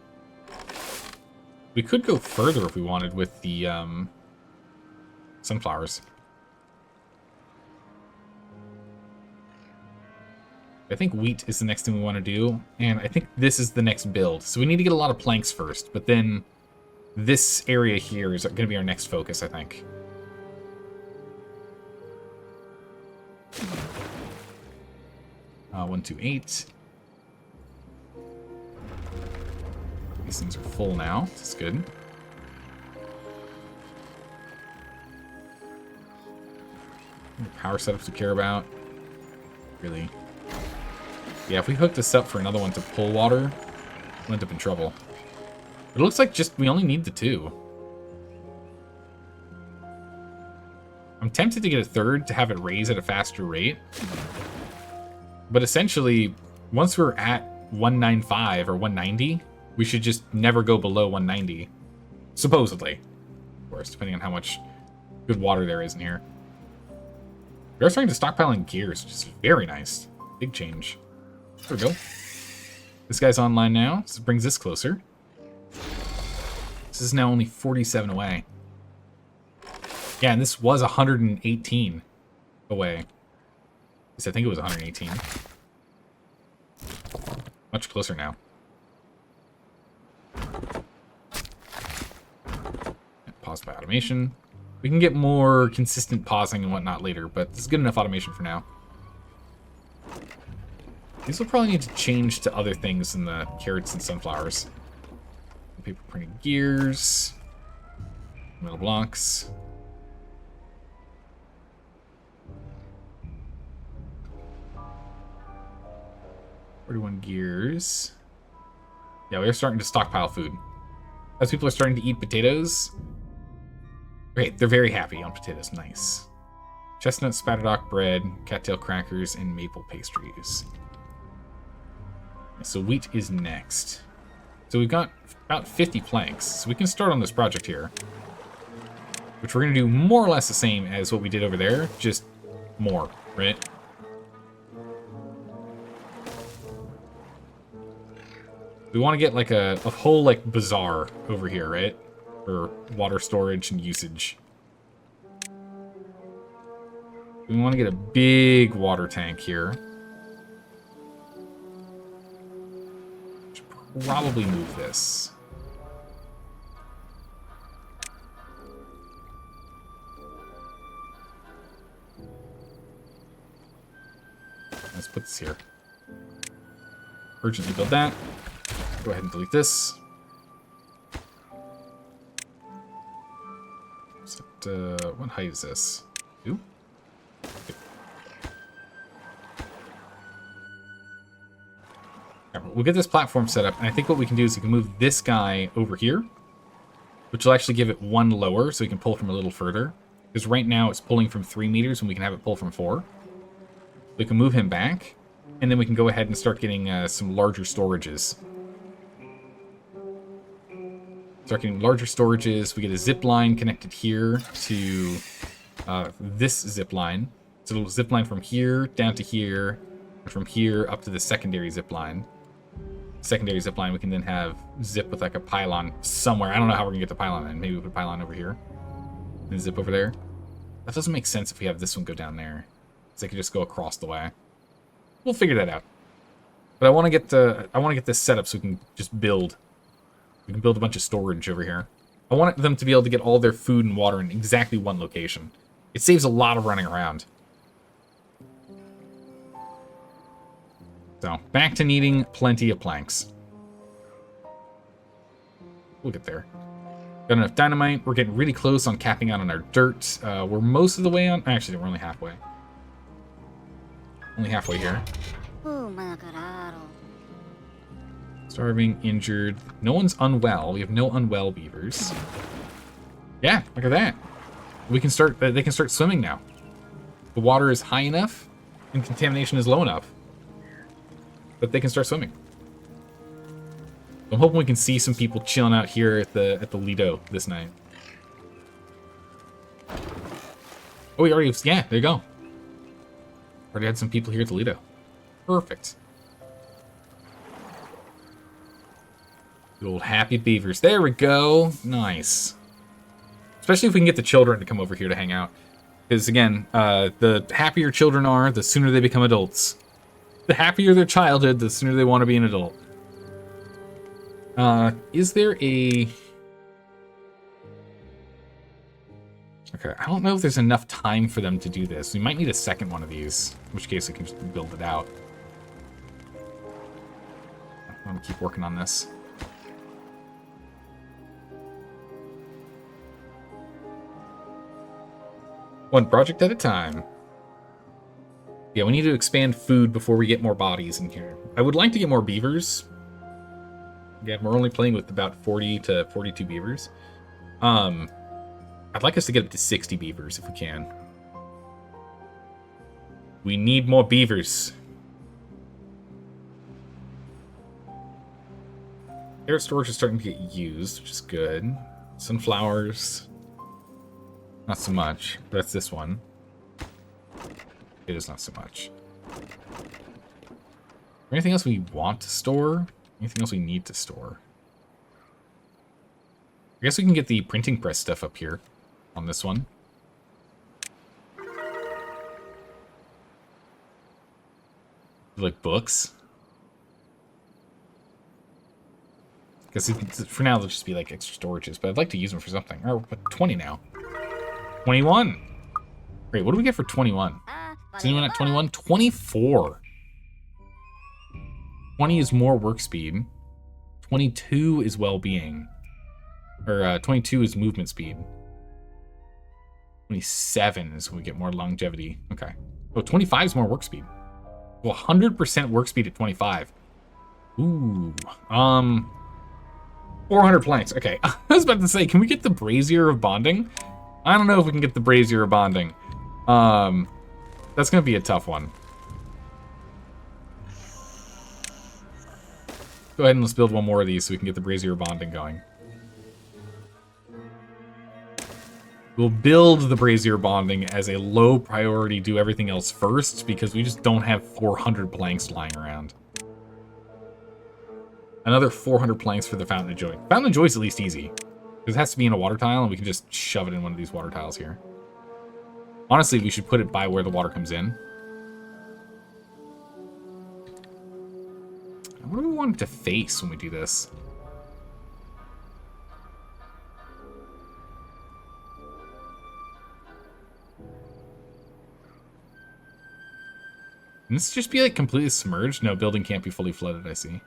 We could go further if we wanted with the sunflowers. I think wheat is the next thing we want to do, and I think this is the next build. So we need to get a lot of planks first, but then this area here is going to be our next focus, I think. Uh, 1, 2, 8. These things are full now. That's good. Power setups to care about. Really. Yeah, if we hook this up for another one to pull water, we'll end up in trouble. But it looks like just we only need the 2. I'm tempted to get a third to have it raise at a faster rate. But essentially, once we're at 195 or 190, we should just never go below 190. Supposedly. Of course, depending on how much good water there is in here. We are starting to stockpile in gears, which is very nice. Big change. There we go. This guy's online now, so it brings this closer. This is now only 47 away. Yeah, and this was 118 away. At least I think it was 118. Much closer now. Pause by automation. We can get more consistent pausing and whatnot later, but this is good enough automation for now. These will probably need to change to other things in the carrots and sunflowers. Paper printing gears. Metal blocks. $41 gears. Yeah, we are starting to stockpile food. As people are starting to eat potatoes. Okay, they're very happy on potatoes. Nice. Chestnut spatterdock bread, cattail crackers, and maple pastries. So wheat is next. So we've got about 50 planks, so we can start on this project here. Which we're going to do more or less the same as what we did over there, just more, right? We want to get like a whole like bazaar over here, right? For water storage and usage. We want to get a big water tank here. Should probably move this. Let's put this here. Urgently build that. Go ahead and delete this. What height is this? 2? Okay. We'll get this platform set up, and I think what we can do is we can move this guy over here, which will actually give it 1 lower, so we can pull from a little further. Because right now it's pulling from 3 meters, and we can have it pull from 4. We can move him back, and then we can go ahead and start getting some larger storages. Start getting larger storages. We get a zip line connected here to this zip line. So it'll zip line from here down to here, and from here up to the secondary zip line. Secondary zip line, we can then have zip with like a pylon somewhere. I don't know how we're gonna get the pylon in. Maybe we put a pylon over here and zip over there. That doesn't make sense if we have this one go down there. So they could just go across the way. We'll figure that out. But I want to get this set up so we can just build. We can build a bunch of storage over here. I want them to be able to get all their food and water in exactly one location. It saves a lot of running around. So, back to needing plenty of planks. We'll get there. Got enough dynamite. We're getting really close on capping out on our dirt. We're most of the way on... Actually, we're only halfway. Only halfway here. Starving, injured. No one's unwell. We have no unwell beavers. Yeah, look at that. We can start... They can start swimming now. The water is high enough, and contamination is low enough that they can start swimming. I'm hoping we can see some people chilling out here at the Lido this night. Oh, we already... Yeah, there you go. Already had some people here at the Lido. Perfect. Good old happy beavers. There we go. Nice. Especially if we can get the children to come over here to hang out. Because, again, the happier children are, the sooner they become adults. The happier their childhood, the sooner they want to be an adult. Is there a... Okay, I don't know if there's enough time for them to do this. We might need a second one of these, in which case we can just build it out. I'm gonna keep working on this. One project at a time. Yeah, we need to expand food before we get more bodies in here. I would like to get more beavers. Again, we're only playing with about 40 to 42 beavers. I'd like us to get up to 60 beavers if we can. We need more beavers. Carrot storage is starting to get used, which is good. Sunflowers. Not so much. That's this one. It is not so much. Anything else we want to store? Anything else we need to store? I guess we can get the printing press stuff up here on this one. Like books. Because for now they'll just be like extra storages, but I'd like to use them for something. Oh, we're at 20 now. 21. Great, what do we get for 21? Is anyone at 21? 24. 20 is more work speed. 22 is well-being. Or 22 is movement speed. 27 is when we get more longevity. Okay. Oh, 25 is more work speed. Well, 100% work speed at 25. Ooh. 400 planks. Okay. I was about to say, can we get the brazier of bonding? I don't know if we can get the brazier of bonding. That's going to be a tough one. Go ahead and let's build one more of these so we can get the brazier of bonding going. We'll build the brazier bonding as a low priority, do everything else first, because we just don't have 400 planks lying around. Another 400 planks for the Fountain of Joy. Fountain of Joy is at least easy, because it has to be in a water tile, and we can just shove it in one of these water tiles here. Honestly, we should put it by where the water comes in. What do we want it to face when we do this? Can this just be like completely submerged? No, building can't be fully flooded, I see.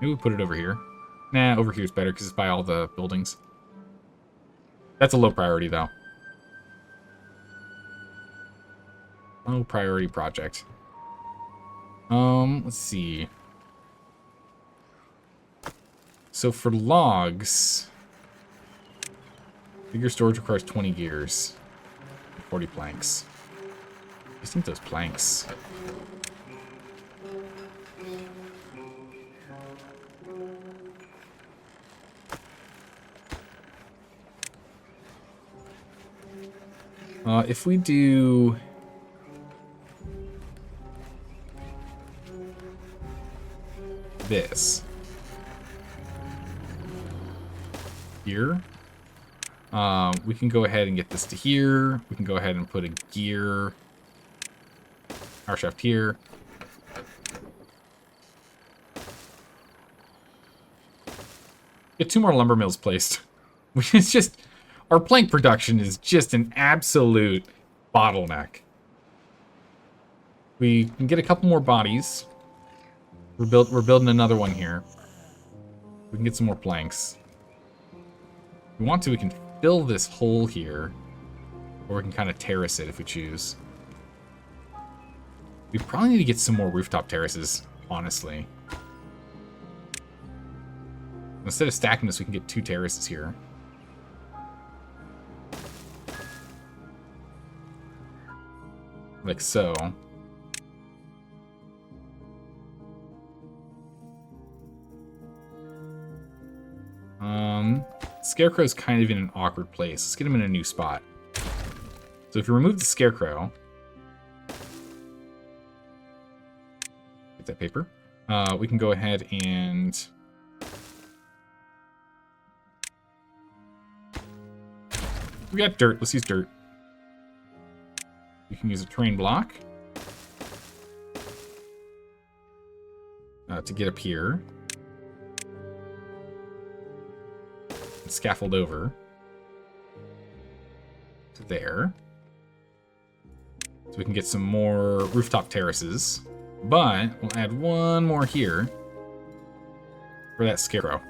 Maybe we put it over here. Nah, over here is better because it's by all the buildings. That's a low priority, though. Low priority project. Let's see. So for logs, bigger storage requires 20 gears, 40 planks. I just need those planks. If we do this here, we can go ahead and get this to here. We can go ahead and put a gear power shaft here. Get 2 more lumber mills placed. It's just, our plank production is just an absolute bottleneck. We can get a couple more bodies. We're building another one here. We can get some more planks. If we want to, we can fill this hole here, or we can kind of terrace it if we choose. We probably need to get some more rooftop terraces, honestly. Instead of stacking this, we can get 2 terraces here. Like so. Scarecrow's kind of in an awkward place. Let's get him in a new spot. So if you remove the Scarecrow, get that paper. We can go ahead and we got dirt. Let's use dirt. You can use a terrain block to get up here. And scaffold over to there. So we can get some more rooftop terraces. But we'll add one more here for that Scarecrow.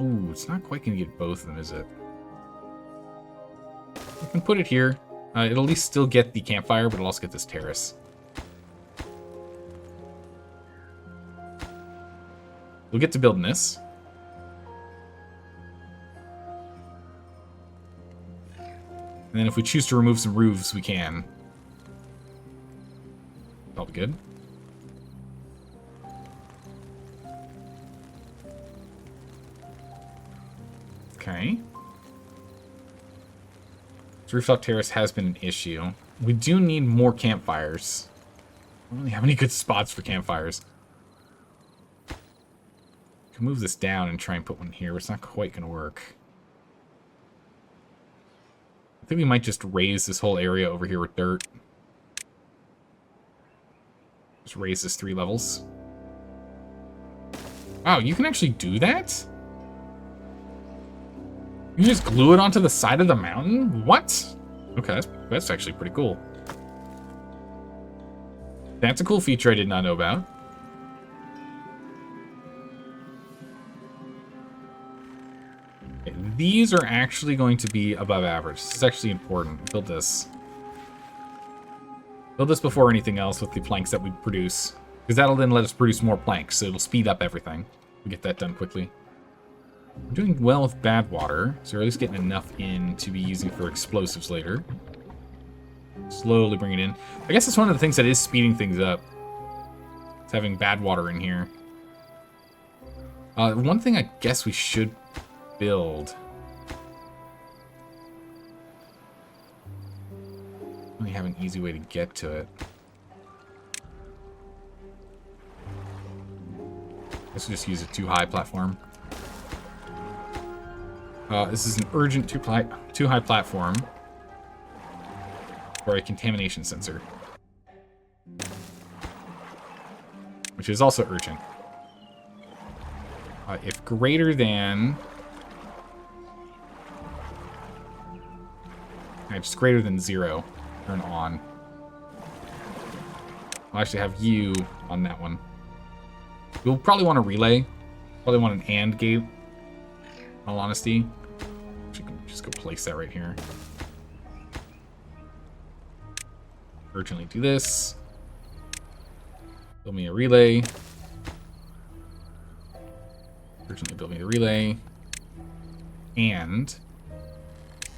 Ooh, it's not quite going to get both of them, is it? We can put it here. It'll at least still get the campfire, but it'll also get this terrace. We'll get to building this. And then if we choose to remove some roofs, we can. That'll be good. Okay. This rooftop terrace has been an issue. We do need more campfires. I don't really have any good spots for campfires. I can move this down and try and put one here, but it's not quite going to work. I think we might just raise this whole area over here with dirt. Just raise this 3 levels. Wow, you can actually do that? You just glue it onto the side of the mountain? What? Okay, that's actually pretty cool. That's a cool feature I did not know about. Okay, these are actually going to be above average. This is actually important. Build this. Build this before anything else with the planks that we produce. Because that'll then let us produce more planks, so it'll speed up everything. We get that done quickly. We're doing well with bad water, so we're at least getting enough in to be using for explosives later. Slowly bring it in. I guess that's one of the things that is speeding things up. It's having bad water in here. One thing I guess we should build. I don't really have an easy way to get to it. I guess we'll just use a too high platform. This is an urgent too high platform for a contamination sensor, which is also urgent. If greater than, just greater than 0, turn on. I'll actually have you on that one. We'll probably want a relay. Probably want an AND gate. In all honesty. Actually, just go place that right here. Urgently do this. Build me a relay. Urgently build me the relay. And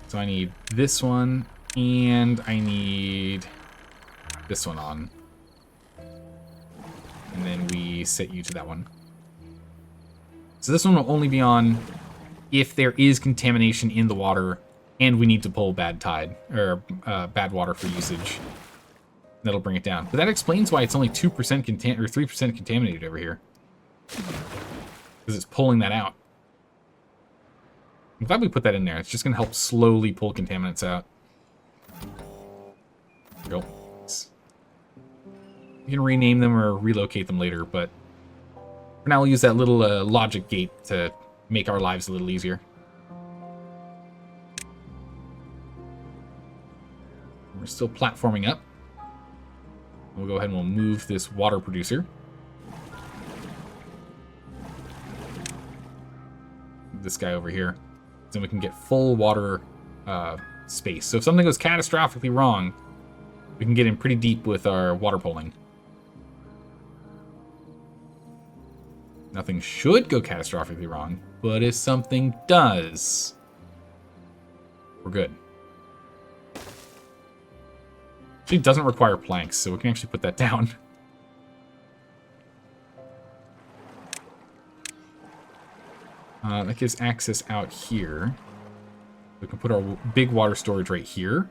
so I need this one, and I need this one on. And then we set you to that one. So this one will only be on if there is contamination in the water and we need to pull bad tide, or bad water for usage. That'll bring it down. But that explains why it's only 2% or 3% contaminated over here. Because it's pulling that out. I'm glad we put that in there. It's just going to help slowly pull contaminants out. There we go. You can rename them or relocate them later, but for now we'll use that little logic gate to make our lives a little easier. We're still platforming up. We'll go ahead and we'll move this water producer. This guy over here. Then we can get full water space. So if something goes catastrophically wrong, we can get in pretty deep with our water pulling. Nothing should go catastrophically wrong, but if something does, we're good. Actually, it doesn't require planks, so we can actually put that down. That gives access out here. We can put our big water storage right here,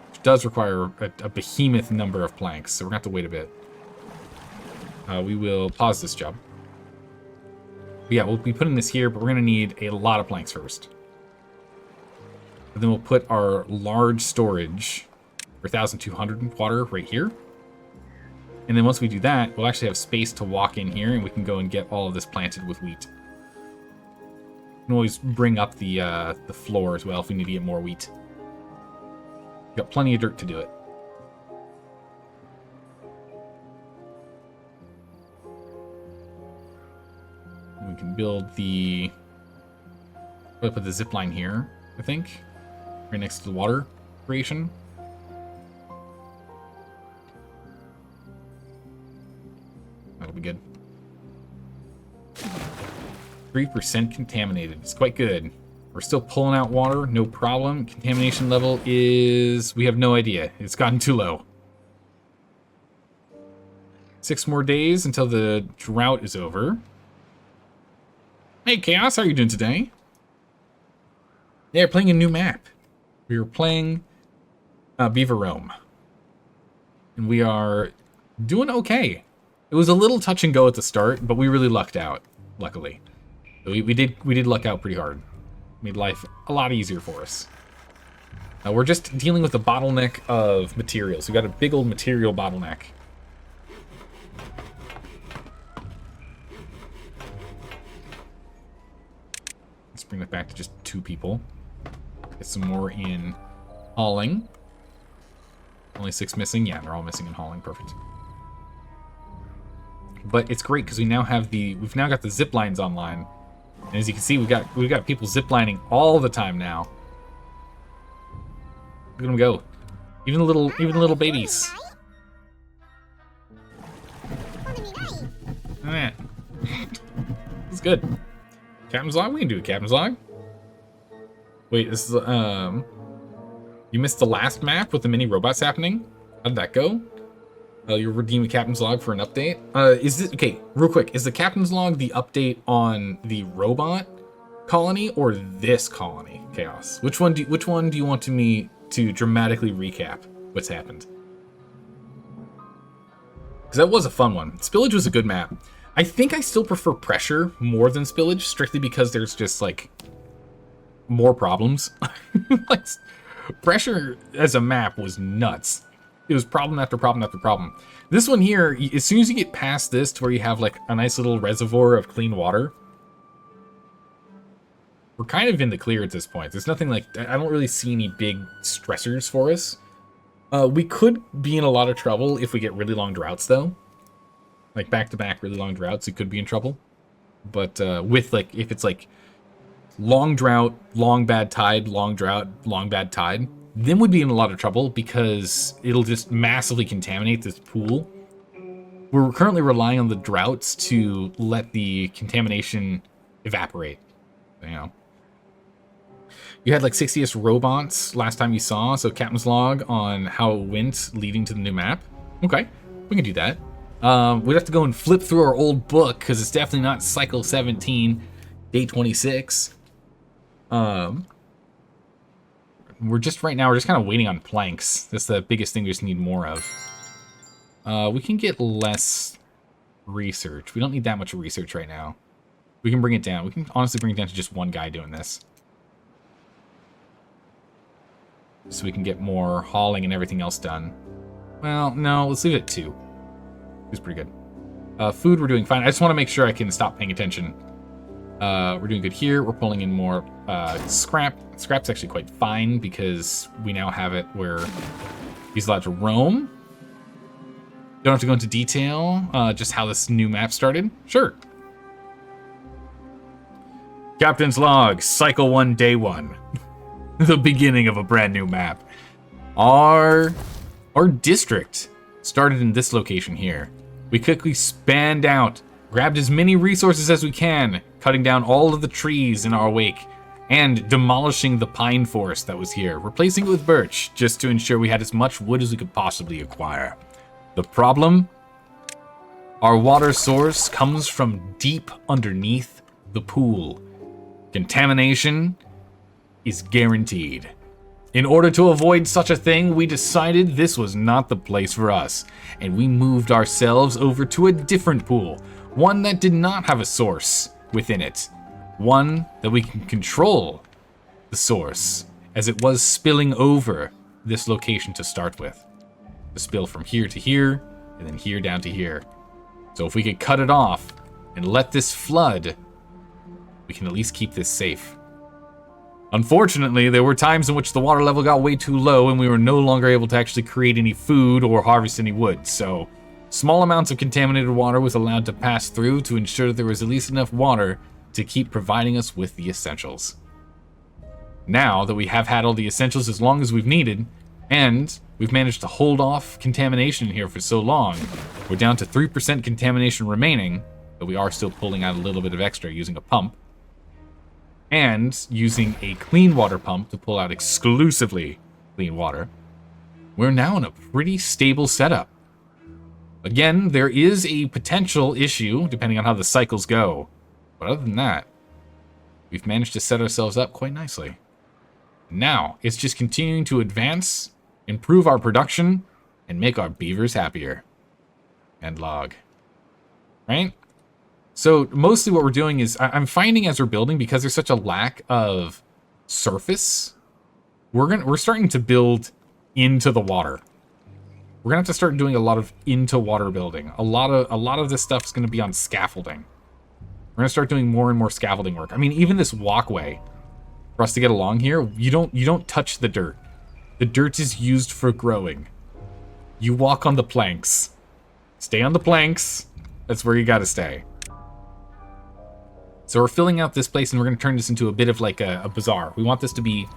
which does require a behemoth number of planks, so we're going to have to wait a bit. We will pause this job. But yeah, we'll be putting this here, but we're going to need a lot of planks first. And then we'll put our large storage for 1,200 water right here. And then once we do that, we'll actually have space to walk in here, and we can go and get all of this planted with wheat. We can always bring up the floor as well if we need to get more wheat. We've got plenty of dirt to do it. We can build the... We'll put the zip line here, I think. Right next to the water creation. That'll be good. 3% contaminated. It's quite good. We're still pulling out water, no problem. Contamination level is... we have no idea. It's gotten too low. 6 more days until the drought is over. Hey, Chaos, how are you doing today? Yeah, we're playing a new map. We are playing Beaver Rome. And we are doing okay. It was a little touch and go at the start, but we really lucked out, luckily. So we did luck out pretty hard. Made life a lot easier for us. We're just dealing with the bottleneck of materials. We've got a big old material bottleneck. Let's bring it back to just 2 people. Get some more in hauling. Only 6 missing. Yeah, they're all missing in hauling. Perfect. But it's great because we've now got the zip lines online. And as you can see, we've got people ziplining all the time now. Look at them go. Even the little babies. Alright. It's good. Captain's log? We can do a captain's log. Wait, this is you missed the last map with the mini robots happening? How did that go? You'll redeem the captain's log for an update. Is this okay? Real quick, is the captain's log the update on the robot colony or this colony, Chaos? Which one do you want me to dramatically recap what's happened? Because that was a fun one. Spillage was a good map. I think I still prefer Pressure more than Spillage, strictly because there's just like more problems. Like, Pressure as a map was nuts. It was problem after problem after problem. This one here, as soon as you get past this to where you have like a nice little reservoir of clean water, we're kind of in the clear at this point. There's nothing like, I don't really see any big stressors for us. We could be in a lot of trouble if we get really long droughts though. Like back-to-back really long droughts, we could be in trouble. But with like, if it's like long drought, long bad tide, long drought, long bad tide, then we'd be in a lot of trouble because it'll just massively contaminate this pool. We're currently relying on the droughts to let the contamination evaporate. You know. You had like 60-ish robots last time you saw, so Captain's log on how it went leading to the new map. Okay, we can do that. We'd have to go and flip through our old book because it's definitely not cycle 17, day 26. We're just kind of waiting on planks. That's the biggest thing we just need more of. We can get less research. We don't need that much research right now. We can bring it down. We can honestly bring it down to just one guy doing this. So we can get more hauling and everything else done. Well, no, let's leave it at 2. It's pretty good. Food, we're doing fine. I just want to make sure I can stop paying attention. We're doing good here. We're pulling in more scrap. Scrap's actually quite fine because we now have it where he's allowed to roam. Don't have to go into detail, just how this new map started. Sure. Captain's log, cycle 1, day 1. The beginning of a brand new map. Our district started in this location here. We quickly spanned out, grabbed as many resources as we can, cutting down all of the trees in our wake, and demolishing the pine forest that was here, replacing it with birch, just to ensure we had as much wood as we could possibly acquire. The problem? Our water source comes from deep underneath the pool. Contamination is guaranteed. In order to avoid such a thing, we decided this was not the place for us, and we moved ourselves over to a different pool, one that did not have a source within it, one that we can control the source, as it was spilling over this location to start with. To spill from here to here, and then here down to here. So if we could cut it off and let this flood, we can at least keep this safe. Unfortunately, there were times in which the water level got way too low and we were no longer able to actually create any food or harvest any wood, so small amounts of contaminated water was allowed to pass through to ensure that there was at least enough water to keep providing us with the essentials. Now that we have had all the essentials as long as we've needed, and we've managed to hold off contamination here for so long, we're down to 3% contamination remaining, but we are still pulling out a little bit of extra using a pump. And using a clean water pump to pull out exclusively clean water, we're now in a pretty stable setup. Again, there is a potential issue depending on how the cycles go, but other than that, we've managed to set ourselves up quite nicely. Now, it's just continuing to advance, improve our production, and make our beavers happier. And log. Right? So mostly what we're doing is, I'm finding as we're building, because there's such a lack of surface, we're starting to build into the water. We're gonna have to start doing a lot of into water building. A lot of this stuff is gonna be on scaffolding. We're gonna start doing more and more scaffolding work. I mean, even this walkway for us to get along here, you don't touch the dirt. The dirt is used for growing. You walk on the planks. Stay on the planks. That's where you gotta stay. So we're filling out this place, and we're going to turn this into a bit of like a bazaar. We want this to be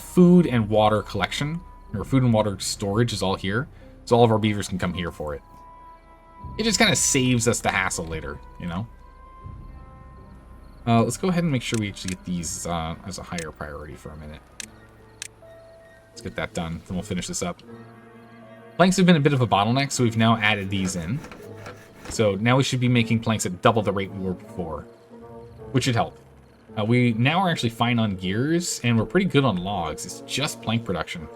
food and water collection, or food and water storage is all here, so all of our beavers can come here for it. It just kind of saves us the hassle later, you know? Let's go ahead and make sure we actually get these as a higher priority for a minute. Let's get that done, then we'll finish this up. Planks have been a bit of a bottleneck, so we've now added these in. So now we should be making planks at double the rate we were before, which should help. We now are actually fine on gears, and we're pretty good on logs. It's just plank production.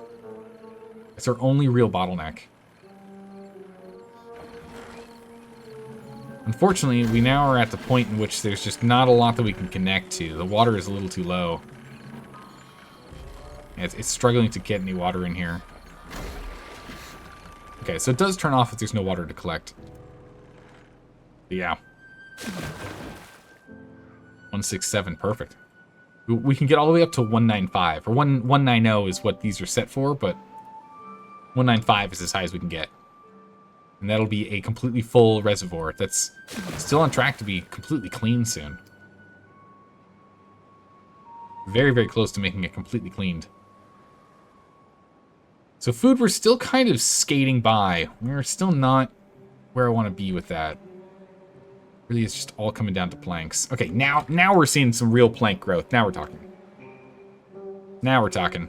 It's our only real bottleneck. Unfortunately, we now are at the point in which there's just not a lot that we can connect to. The water is a little too low. It's struggling to get any water in here. Okay, so it does turn off if there's no water to collect. But yeah. 167, perfect. We can get all the way up to 195, or 190 is what these are set for, but 195 is as high as we can get. And that'll be a completely full reservoir that's still on track to be completely clean soon. Very, very close to making it completely cleaned. So food, we're still kind of skating by. We're still not where I want to be with that. Really, it's just all coming down to planks. Okay, now we're seeing some real plank growth. Now we're talking. Now we're talking.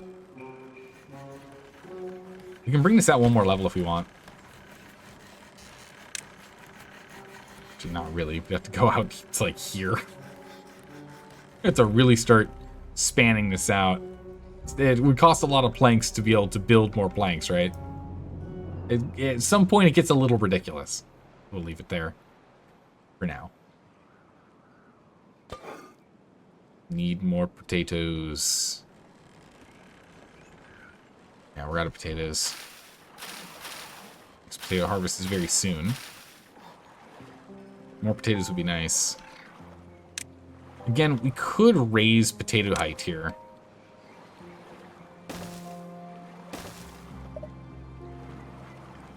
We can bring this out one more level if we want. Actually, not really. We have to go out to, like, here. We have to really start spanning this out. It would cost a lot of planks to be able to build more planks, right? At some point, it gets a little ridiculous. We'll leave it there for now. Need more potatoes. Yeah, we're out of potatoes. Next potato harvest is very soon. More potatoes would be nice. Again, we could raise potato height here.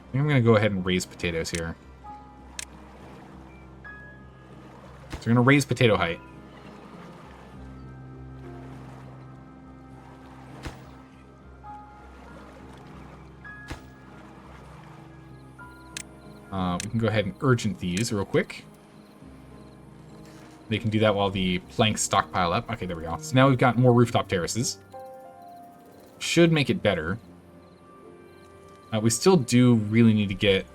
I think I'm going to go ahead and raise potatoes here. So we're going to raise potato height. We can go ahead and urgent these real quick. They can do that while the planks stockpile up. Okay, there we go. So now we've got more rooftop terraces. Should make it better. We still do really need to get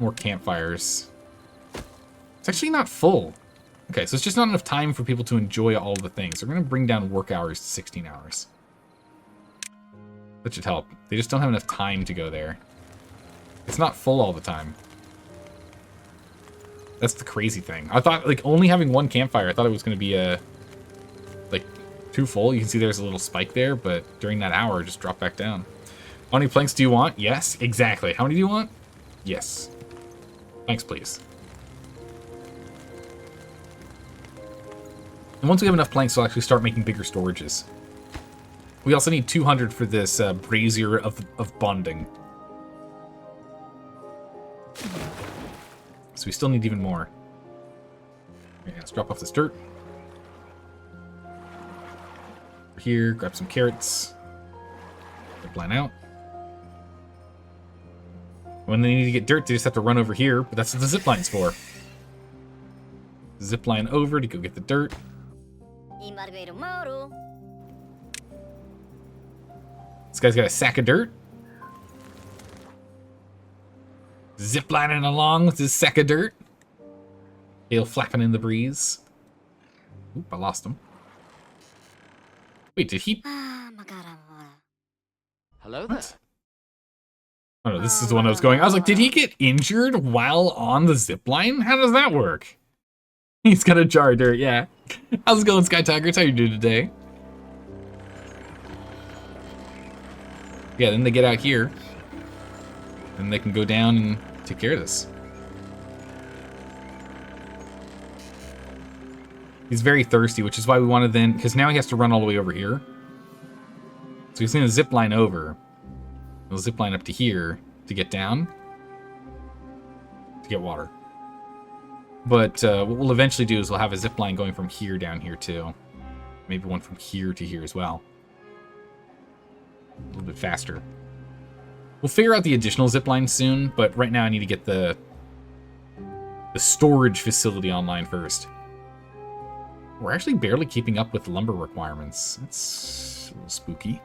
more campfires. It's actually not full. Okay, so it's just not enough time for people to enjoy all the things. So we're going to bring down work hours to 16 hours. That should help. They just don't have enough time to go there. It's not full all the time. That's the crazy thing. I thought, like, only having one campfire, I thought it was going to be, like, too full. You can see there's a little spike there, but during that hour, it just dropped back down. How many planks do you want? Yes, exactly. How many do you want? Yes. Thanks, please. And once we have enough planks, we'll actually start making bigger storages. We also need 200 for this brazier of bonding. So we still need even more. Okay, let's drop off this dirt. Over here, grab some carrots. Zipline out. When they need to get dirt, they just have to run over here, but that's what the zipline's for. Zipline over to go get the dirt. This guy's got a sack of dirt. Ziplining along with his sack of dirt. Tail flapping in the breeze. Oop, I lost him. Wait, did he... Hello there. What? Oh no, this is the one I was going. I was like, did he get injured while on the zipline? How does that work? He's got a jar of dirt, yeah. How's it going, Sky Tigers? How you doing today? Yeah, then they get out here. And they can go down and take care of this. He's very thirsty, which is why we want to then... Because now he has to run all the way over here. So he's going to zip line over. He'll zip line up to here to get down. To get water. But what we'll eventually do is we'll have a zip line going from here down here too. Maybe one from here to here as well. A little bit faster. We'll figure out the additional zip line soon, but right now I need to get the storage facility online first. We're actually barely keeping up with lumber requirements. That's a little spooky.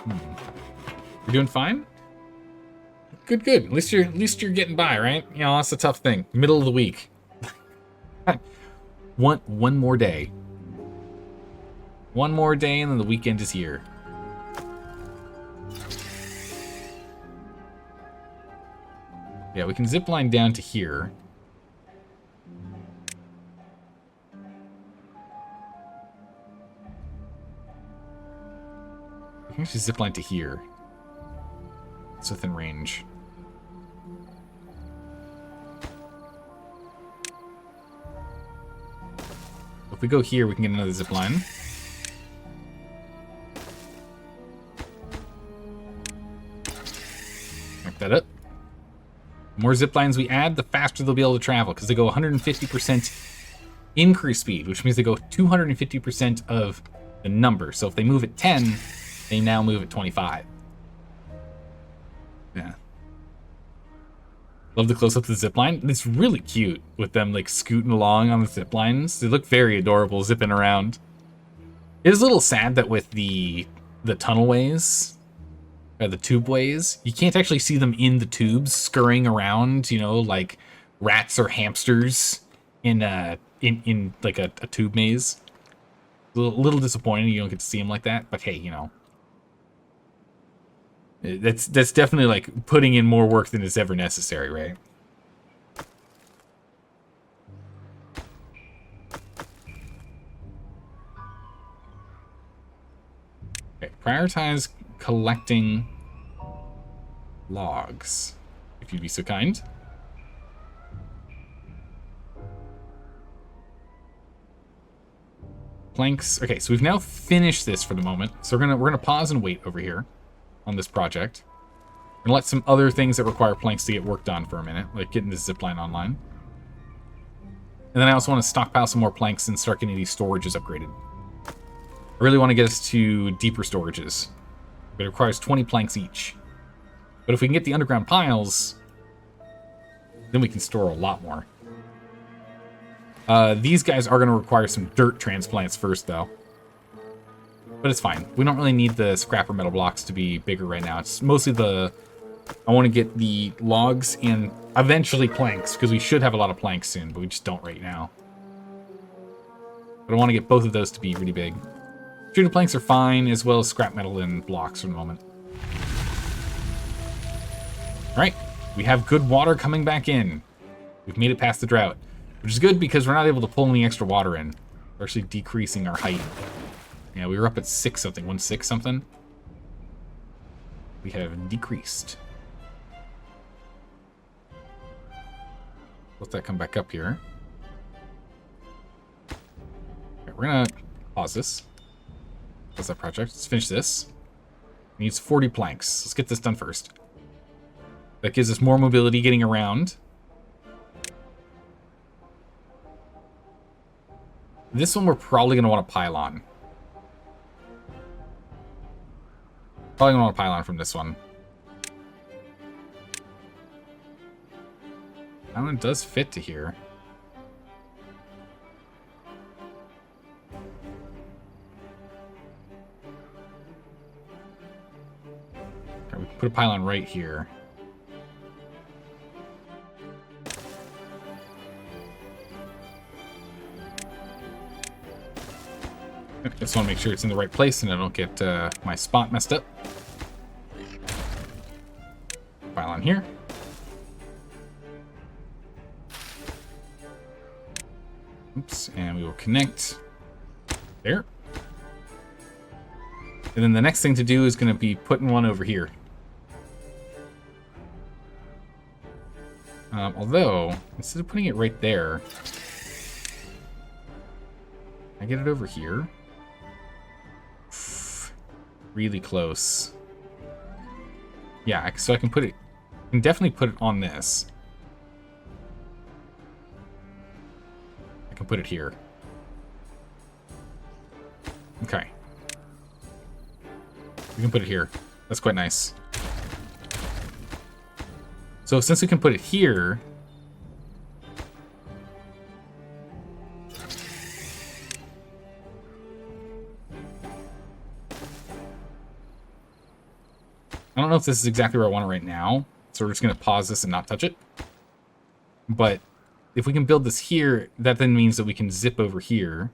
You're doing fine? Good, good. At least you're getting by, right? You know, that's a tough thing. Middle of the week. One more day. One more day and then the weekend is here. Yeah, we can zip line down to here. We can actually zip line to here. It's within range. If we go here, we can get another zip line. Back that up. The more zip lines we add, the faster they'll be able to travel, because they go 150% increase speed, which means they go 250% of the number. So if they move at 10, They now move at 25. Yeah. Love the close-up to the zipline. It's really cute with them like scooting along on the zip lines. They look very adorable zipping around. It is a little sad that with the tunnelways, or the tubeways, you can't actually see them in the tubes scurrying around, you know, like rats or hamsters in like a tube maze. A little disappointing you don't get to see them like that, but hey, you know. That's definitely like putting in more work than is ever necessary, right? Okay, prioritize collecting logs, if you'd be so kind. Planks. Okay, so we've now finished this for the moment. So we're gonna pause and wait over here on this project. And let some other things that require planks to get work done for a minute, like getting the zipline online. And then I also want to stockpile some more planks and start getting these storages upgraded. I really want to get us to deeper storages. But it requires 20 planks each. But if we can get the underground piles, then we can store a lot more. These guys are going to require some dirt transplants first, though. But it's fine. We don't really need the scrapper metal blocks to be bigger right now. It's mostly I want to get the logs and eventually planks, because we should have a lot of planks soon, but we just don't right now. But I want to get both of those to be really big. Treated planks are fine, as well as scrap metal and blocks for the moment. Alright, we have good water coming back in. We've made it past the drought, which is good because we're not able to pull any extra water in. We're actually decreasing our height. Yeah, we were up at 6 something, 1.6 something. We have decreased. Let that come back up here. Okay, we're gonna pause this. Pause that project. Let's finish this. It needs 40 planks. Let's get this done first. That gives us more mobility getting around. This one we're probably gonna want to pile on. Probably gonna want to pile on from this one. That one does fit to here. Okay, we can put a pylon right here. I just want to make sure it's in the right place and I don't get my spot messed up. Pylon here. Oops, and we will connect there. And then the next thing to do is going to be putting one over here. Although, instead of putting it right there, I get it over here. Really close. Yeah, so I can put it, I can definitely put it on this. I can put it here. Okay. We can put it here. That's quite nice. So since we can put it here, I don't know if this is exactly where I want it right now, so we're just going to pause this and not touch it. But if we can build this here, that then means that we can zip over here.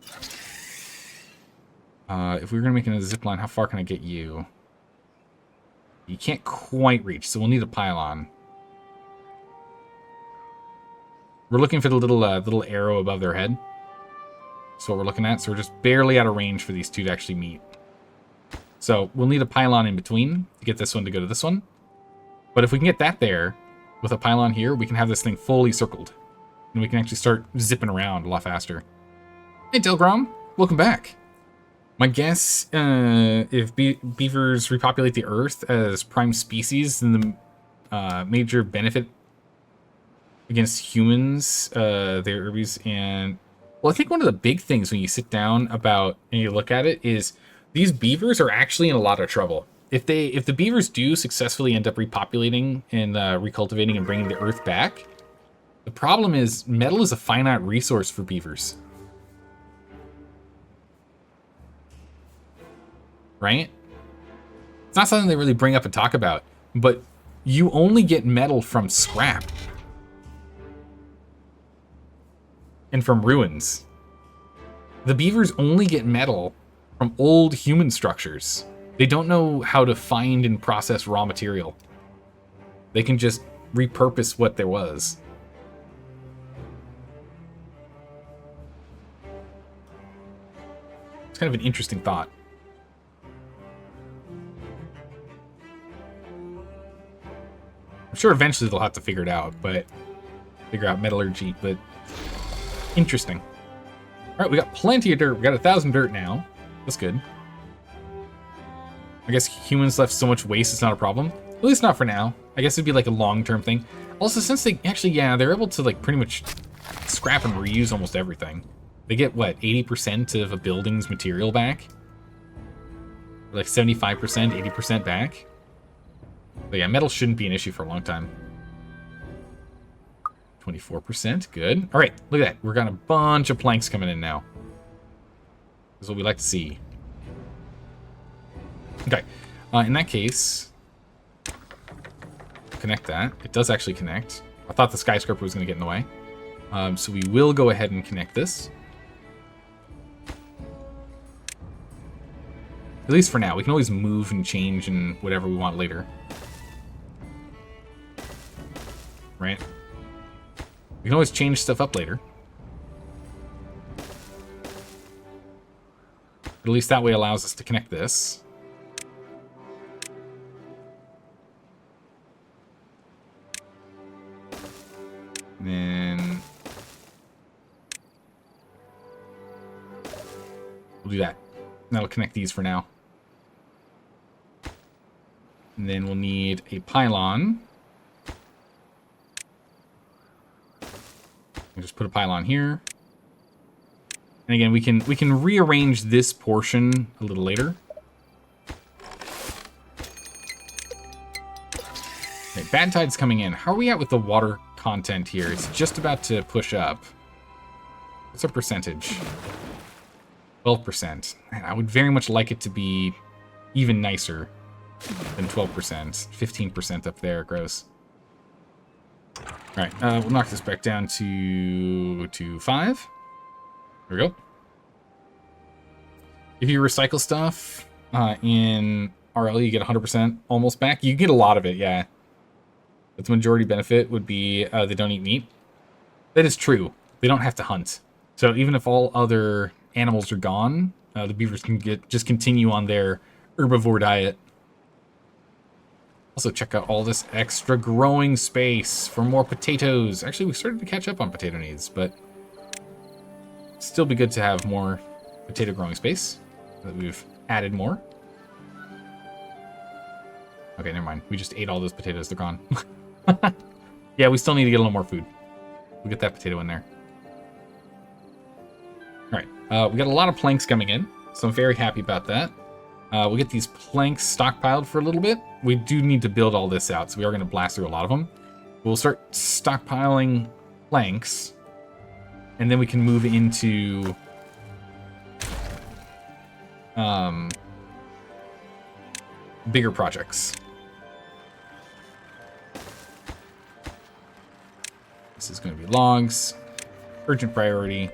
If we were going to make a zip line, how far can I get you? You can't quite reach, so we'll need a pylon. We're looking for the little arrow above their head. That's what we're looking at. So we're just barely out of range for these two to actually meet. So we'll need a pylon in between to get this one to go to this one. But if we can get that there with a pylon here, we can have this thing fully circled. And we can actually start zipping around a lot faster. Hey, Delgrom. Welcome back. My guess, if beavers repopulate the Earth as prime species, then the major benefit against humans, their herbies, and... Well, I think one of the big things when you sit down about and you look at it is These beavers are actually in a lot of trouble. If the beavers do successfully end up repopulating and recultivating and bringing the earth back, the problem is metal is a finite resource for beavers. Right? It's not something they really bring up and talk about, but you only get metal from scrap. And from ruins. The beavers only get metal from old human structures. They don't know how to find and process raw material. They can just repurpose what there was. It's kind of an interesting thought. I'm sure eventually they'll have to figure it out, but figure out metallurgy, but interesting. All right, we got plenty of dirt. We got 1,000 dirt now. That's good. I guess humans left so much waste, it's not a problem. At least not for now. I guess it'd be like a long-term thing. Also, since they actually, yeah, they're able to like pretty much scrap and reuse almost everything. They get, what, 80% of a building's material back? Like 75%, 80% back? But yeah, metal shouldn't be an issue for a long time. 24%, good. All right, look at that. We're got a bunch of planks coming in now. That's what we like to see. Okay, in that case, connect that. It does actually connect. I thought the skyscraper was going to get in the way. So we will go ahead and connect this. At least for now. We can always move and change and whatever we want later. Right? We can always change stuff up later. But at least that way allows us to connect this. And then we'll do that. That'll connect these for now. And then we'll need a pylon. We'll just put a pylon here. And again, we can rearrange this portion a little later. Okay, bad tide's coming in. How are we at with the water content here? It's just about to push up. What's our percentage? 12%. Man, I would very much like it to be even nicer than 12%. 15% up there, gross. All right, we'll knock this back down to 5. There we go. If you recycle stuff in RL, you get 100% almost back. You get a lot of it, yeah. But the majority benefit would be they don't eat meat. That is true. They don't have to hunt. So even if all other animals are gone, the beavers can just continue on their herbivore diet. Also, check out all this extra growing space for more potatoes. Actually, we started to catch up on potato needs, but still be good to have more potato growing space. That we've added more. Okay, never mind. We just ate all those potatoes. They're gone. Yeah, we still need to get a little more food. We'll get that potato in there. All right, we got a lot of planks coming in, so I'm very happy about that. We'll get these planks stockpiled for a little bit. We do need to build all this out, so we are going to blast through a lot of them. We'll start stockpiling planks, and then we can move into bigger projects. This is going to be logs, urgent priority.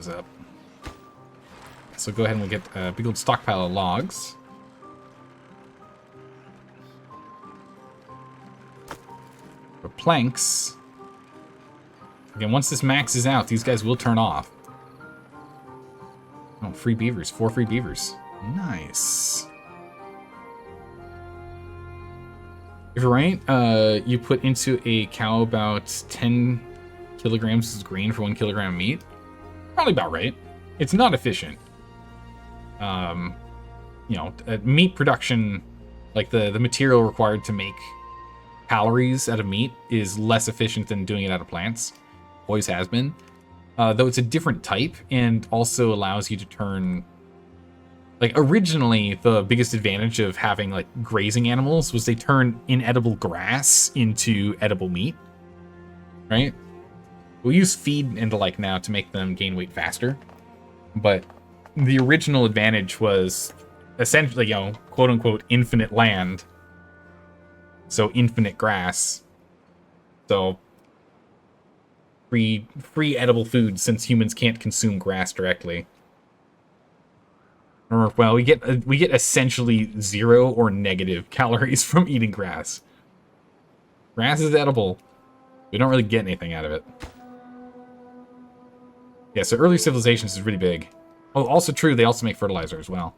Up. So go ahead and we'll get a big old stockpile of logs. For planks, again, once this maxes out, these guys will turn off. Oh, free beavers. 4 free beavers. Nice. If you're right, you put into a cow about 10 kilograms of grain for 1 kilogram of meat. Probably about right. It's not efficient. You know, meat production, like the material required to make calories out of meat is less efficient than doing it out of plants. Always has been. Though it's a different type and also allows you to turn... Like, originally, the biggest advantage of having, like, grazing animals was they turn inedible grass into edible meat. Right? We use feed and the like now to make them gain weight faster. But the original advantage was essentially, you know, quote-unquote, infinite land. So, infinite grass. So, free edible food since humans can't consume grass directly. Or, well, we get essentially 0 or negative calories from eating grass. Grass is edible. We don't really get anything out of it. Yeah, so early civilizations is really big. Oh, also true, they also make fertilizer as well.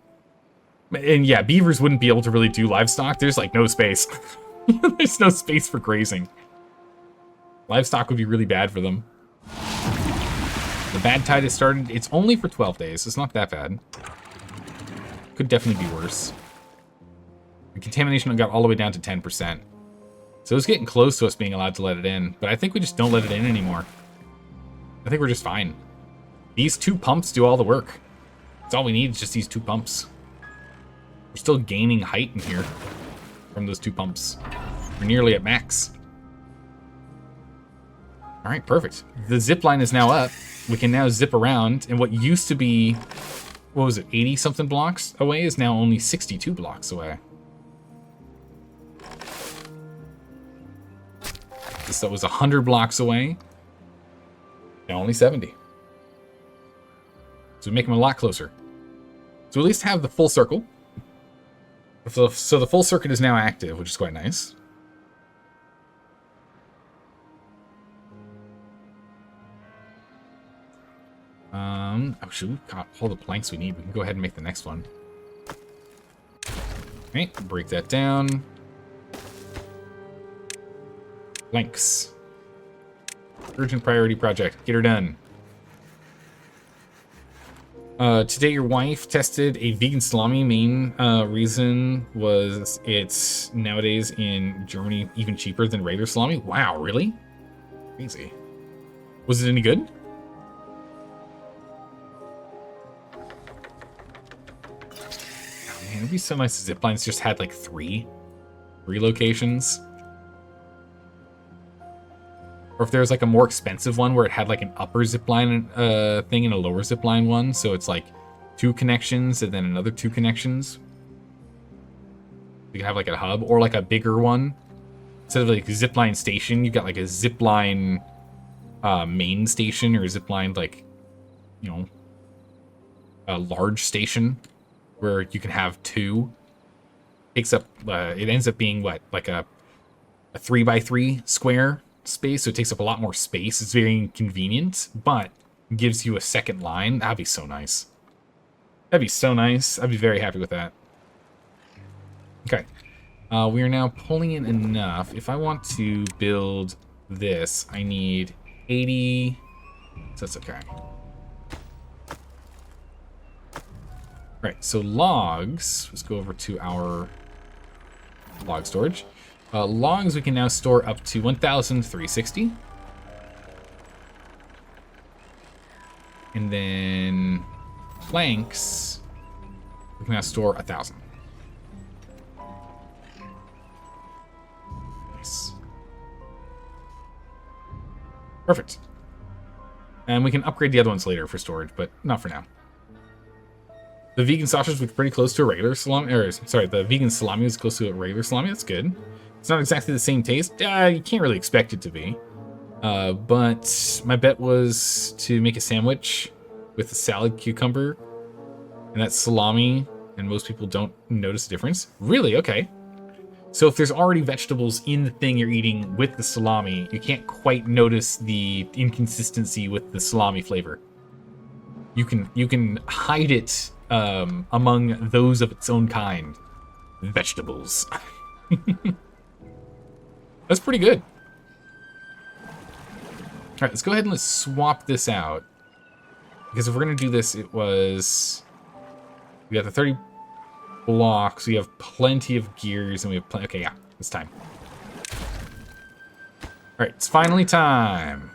And yeah, beavers wouldn't be able to really do livestock. There's like no space. There's no space for grazing. Livestock would be really bad for them. The bad tide has started. It's only for 12 days. It's not that bad. Could definitely be worse. The contamination got all the way down to 10%. So it's getting close to us being allowed to let it in. But I think we just don't let it in anymore. I think we're just fine. These 2 pumps do all the work. That's all we need is just these 2 pumps. We're still gaining height in here from those 2 pumps. We're nearly at max. Alright, perfect. The zip line is now up. We can now zip around, and what used to be, what was it, 80-something blocks away is now only 62 blocks away. This that was 100 blocks away, now only 70. So we make them a lot closer. So at least have the full circle. So the full circuit is now active, which is quite nice. Oh, shoot, we've got all the planks we need. We can go ahead and make the next one. Okay, break that down. Planks. Urgent priority project. Get her done. Today your wife tested a vegan salami. Main reason was it's nowadays in Germany even cheaper than regular salami. Wow, really? Crazy. Was it any good? It'd be so nice if ziplines just had like three locations. Or if there's like a more expensive one where it had like an upper zipline thing and a lower zipline one. So it's like 2 connections and then another 2 connections. You can have like a hub or like a bigger one. Instead of like a zipline station, you've got like a zipline main station or a zipline like, you know, a large station. Where you can have 2. Takes up, it ends up being what, like a 3x3 square space, so it takes up a lot more space. It's very inconvenient, but gives you a second line. That'd be so nice. That'd be so nice. I'd be very happy with that. Okay. We are now pulling in enough. If I want to build this, I need 80. So that's okay. Right, so logs, let's go over to our log storage. Logs we can now store up to 1,360. And then planks, we can now store 1,000. Nice. Perfect. And we can upgrade the other ones later for storage, but not for now. The vegan sausage was pretty close to a regular salami, or sorry, the vegan salami was close to a regular salami. That's good. It's not exactly the same taste. You can't really expect it to be. But my bet was to make a sandwich with a salad cucumber, and that's salami, and most people don't notice the difference. Really? Okay. So if there's already vegetables in the thing you're eating with the salami, you can't quite notice the inconsistency with the salami flavor. You can hide it among those of its own kind. Vegetables. That's pretty good. Alright, let's go ahead and let's swap this out. Because if we're going to do this, it was... We got the 30 blocks, we have plenty of gears, and we have plenty... Okay, yeah, it's time. Alright, it's finally time.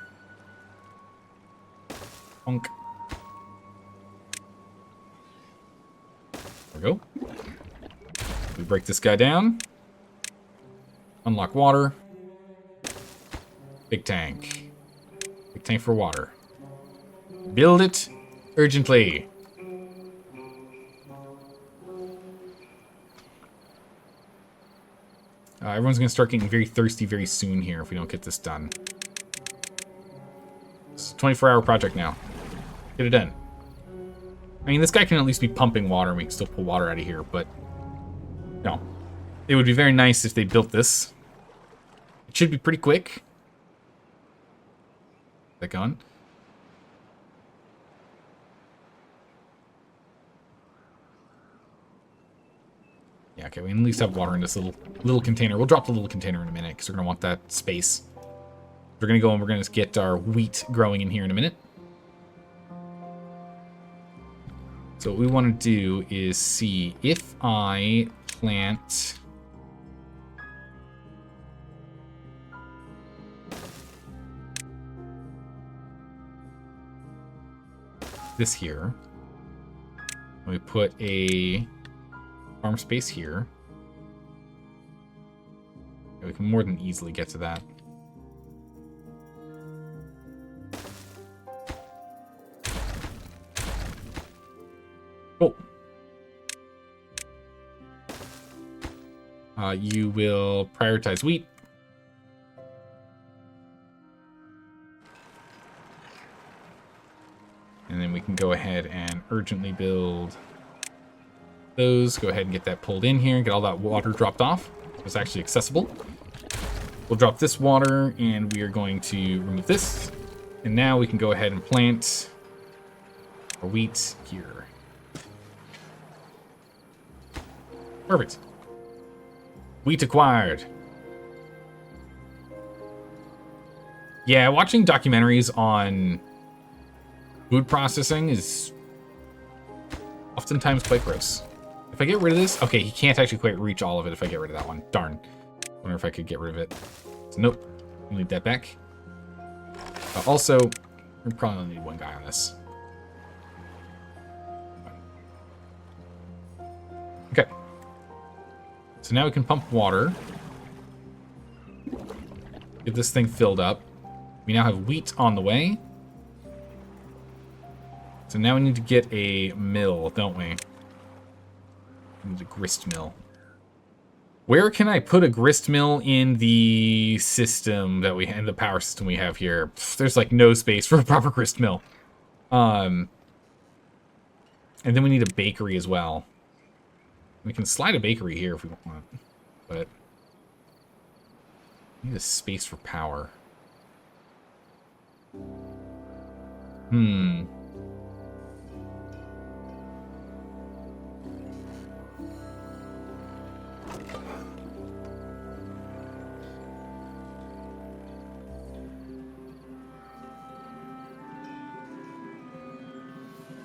Bonk. There we go. We break this guy down. Unlock water. Big tank. Big tank for water. Build it urgently. Everyone's going to start getting very thirsty very soon here if we don't get this done. It's a 24-hour project now. Get it done. I mean, this guy can at least be pumping water and we can still pull water out of here, but... No. It would be very nice if they built this. It should be pretty quick. Is that going? Yeah, okay, we can at least have water in this little container. We'll drop the little container in a minute because we're going to want that space. We're going to go and we're going to get our wheat growing in here in a minute. So what we want to do is see if I plant... this here. We put a farm space here. We can more than easily get to that. Cool. You will prioritize wheat. And then we can go ahead and urgently build those. Go ahead and get that pulled in here and get all that water dropped off. It's actually accessible. We'll drop this water and we are going to remove this. And now we can go ahead and plant our wheat here. Perfect. Wheat acquired. Yeah, watching documentaries on food processing is oftentimes quite gross. If I get rid of this... Okay, he can't actually quite reach all of it if I get rid of that one. Darn. Wonder if I could get rid of it. So, nope. We'll leave that back. Also, we probably only need one guy on this. Okay. So now we can pump water. Get this thing filled up. We now have wheat on the way. So now we need to get a mill, don't we? We need a grist mill. Where can I put a grist mill in the system that we in the power system we have here? There's like no space for a proper grist mill. And then we need a bakery as well. We can slide a bakery here if we want, but we need a space for power.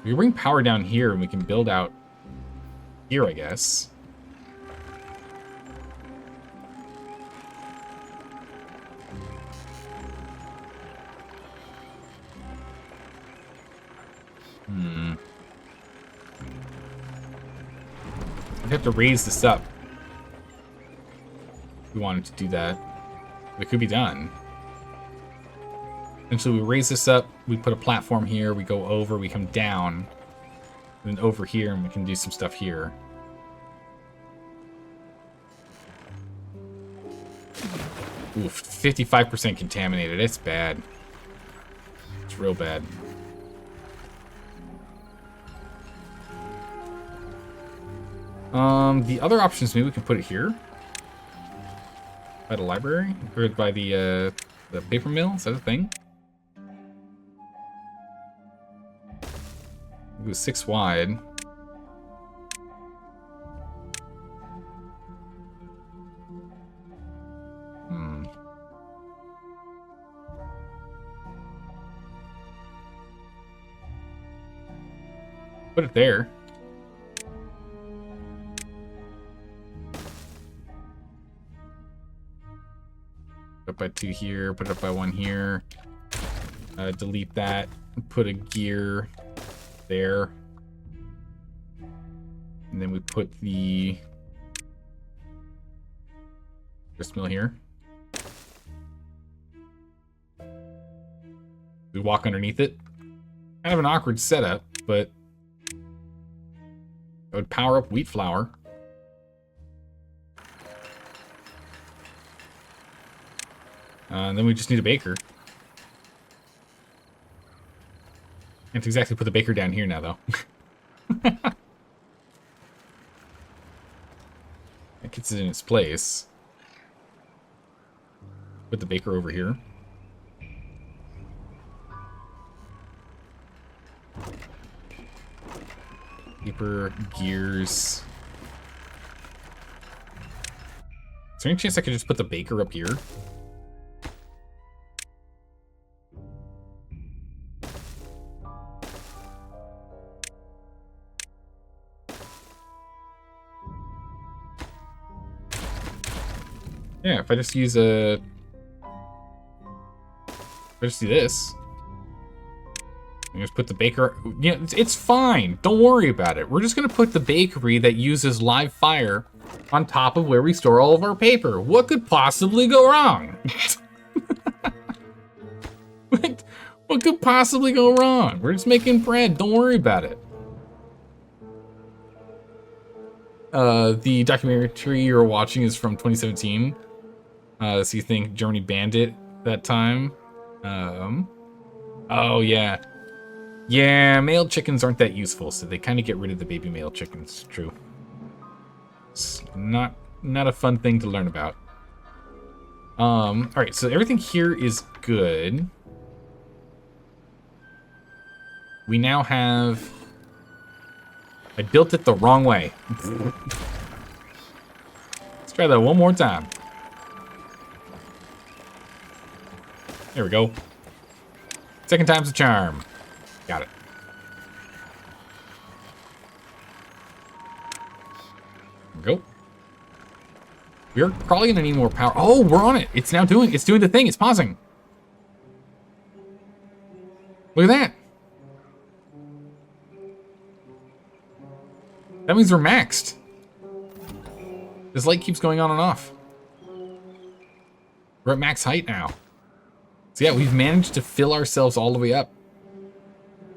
We bring power down here and we can build out here, I guess. I'd have to raise this up if we wanted to do that. But it could be done. And so we raise this up, we put a platform here, we go over, we come down, and then over here, and we can do some stuff here. Oof, 55% contaminated. It's bad. It's real bad. The other options, maybe we can put it here. By the library? Or by the paper mill? Is that a thing? It was 6 wide. Put it there. Put it by 2 here, put it up by 1 here. Delete that, put a gear there. And then we put the grist mill here. We walk underneath it. Kind of an awkward setup, but I would power up wheat flour. And then we just need a baker. Can't exactly put the baker down here now, though. That gets it in its place. Put the baker over here. Paper, gears. Is there any chance I could just put the baker up here? Yeah, if I just use a... If I just do this... And just put the baker... Yeah, it's fine. Don't worry about it. We're just going to put the bakery that uses live fire on top of where we store all of our paper. What could possibly go wrong? What could possibly go wrong? We're just making bread. Don't worry about it. The documentary you're watching is from 2017. So you think Germany banned it that time? Oh, yeah. Yeah, male chickens aren't that useful, so they kind of get rid of the baby male chickens. True. It's not a fun thing to learn about. Alright, so everything here is good. We now have... I built it the wrong way. Let's try that one more time. There we go. Second time's a charm. Got it. There we go. We're probably gonna need more power. Oh, we're on it. It's now doing the thing. It's pausing. Look at that. That means we're maxed. This light keeps going on and off. We're at max height now. So yeah, we've managed to fill ourselves all the way up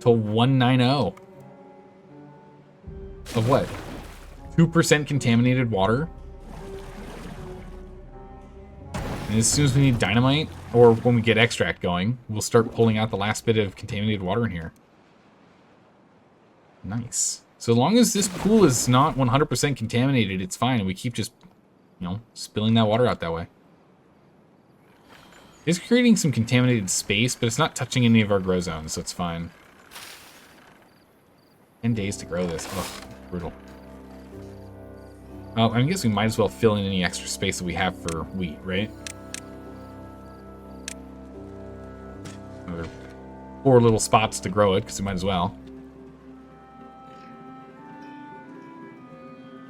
to 190. Of what? 2% contaminated water? And as soon as we need dynamite, or when we get extract going, we'll start pulling out the last bit of contaminated water in here. Nice. So long as this pool is not 100% contaminated, it's fine. And we keep just, you know, spilling that water out that way. It's creating some contaminated space, but it's not touching any of our grow zones, so it's fine. 10 days to grow this. Ugh, brutal. Well, I guess we might as well fill in any extra space that we have for wheat, right? Another 4 little spots to grow it, because we might as well.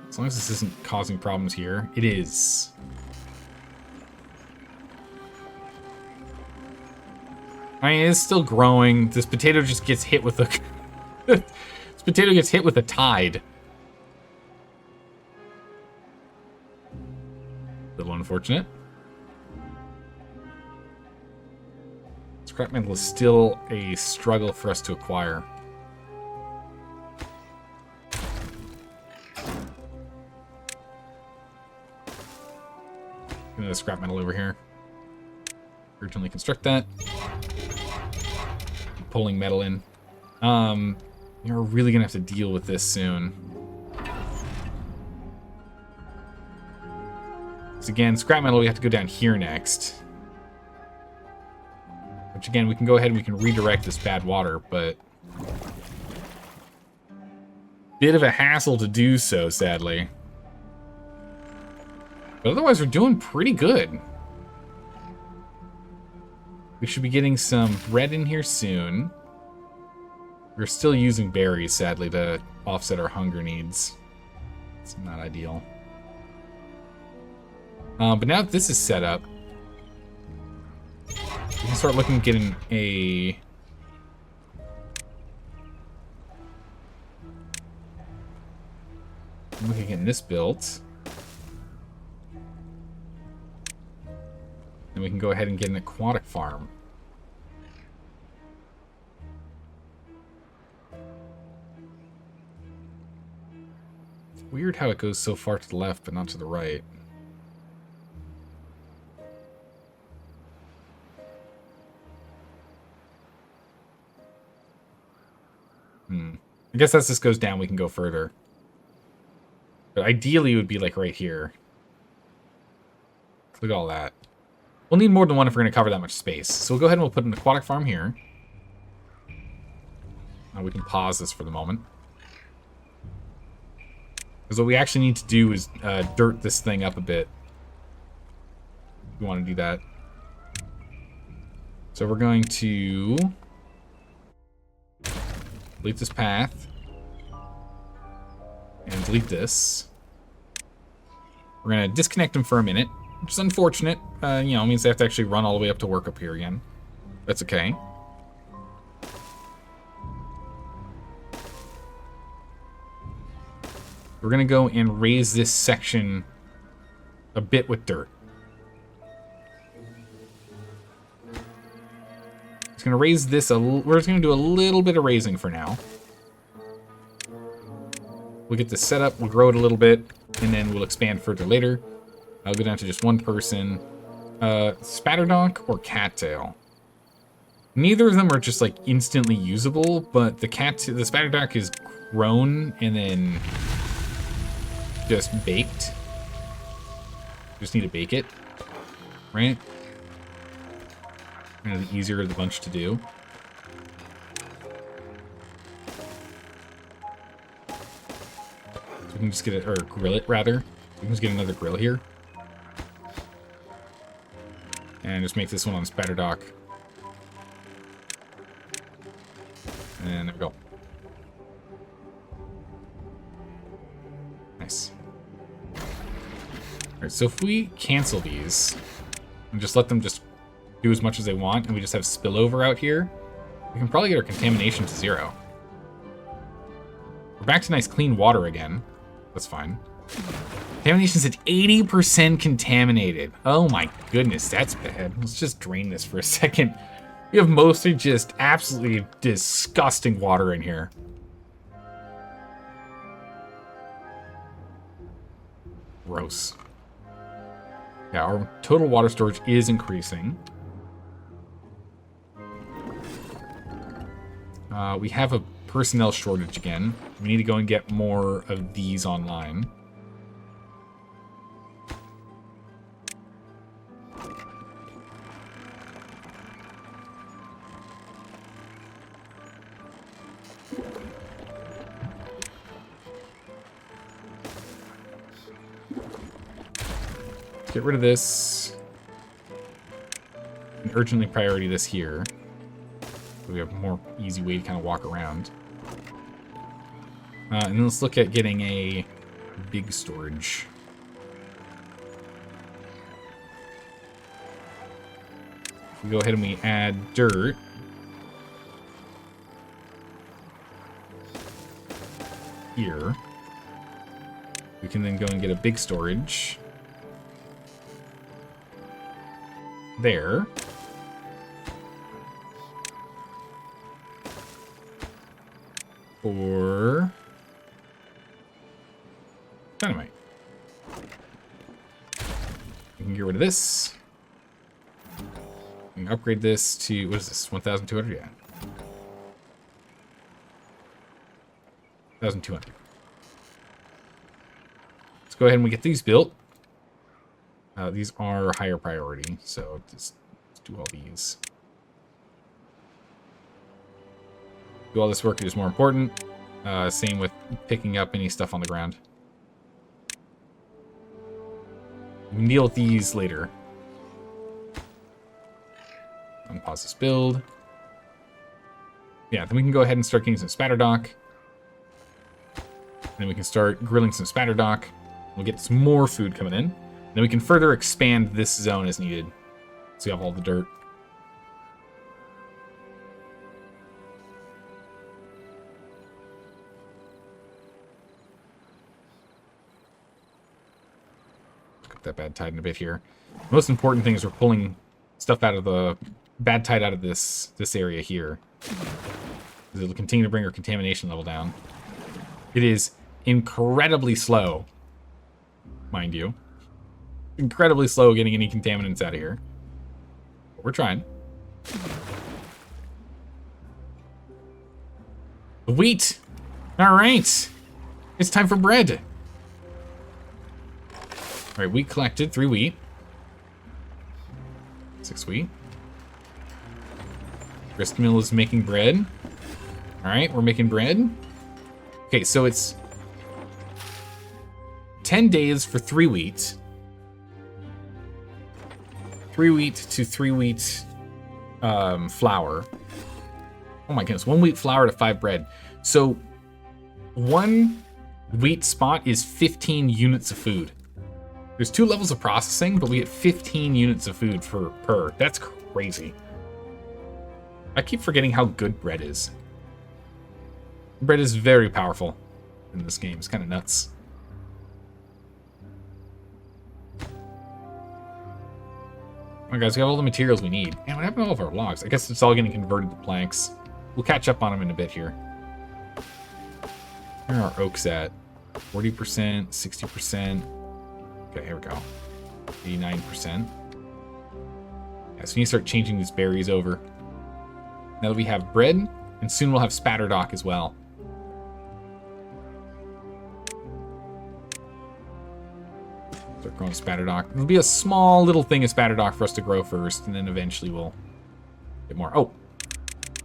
As long as this isn't causing problems here. It is. I mean, it's still growing. This potato just gets hit with a... This potato gets hit with a tide. A little unfortunate. Scrap metal is still a struggle for us to acquire. Another scrap metal over here. Urgently construct that. Pulling metal in. You're really gonna have to deal with this soon. So again, scrap metal, we have to go down here next. Which again, we can go ahead and we can redirect this bad water, but... Bit of a hassle to do so, sadly. But otherwise, we're doing pretty good. We should be getting some bread in here soon. We're still using berries, sadly, to offset our hunger needs. It's not ideal. But now that this is set up, can start looking at getting a... Look at getting this built. Then we can go ahead and get an aquatic farm. It's weird how it goes so far to the left, but not to the right. I guess as this goes down, we can go further. But ideally, it would be like right here. Look at all that. We'll need more than one if we're going to cover that much space. So we'll go ahead and we'll put an aquatic farm here. Now we can pause this for the moment. Because what we actually need to do is dirt this thing up a bit. We want to do that. So we're going to delete this path. And delete this. We're going to disconnect them for a minute, which is unfortunate. You know, it means they have to actually run all the way up to work up here again. That's okay. We're going to go and raise this section a bit with dirt. It's going to raise this we're just going to do a little bit of raising for now. We'll get this set up, we'll grow it a little bit, and then we'll expand further later. I'll go down to just one person. Spatterdock or cattail? Neither of them are just like instantly usable, but the Spatterdock is grown and then just baked. Just need to bake it, right? Kind of the easier of the bunch to do. We can just get it, or grill it rather. We can just get another grill here. And just make this one on Spatterdock. And there we go. Nice. Alright, so if we cancel these and just let them just do as much as they want, and we just have spillover out here, we can probably get our contamination to 0. We're back to nice clean water again. That's fine. Contamination's at 80% contaminated. Oh my goodness, that's bad. Let's just drain this for a second. We have mostly just absolutely disgusting water in here. Gross. Yeah, our total water storage is increasing. We have a personnel shortage again. We need to go and get more of these online. Get rid of this. And urgently priority this here. So we have a more easy way to kind of walk around. And then let's look at getting a big storage. If we go ahead and we add dirt. Here. We can then go and get a big storage. There. For dynamite. We can get rid of this. We can upgrade this to, what is this, 1,200? Yeah. 1,200. Let's go ahead and we get these built. These are higher priority, so just let's do all these. Do all this work is more important. Same with picking up any stuff on the ground. We can deal with these later. Unpause this build. Yeah, then we can go ahead and start getting some Spatterdock. Then we can start grilling some Spatterdock. We'll get some more food coming in. Then we can further expand this zone as needed. So we have all the dirt. that bad tide in a bit here. The most important thing is we're pulling stuff out of the bad tide out of this area here. It'll continue to bring our contamination level down. It is incredibly slow, mind you. Incredibly slow getting any contaminants out of here. But we're trying. The wheat! Alright! It's time for bread! Alright, wheat collected. 3 wheat. 6 wheat. Grist mill is making bread. Alright, we're making bread. Okay, so it's 10 days for 3 wheat. 3 wheat to 3 wheat flour. Oh my goodness, 1 wheat flour to 5 bread. So 1 wheat spot is 15 units of food. There's 2 levels of processing, but we get 15 units of food per. That's crazy. I keep forgetting how good bread is. Bread is very powerful in this game. It's kind of nuts. Alright guys, we have all the materials we need. Man, what happened to all of our logs? I guess it's all getting converted to planks. We'll catch up on them in a bit here. Where are our oaks at? 40%, 60%. Okay, here we go. 89%. Yeah, so we need to start changing these berries over. Now that we have bread, and soon we'll have spatterdock as well. Start growing spatterdock. It'll be a small little thing of spatterdock for us to grow first, and then eventually we'll get more. Oh,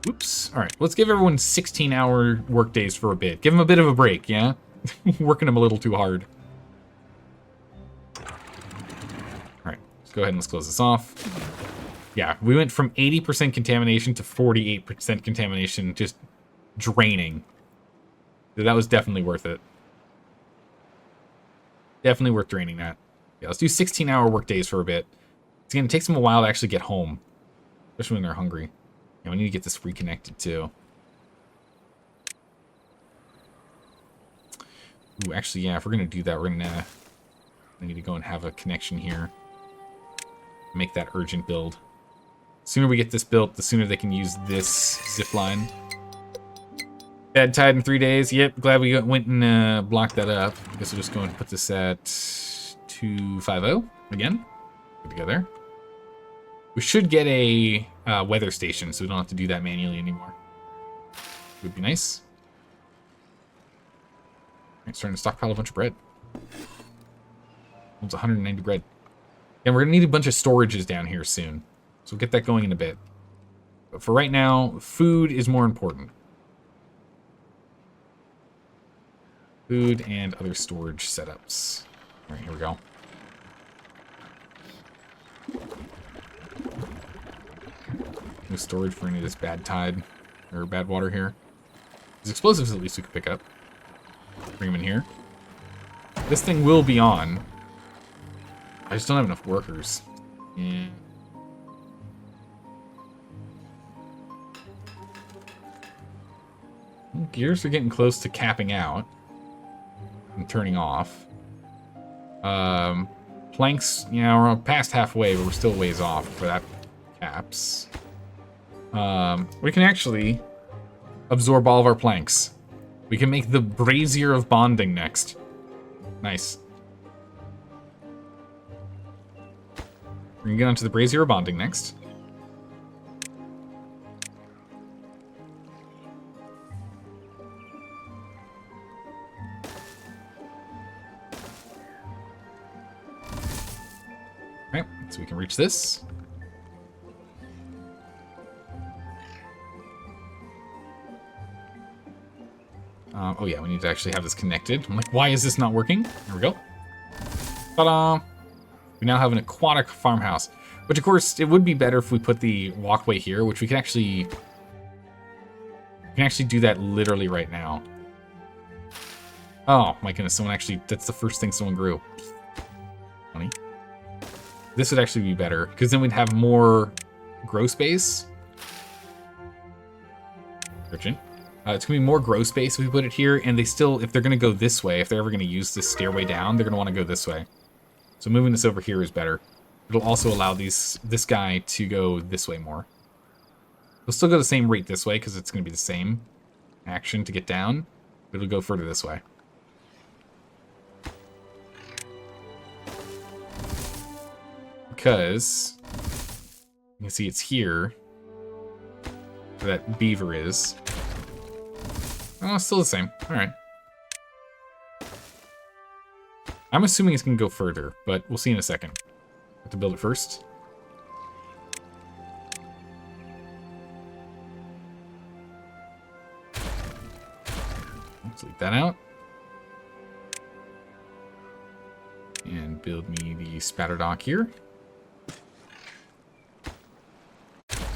whoops. All right, let's give everyone 16-hour work days for a bit. Give them a bit of a break, yeah? Working them a little too hard. All right, let's go ahead and let's close this off. Yeah, we went from 80% contamination to 48% contamination, just draining. That was definitely worth it. Definitely worth draining that. Yeah, let's do 16-hour work days for a bit. It's going to take them a while to actually get home, especially when they're hungry. And we need to get this reconnected too. Ooh, actually, yeah, if we're going to do that, we're going to need to go and have a connection here. Make that urgent build. The sooner we get this built, the sooner they can use this zip line. Bad tide in 3 days. Yep, glad we went and blocked that up. I guess we'll just go and put this at 250 again. Good to go there. We should get a weather station, so we don't have to do that manually anymore. Would be nice. Alright, starting to stockpile a bunch of bread. Almost 190 bread. And we're gonna need a bunch of storages down here soon. So we'll get that going in a bit. But for right now, food is more important. Food and other storage setups. All right, here we go. No storage for any of this bad tide or bad water here. There's explosives at least we could pick up. Bring them in here. This thing will be on. I just don't have enough workers. Yeah. Gears are getting close to capping out and turning off. Planks, you know, we're past halfway, but we're still ways off for that caps. We can actually absorb all of our planks. We can make the brazier of bonding next. Nice. We're gonna get onto the brazier of bonding next. Okay, so we can reach this. Oh yeah, we need to actually have this connected. I'm like, why is this not working? There we go. Ta-da! We now have an aquatic farmhouse, which of course it would be better if we put the walkway here, which we can actually do that literally right now. Oh my goodness, someone actually, that's the first thing someone grew. Funny. This would actually be better, because then we'd have more grow space. Urgent. It's going to be more grow space if we put it here, and they still, if they're going to go this way, if they're ever going to use this stairway down, they're going to want to go this way. So moving this over here is better. It'll also allow this guy to go this way more. It'll still go the same rate this way because it's going to be the same action to get down. But it'll go further this way. Because you can see it's here where that beaver is. Oh, it's still the same. All right. I'm assuming it's going to go further, but we'll see in a second. Have to build it first. Let's leave that out. And build me the spatter dock here.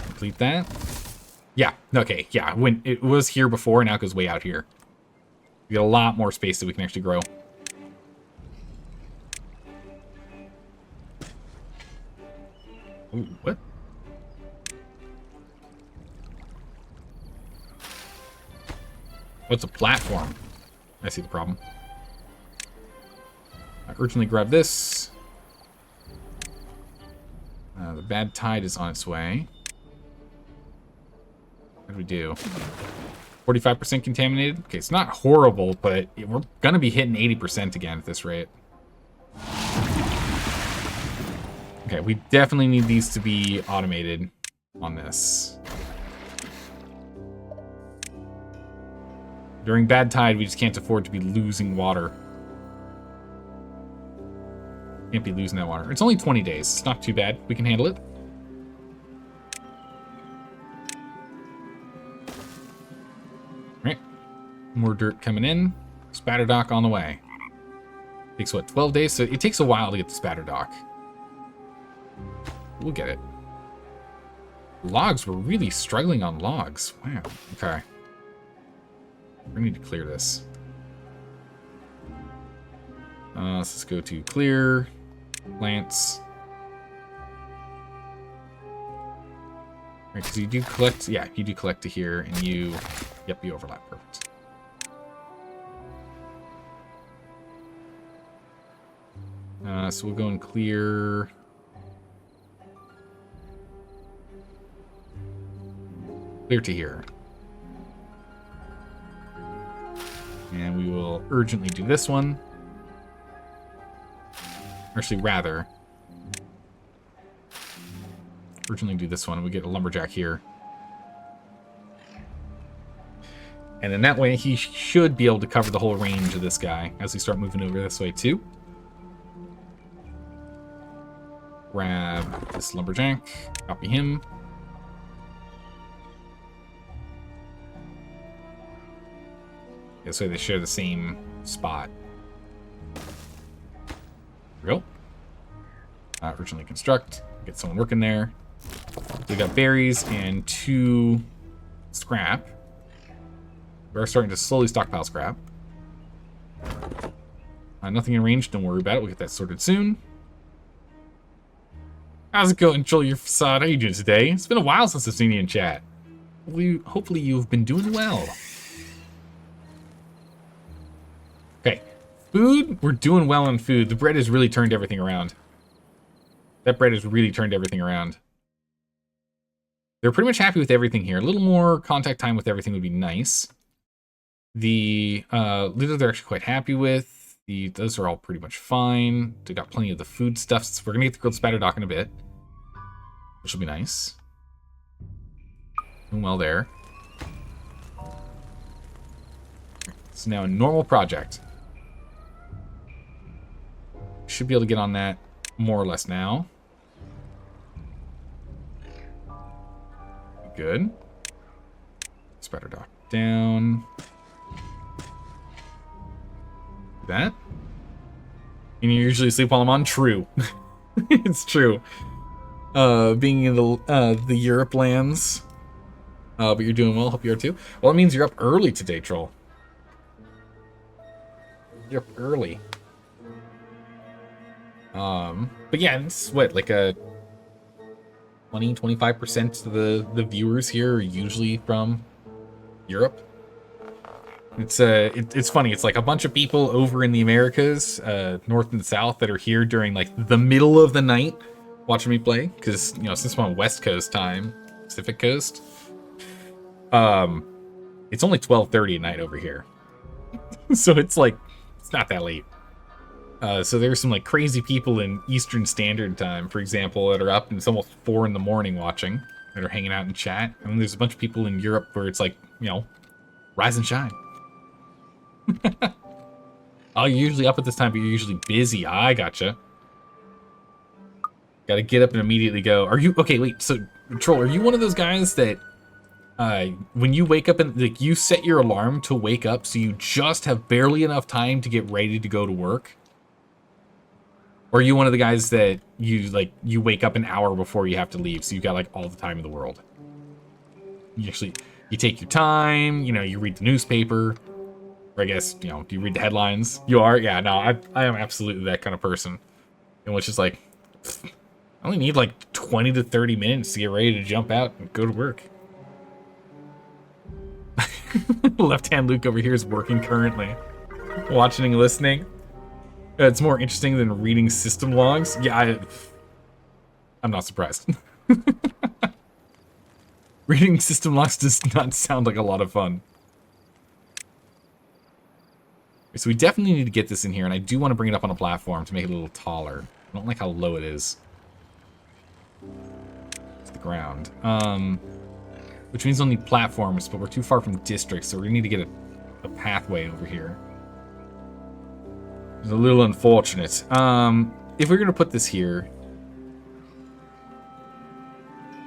Complete that. Yeah, okay, yeah. When it was here before, now it goes way out here. We got a lot more space that we can actually grow. Ooh, what? What's a platform? I see the problem. I urgently grab this. The bad tide is on its way. What do we do? 45% contaminated? Okay, it's not horrible, but we're going to be hitting 80% again at this rate. Okay, we definitely need these to be automated on this. During bad tide, we just can't afford to be losing water. Can't be losing that water. It's only 20 days. It's not too bad. We can handle it. Alright. More dirt coming in. Spatter dock on the way. Takes, what, 12 days? So it takes a while to get the spatter dock. We'll get it. Logs, we're really struggling on logs. Wow. Okay. We need to clear this. Let's just go to clear. Plants. Right, because you do collect, yeah, you do collect to here, and you, yep, you overlap. Perfect. So we'll go and clear. Clear to here. And we will urgently do this one. Actually, rather, urgently do this one. We get a lumberjack here. And then that way, he should be able to cover the whole range of this guy as we start moving over this way, too. Grab this lumberjack, copy him. This way they share the same spot. There we go. Urgently construct. Get someone working there. We got berries and 2 scrap. We're starting to slowly stockpile scrap. Nothing in range. Don't worry about it. We'll get that sorted soon. How's it going, Joel? Your facade? How are you doing today? It's been a while since I've seen you in chat. Hopefully you've been doing well. Okay. Food, we're doing well on food. The bread has really turned everything around. That bread has really turned everything around. They're pretty much happy with everything here. A little more contact time with everything would be nice. The leader they're actually quite happy with. Those are all pretty much fine. They got plenty of the food stuffs. We're gonna get the grilled spatter dock in a bit, which will be nice. Doing well there. It's now a normal project. Should be able to get on that more or less now. Good. Spatter dock down. That. And you usually sleep while I'm on? True. It's true. Being in the Europe lands. But you're doing well. Hope you are too. Well, it means you're up early today, Troll. You're up early. But yeah, it's what, like a 20-25% of the viewers here are usually from Europe. It's funny. It's like a bunch of people over in the Americas, north and south, that are here during like the middle of the night watching me play. Because, you know, since I'm on West Coast time, Pacific Coast, it's only 12:30 at night over here. So it's like, it's not that late. So there's some like crazy people in Eastern Standard Time, for example, that are up and it's almost 4 in the morning watching, that are hanging out in chat. And then there's a bunch of people in Europe where it's like, you know, rise and shine. Oh, you're usually up at this time, but you're usually busy. I gotcha. Gotta get up and immediately go. Are you... Okay, wait. So, Troll, are you one of those guys that... when you wake up and... Like, you set your alarm to wake up so you just have barely enough time to get ready to go to work? Or are you one of the guys that you, like, you wake up an hour before you have to leave, so you've got, like, all the time in the world? You actually... You take your time, you know, you read the newspaper... Or I guess, you know, do you read the headlines? You are? Yeah, no, I am absolutely that kind of person. In which is like, I only need like 20 to 30 minutes to get ready to jump out and go to work. Left-hand Luke over here is working currently. Watching and listening. It's more interesting than reading system logs. Yeah, I'm not surprised. Reading system logs does not sound like a lot of fun. So we definitely need to get this in here, and I do want to bring it up on a platform to make it a little taller. I don't like how low it is. It's the ground. Which means we'll need platforms, but we're too far from districts, so we need to get a pathway over here. It's a little unfortunate. If we're going to put this here...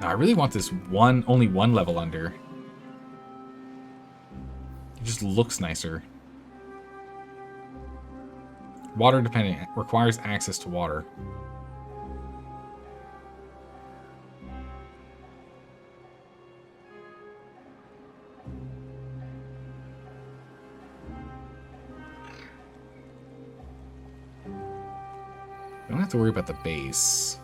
I really want this only one level under. It just looks nicer. Water dependent. Requires access to water. I don't have to worry about the base.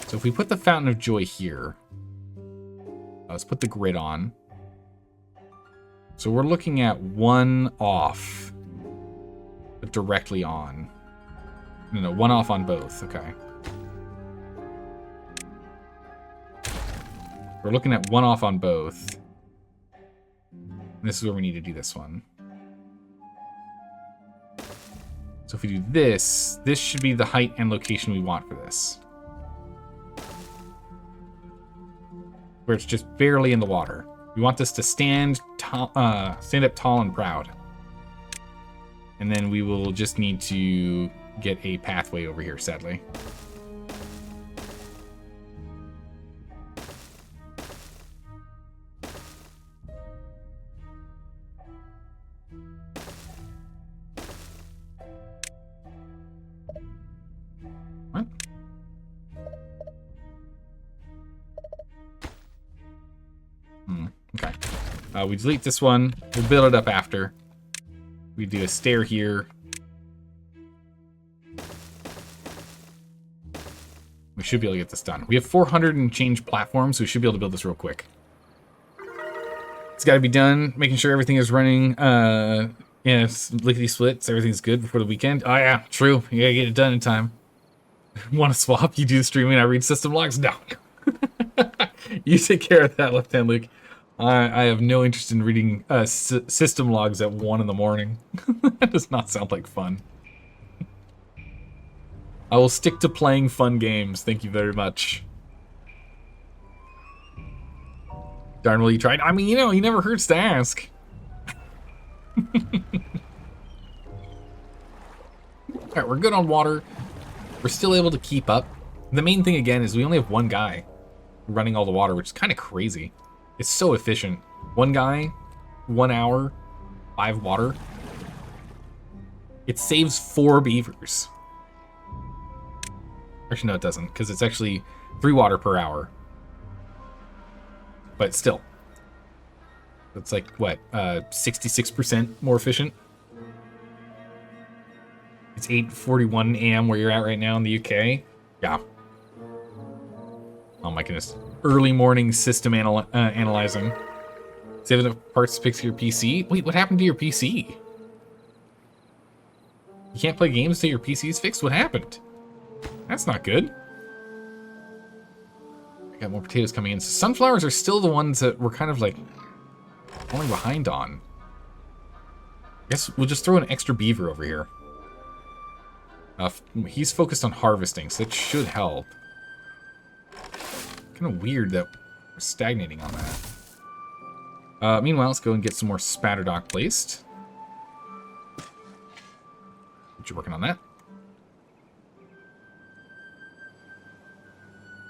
So if we put the Fountain of Joy here... Let's put the grid on. So we're looking at one off, but directly on. No, one off on both. Okay. We're looking at one off on both. And this is where we need to do this one. So if we do this, this should be the height and location we want for this. Where it's just barely in the water. We want this to stand up tall and proud. And then we will just need to get a pathway over here, sadly. What? Okay. We delete this one. We'll build it up after. We do a stair here. We should be able to get this done. We have 400 and change platforms, so we should be able to build this real quick. It's got to be done. Making sure everything is running. Yeah, lickety splits. Everything's good before the weekend. Oh yeah, true. You gotta get it done in time. Want to swap? You do the streaming. I read system logs. No. You take care of that, Left Hand Luke. I have no interest in reading system logs at 1 in the morning. That does not sound like fun. I will stick to playing fun games. Thank you very much. Darn well you tried. I mean, you know, he never hurts to ask. Alright, we're good on water. We're still able to keep up. The main thing, again, is we only have one guy running all the water, which is kind of crazy. It's so efficient. One guy, 1 hour, 5 water. It saves 4 beavers. Actually, no, it doesn't, because it's actually 3 water per hour. But still. It's like, what, 66% more efficient? It's 8:41 a.m. where you're at right now in the UK. Yeah. Oh my goodness. Early morning system analyzing. Save enough parts to fix your PC? Wait, what happened to your PC? You can't play games till your PC's fixed? What happened? That's not good. I got more potatoes coming in. So sunflowers are still the ones that we're kind of like falling behind on. I guess we'll just throw an extra beaver over here. He's focused on harvesting, so that should help. Kind of weird that we're stagnating on that. Meanwhile, let's go and get some more spatter dock placed. You're working on that.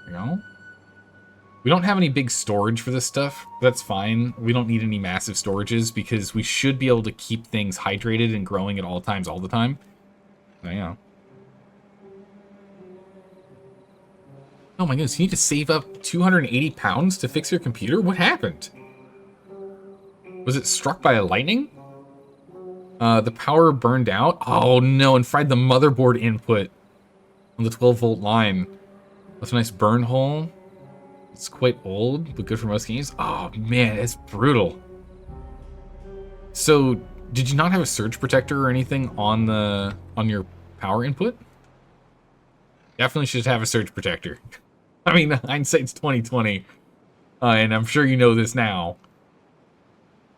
There you go. We don't have any big storage for this stuff. That's fine. We don't need any massive storages because we should be able to keep things hydrated and growing at all times all the time. So, yeah. Oh my goodness, you need to save up 280 pounds to fix your computer? What happened? Was it struck by a lightning? The power burned out? Oh no, and fried the motherboard input on the 12-volt line. That's a nice burn hole. It's quite old, but good for most games. Oh man, it's brutal. So, did you not have a surge protector or anything on your power input? Definitely should have a surge protector. I mean, hindsight's 2020, and I'm sure you know this now.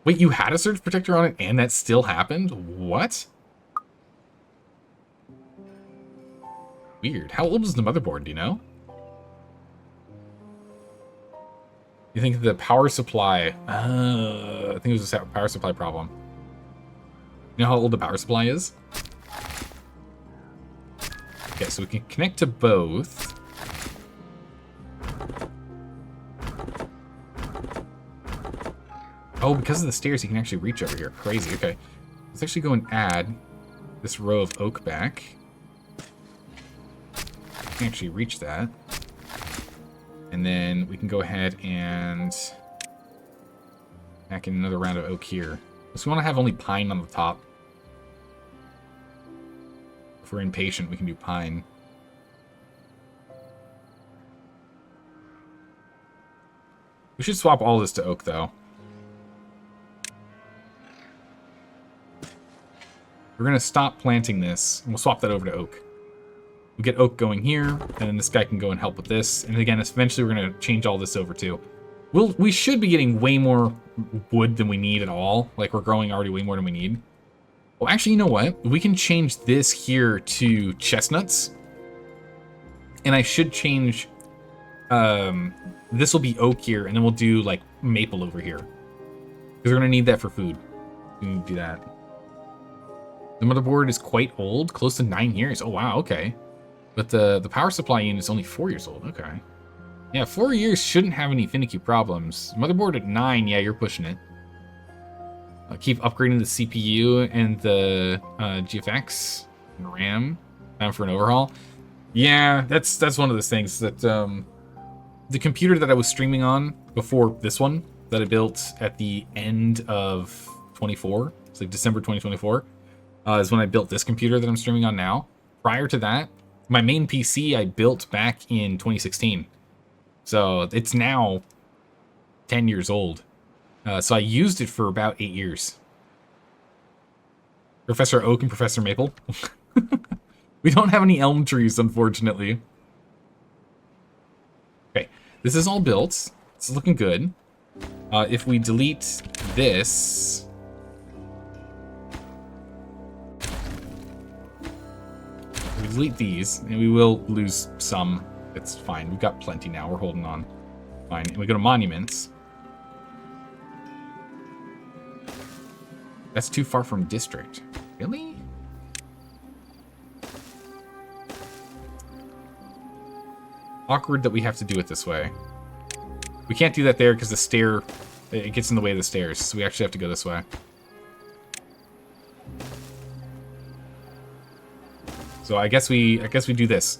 Wait, you had a surge protector on it, and that still happened? What? Weird. How old is the motherboard? Do you know? You think the power supply? I think it was a power supply problem. You know how old the power supply is? Okay, so we can connect to both. Oh, because of the stairs, you can actually reach over here. Crazy. Okay. Let's actually go and add this row of oak back. You can actually reach that. And then we can go ahead and back in another round of oak here. So we want to have only pine on the top. If we're impatient, we can do pine. We should swap all this to oak, though. We're going to stop planting this, and we'll swap that over to oak. We'll get oak going here, and then this guy can go and help with this. And again, eventually we're going to change all this over, too. We should be getting way more wood than we need at all. Like, we're growing already way more than we need. Well, actually, you know what? We can change this here to chestnuts. And I should change... this will be oak here, and then we'll do, like, maple over here. Because we're going to need that for food. We can do that. The motherboard is quite old, close to 9 years. Oh, wow, okay. But the power supply unit is only 4 years old. Okay. Yeah, 4 years shouldn't have any finicky problems. Motherboard at 9, yeah, you're pushing it. Keep upgrading the CPU and the GFX and RAM. Time for an overhaul. Yeah, that's one of those things that the computer that I was streaming on before this one that I built at the end of 24, it's like December 2024, is when I built this computer that I'm streaming on now. Prior to that, my main PC I built back in 2016. So it's now 10 years old. So I used it for about 8 years. Professor Oak and Professor Maple. We don't have any elm trees, unfortunately. Okay, this is all built. It's looking good. If we delete this... we delete these, and we will lose some. It's fine. We've got plenty now. We're holding on. Fine. And we go to monuments. That's too far from district. Really? Awkward that we have to do it this way. We can't do that there because the stair, it gets in the way of the stairs. So we actually have to go this way. So I guess we do this.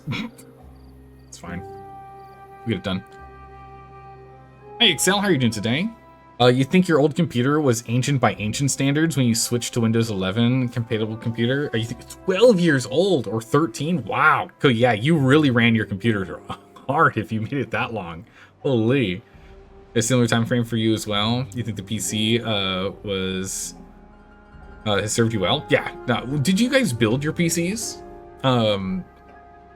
It's fine. We get it done. Hey Excel, how are you doing today? You think your old computer was ancient by ancient standards when you switched to Windows 11 compatible computer? You think it's 12 years old or 13? Wow. So yeah, you really ran your computer hard if you made it that long. Holy. A similar time frame for you as well? You think the PC has served you well? Yeah. Now, did you guys build your PCs? The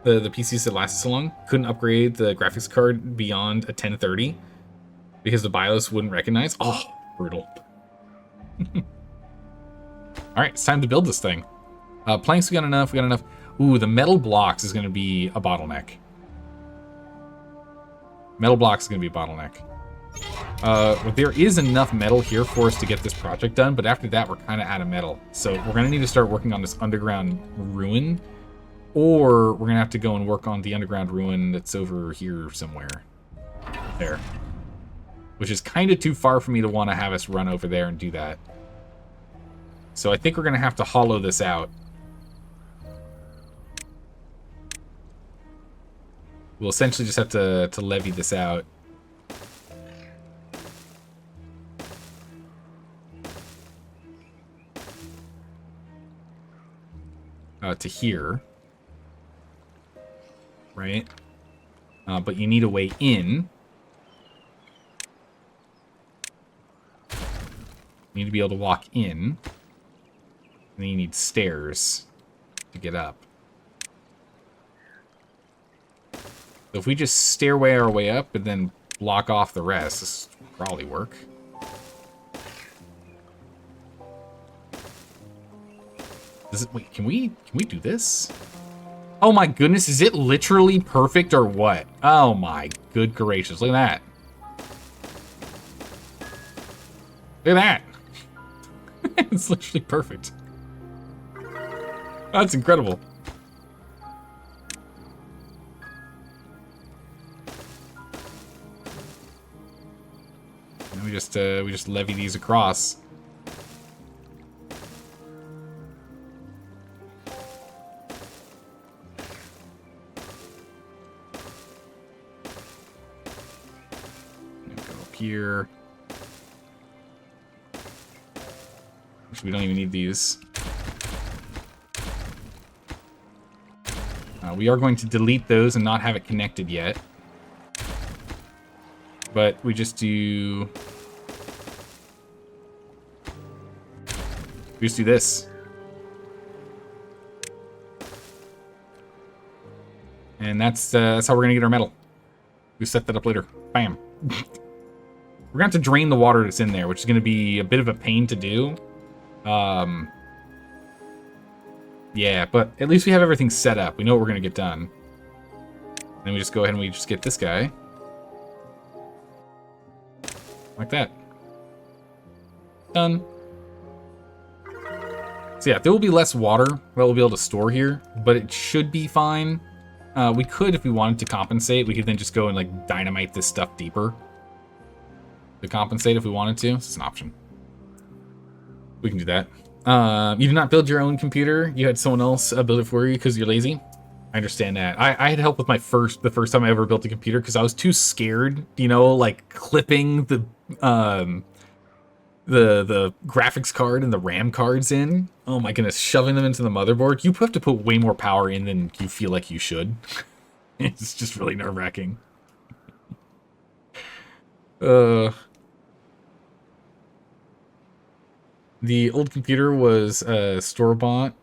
PCs that lasted so long couldn't upgrade the graphics card beyond a 1030 because the BIOS wouldn't recognize. Oh, brutal. All right, it's time to build this thing. Planks, we got enough. We got enough. Ooh, the metal blocks is going to be a bottleneck. Metal blocks is going to be a bottleneck. There is enough metal here for us to get this project done, but after that, we're kind of out of metal. So we're going to need to start working on this underground ruin, or we're going to have to go and work on the underground ruin that's over here somewhere. There. Which is kind of too far for me to want to have us run over there and do that. So I think we're going to have to hollow this out. We'll essentially just have to levy this out. To here. Right? But you need a way in. You need to be able to walk in. And then you need stairs to get up. So if we just stairway our way up and then block off the rest, this will probably work. Wait, can we do this? Oh my goodness, is it literally perfect or what? Oh my good gracious, look at that. Look at that. It's literally perfect. That's incredible. And we just levy these across. Go up here. We don't even need these. We are going to delete those and not have it connected yet. But we just do... We just do this. And that's how we're going to get our metal. We set that up later. Bam. We're going to have to drain the water that's in there, which is going to be a bit of a pain to do. Yeah, but at least we have everything set up. We know what we're going to get done. Then we just go ahead and we just get this guy. Like that. Done. So yeah, there will be less water that we'll be able to store here, but it should be fine. We could, if we wanted to compensate, we could then just go and like dynamite this stuff deeper. To compensate if we wanted to. It's an option. We can do that. You did not build your own computer. You had someone else build it for you because you're lazy. I understand that. I had help with the first time I ever built a computer because I was too scared, you know, like clipping the graphics card and the RAM cards in. Oh my goodness, shoving them into the motherboard. You have to put way more power in than you feel like you should. It's just really nerve-wracking. The old computer was store-bought.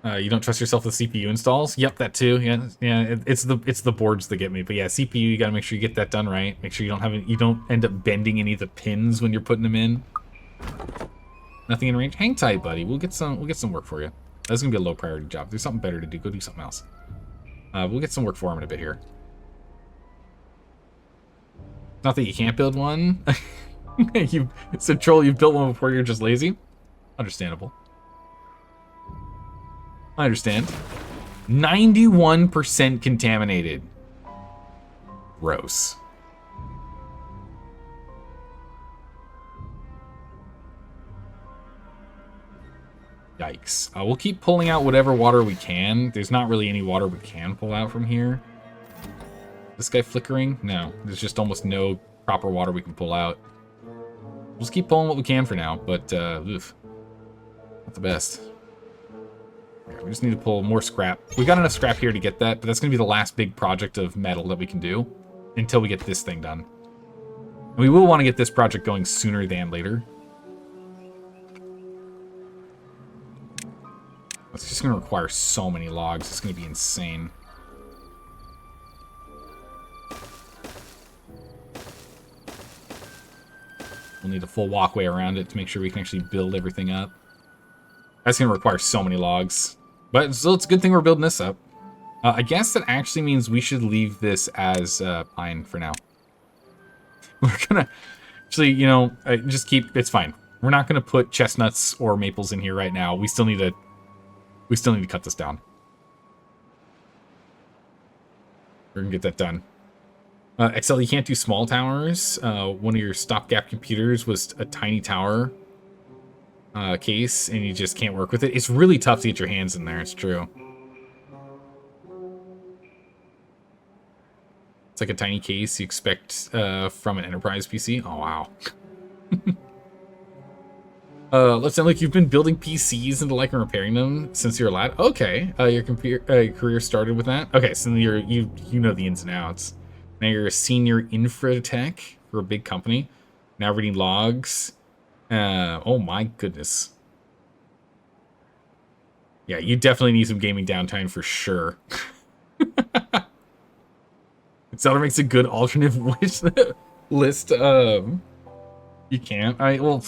You don't trust yourself with CPU installs? Yep, that too. Yeah. It's the boards that get me. But yeah, CPU, you got to make sure you get that done right. Make sure you don't end up bending any of the pins when you're putting them in. Nothing in range. Hang tight, buddy. We'll get some work for you. That's gonna be a low priority job. There's something better to do. Go do something else. We'll get some work for him in a bit here. Not that you can't build one. You said, Troll, you've built one before. You're just lazy. Understandable. I understand. 91% contaminated. Gross. Yikes. We'll keep pulling out whatever water we can. There's not really any water we can pull out from here. This guy flickering? No. There's just almost no proper water we can pull out. We'll just keep pulling what we can for now, but, oof. Not the best. Okay, we just need to pull more scrap. We got enough scrap here to get that, but that's going to be the last big project of metal that we can do until we get this thing done. And we will want to get this project going sooner than later. It's just going to require so many logs. It's going to be insane. We'll need a full walkway around it to make sure we can actually build everything up. That's going to require so many logs. But still, it's a good thing we're building this up. I guess that actually means we should leave this as pine for now. We're going to... Actually, you know, just keep... It's fine. We're not going to put chestnuts or maples in here right now. We still need to... We still need to cut this down. We're going to get that done. Excel, you can't do small towers. One of your stopgap computers was a tiny tower case, and you just can't work with it. It's really tough to get your hands in there, it's true. It's like a tiny case you expect from an enterprise PC. Oh, wow. Let's sound like you've been building PCs and like repairing them since you're a lad. Okay, your career started with that. Okay, so you know the ins and outs. Now you're a senior infra tech for a big company. Now reading logs. Oh my goodness. Yeah, you definitely need some gaming downtime for sure. Zelda makes a good alternative wish list. You can't. Well,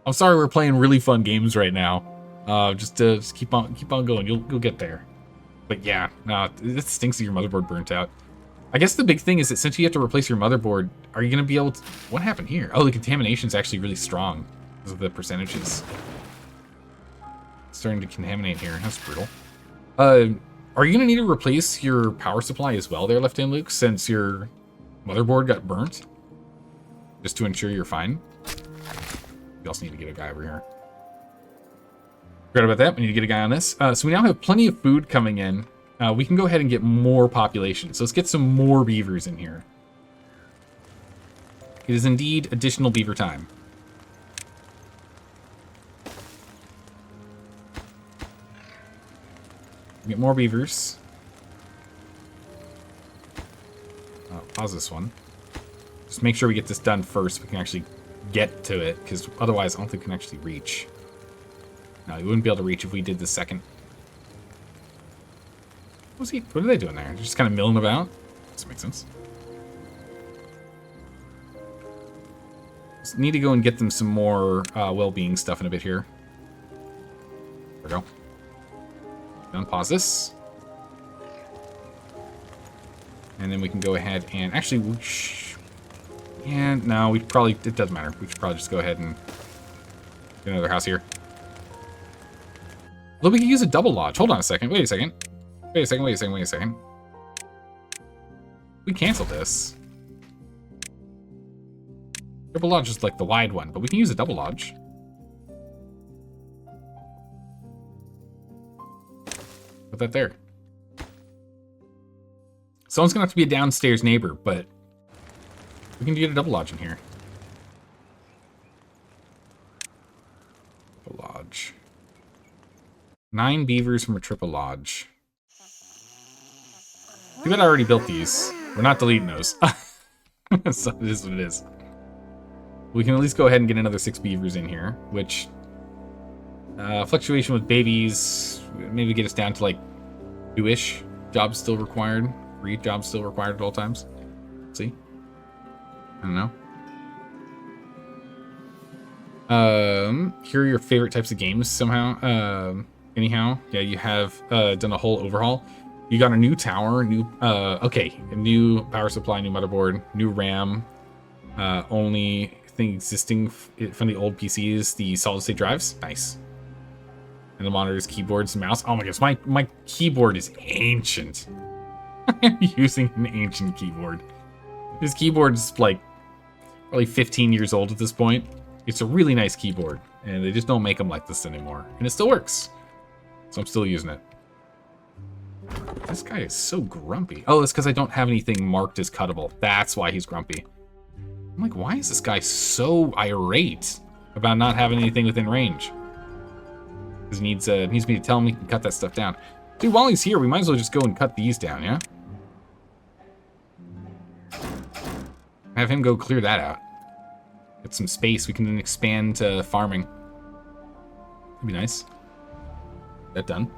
I'm sorry we're playing really fun games right now. Just keep on going. You'll get there. But yeah, no, it stinks that your motherboard burnt out. I guess the big thing is that since you have to replace your motherboard, are you going to be able to... What happened here? Oh, the contamination is actually really strong because of the percentages. It's starting to contaminate here. That's brutal. Are you going to need to replace your power supply as well there, Left-Hand Luke, since your motherboard got burnt? Just to ensure you're fine? We also need to get a guy over here. Forgot about that. We need to get a guy on this. So we now have plenty of food coming in. We can go ahead and get more population. So let's get some more beavers in here. It is indeed additional beaver time. Get more beavers. Pause this one. Just make sure we get this done first so we can actually get to it, because otherwise I don't think we can actually reach. No, we wouldn't be able to reach if we did the second. What are they doing there? They're just kind of milling about? This makes sense. Just need to go and get them some more well-being stuff in a bit here. There we go. Done. Pause this. And then we can go ahead and... Actually, and no, we probably... It doesn't matter. We should probably just go ahead and get another house here. Well, we can use a double lodge. Hold on a second. Wait a second. Wait a second. We cancel this. Triple lodge is like the wide one, but we can use a double lodge. Put that there. Someone's gonna have to be a downstairs neighbor, but we can get a double lodge in here. Double lodge. 9 beavers from a triple lodge. Too bad I already built these. We're not deleting those. So it is what it is. We can at least go ahead and get another 6 beavers in here, which... fluctuation with babies, maybe get us down to like 2-ish jobs still required. 3 jobs still required at all times. See? I don't know. Here are your favorite types of games somehow. Anyhow, yeah, you have done a whole overhaul. You got a new tower, a new power supply, new motherboard, new RAM. Only thing existing from the old PCs, the solid state drives. Nice. And the monitors, keyboards, mouse. Oh my gosh, my keyboard is ancient. I'm using an ancient keyboard. This keyboard is like probably 15 years old at this point. It's a really nice keyboard, and they just don't make them like this anymore. And it still works. So I'm still using it. This guy is so grumpy. Oh, it's because I don't have anything marked as cuttable. That's why he's grumpy. I'm like, why is this guy so irate about not having anything within range? Because he needs me to tell him he can cut that stuff down. Dude, while he's here, we might as well just go and cut these down, yeah? Have him go clear that out. Get some space. We can then expand to farming. That'd be nice. That done.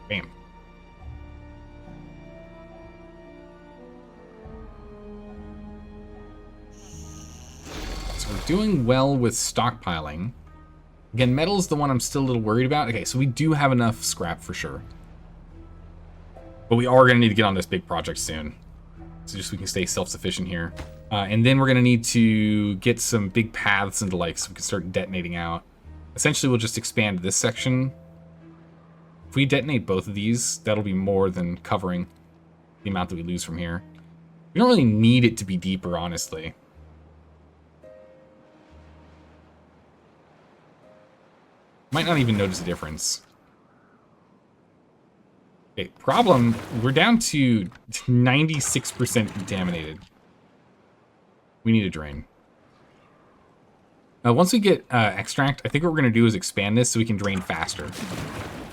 Bam. So we're doing well with stockpiling. Again, metal's the one I'm still a little worried about. Okay, so we do have enough scrap for sure. But we are going to need to get on this big project soon. So just so we can stay self-sufficient here. And then we're going to need to get some big paths into like, so we can start detonating out. Essentially, we'll just expand this section. If we detonate both of these, that'll be more than covering the amount that we lose from here. We don't really need it to be deeper, honestly. Might not even notice a difference. Okay, problem, we're down to 96% contaminated. We need a drain. Once we get extract, I think what we're going to do is expand this so we can drain faster.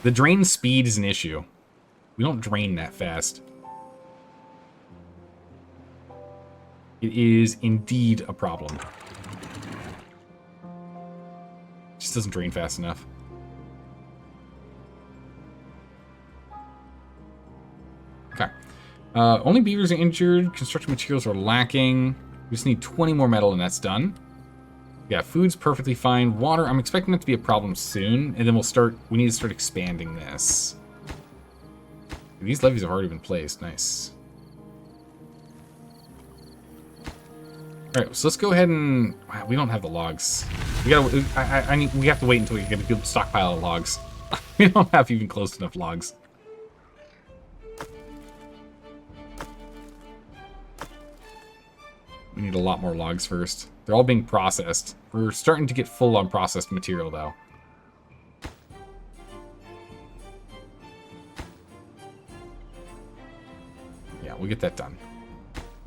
The drain speed is an issue. We don't drain that fast. It is indeed a problem. Just doesn't drain fast enough. Okay. Only beavers are injured. Construction materials are lacking. We just need 20 more metal and that's done. Yeah, food's perfectly fine. Water, I'm expecting that to be a problem soon. And then we need to start expanding this. These levees have already been placed. Nice. Alright, so let's go ahead and... Wow, we don't have the logs. We have to wait until we get a good stockpile of logs. We don't have even close enough logs. We need a lot more logs first. They're all being processed. We're starting to get full on processed material, though. Yeah, we'll get that done.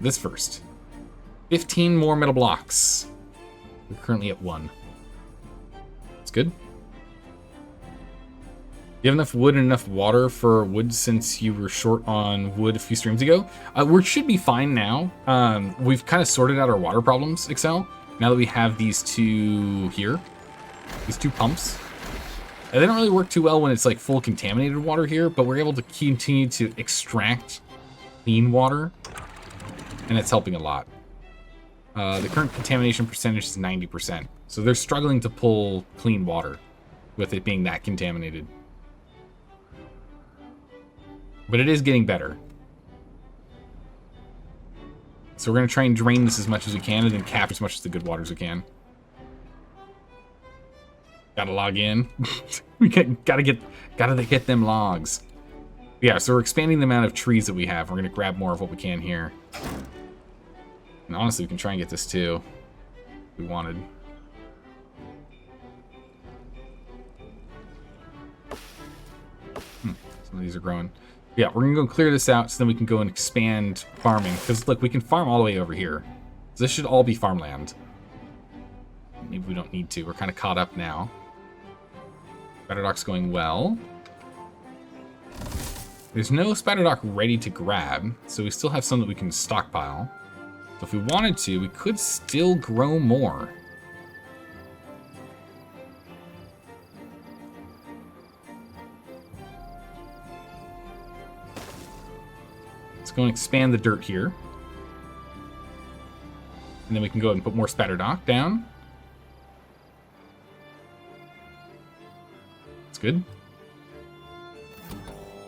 This first. 15 more metal blocks. We're currently at 1. That's good. You have enough wood and enough water for wood since you were short on wood a few streams ago? We should be fine now. We've kind of sorted out our water problems, Excel. Now that we have these two here. These two pumps. And they don't really work too well when it's like full contaminated water here, but we're able to continue to extract clean water. And it's helping a lot. The current contamination percentage is 90%. So they're struggling to pull clean water with it being that contaminated. But it is getting better. So we're going to try and drain this as much as we can and then cap as much as the good water as we can. Gotta log in. Gotta get them logs. Yeah, so we're expanding the amount of trees that we have. We're going to grab more of what we can here. And honestly, we can try and get this too. If we wanted. Some of these are growing. Yeah, we're going to go clear this out so then we can go and expand farming. Because, look, we can farm all the way over here. So this should all be farmland. Maybe we don't need to. We're kind of caught up now. Spider dock's going well. There's no spider dock ready to grab, so we still have some that we can stockpile. So if we wanted to, we could still grow more. Let's go and expand the dirt here. And then we can go ahead and put more spatter dock down. That's good.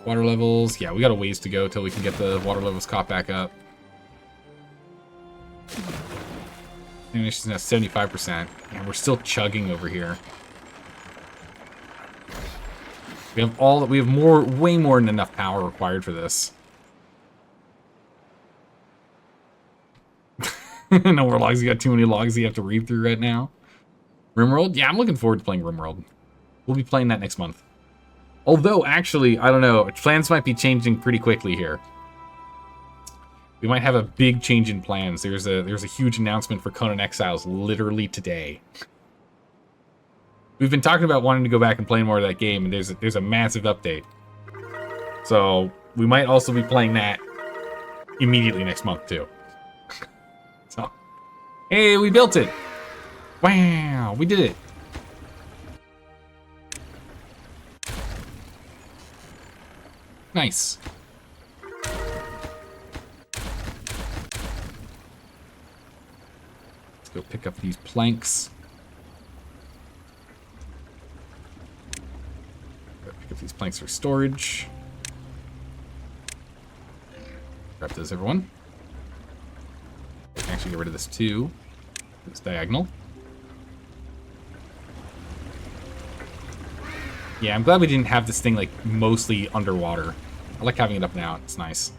Water levels. Yeah, we got a ways to go till we can get the water levels caught back up. She's now 75%. And we're still chugging over here. We have way more than enough power required for this. No more logs. You got too many logs you have to read through right now. RimWorld? Yeah, I'm looking forward to playing RimWorld. We'll be playing that next month. Although, actually, I don't know. Plans might be changing pretty quickly here. We might have a big change in plans. There's a huge announcement for Conan Exiles literally today. We've been talking about wanting to go back and play more of that game, and there's a massive update. So we might also be playing that immediately next month too. So, hey, we built it! Wow, we did it! Nice. Let's go pick up these planks. Pick up these planks for storage. Grab those, everyone. I can actually get rid of this too. It's diagonal. Yeah, I'm glad we didn't have this thing like mostly underwater. I like having it up now. It's nice.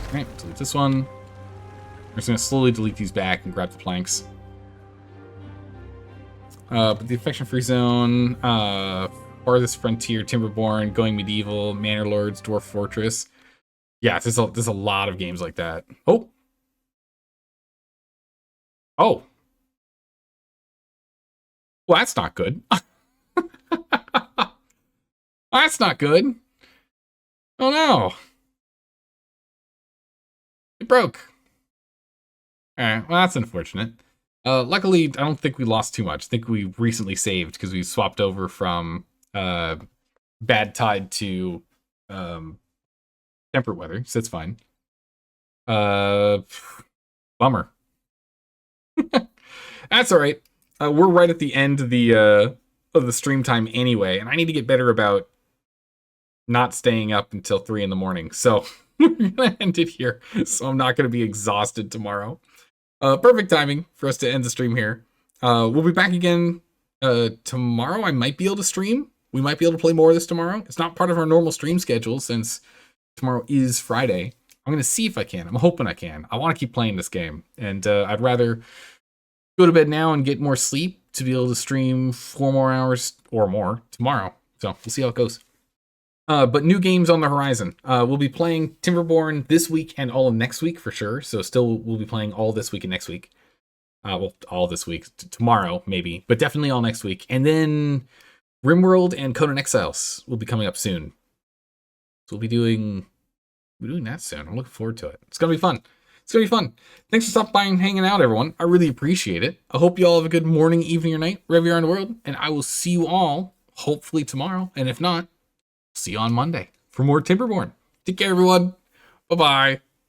Alright, delete this one. We're just going to slowly delete these back and grab the planks. But the affection-free zone, farthest frontier, Timberborn, going medieval, Manor Lords, Dwarf Fortress. Yeah, there's a lot of games like that. Oh! Oh! Well, that's not good. That's not good. Oh no! It broke. Alright, well that's unfortunate. Luckily, I don't think we lost too much. I think we recently saved because we swapped over from bad tide to temperate weather, so it's fine. Bummer. That's alright. We're right at the end of the stream time anyway, and I need to get better about not staying up until 3 in the morning. So we're gonna end it here, so I'm not gonna be exhausted tomorrow. Perfect timing for us to end the stream here. We'll be back again tomorrow. I might be able to stream. We might be able to play more of this tomorrow. It's not part of our normal stream schedule since tomorrow is Friday. I'm going to see if I can. I'm hoping I can. I want to keep playing this game. And I'd rather go to bed now and get more sleep to be able to stream 4 more hours or more tomorrow. So we'll see how it goes. But new games on the horizon. We'll be playing Timberborn this week and all of next week for sure. So still we'll be playing all this week and next week. Well, all this week. Tomorrow, maybe. But definitely all next week. And then RimWorld and Conan Exiles will be coming up soon. So we'll be doing that soon. I'm looking forward to it. It's going to be fun. It's going to be fun. Thanks for stopping by and hanging out, everyone. I really appreciate it. I hope you all have a good morning, evening, or night, wherever you are in the world. And I will see you all, hopefully tomorrow. And if not, see you on Monday for more Timberborn. Take care, everyone. Bye-bye.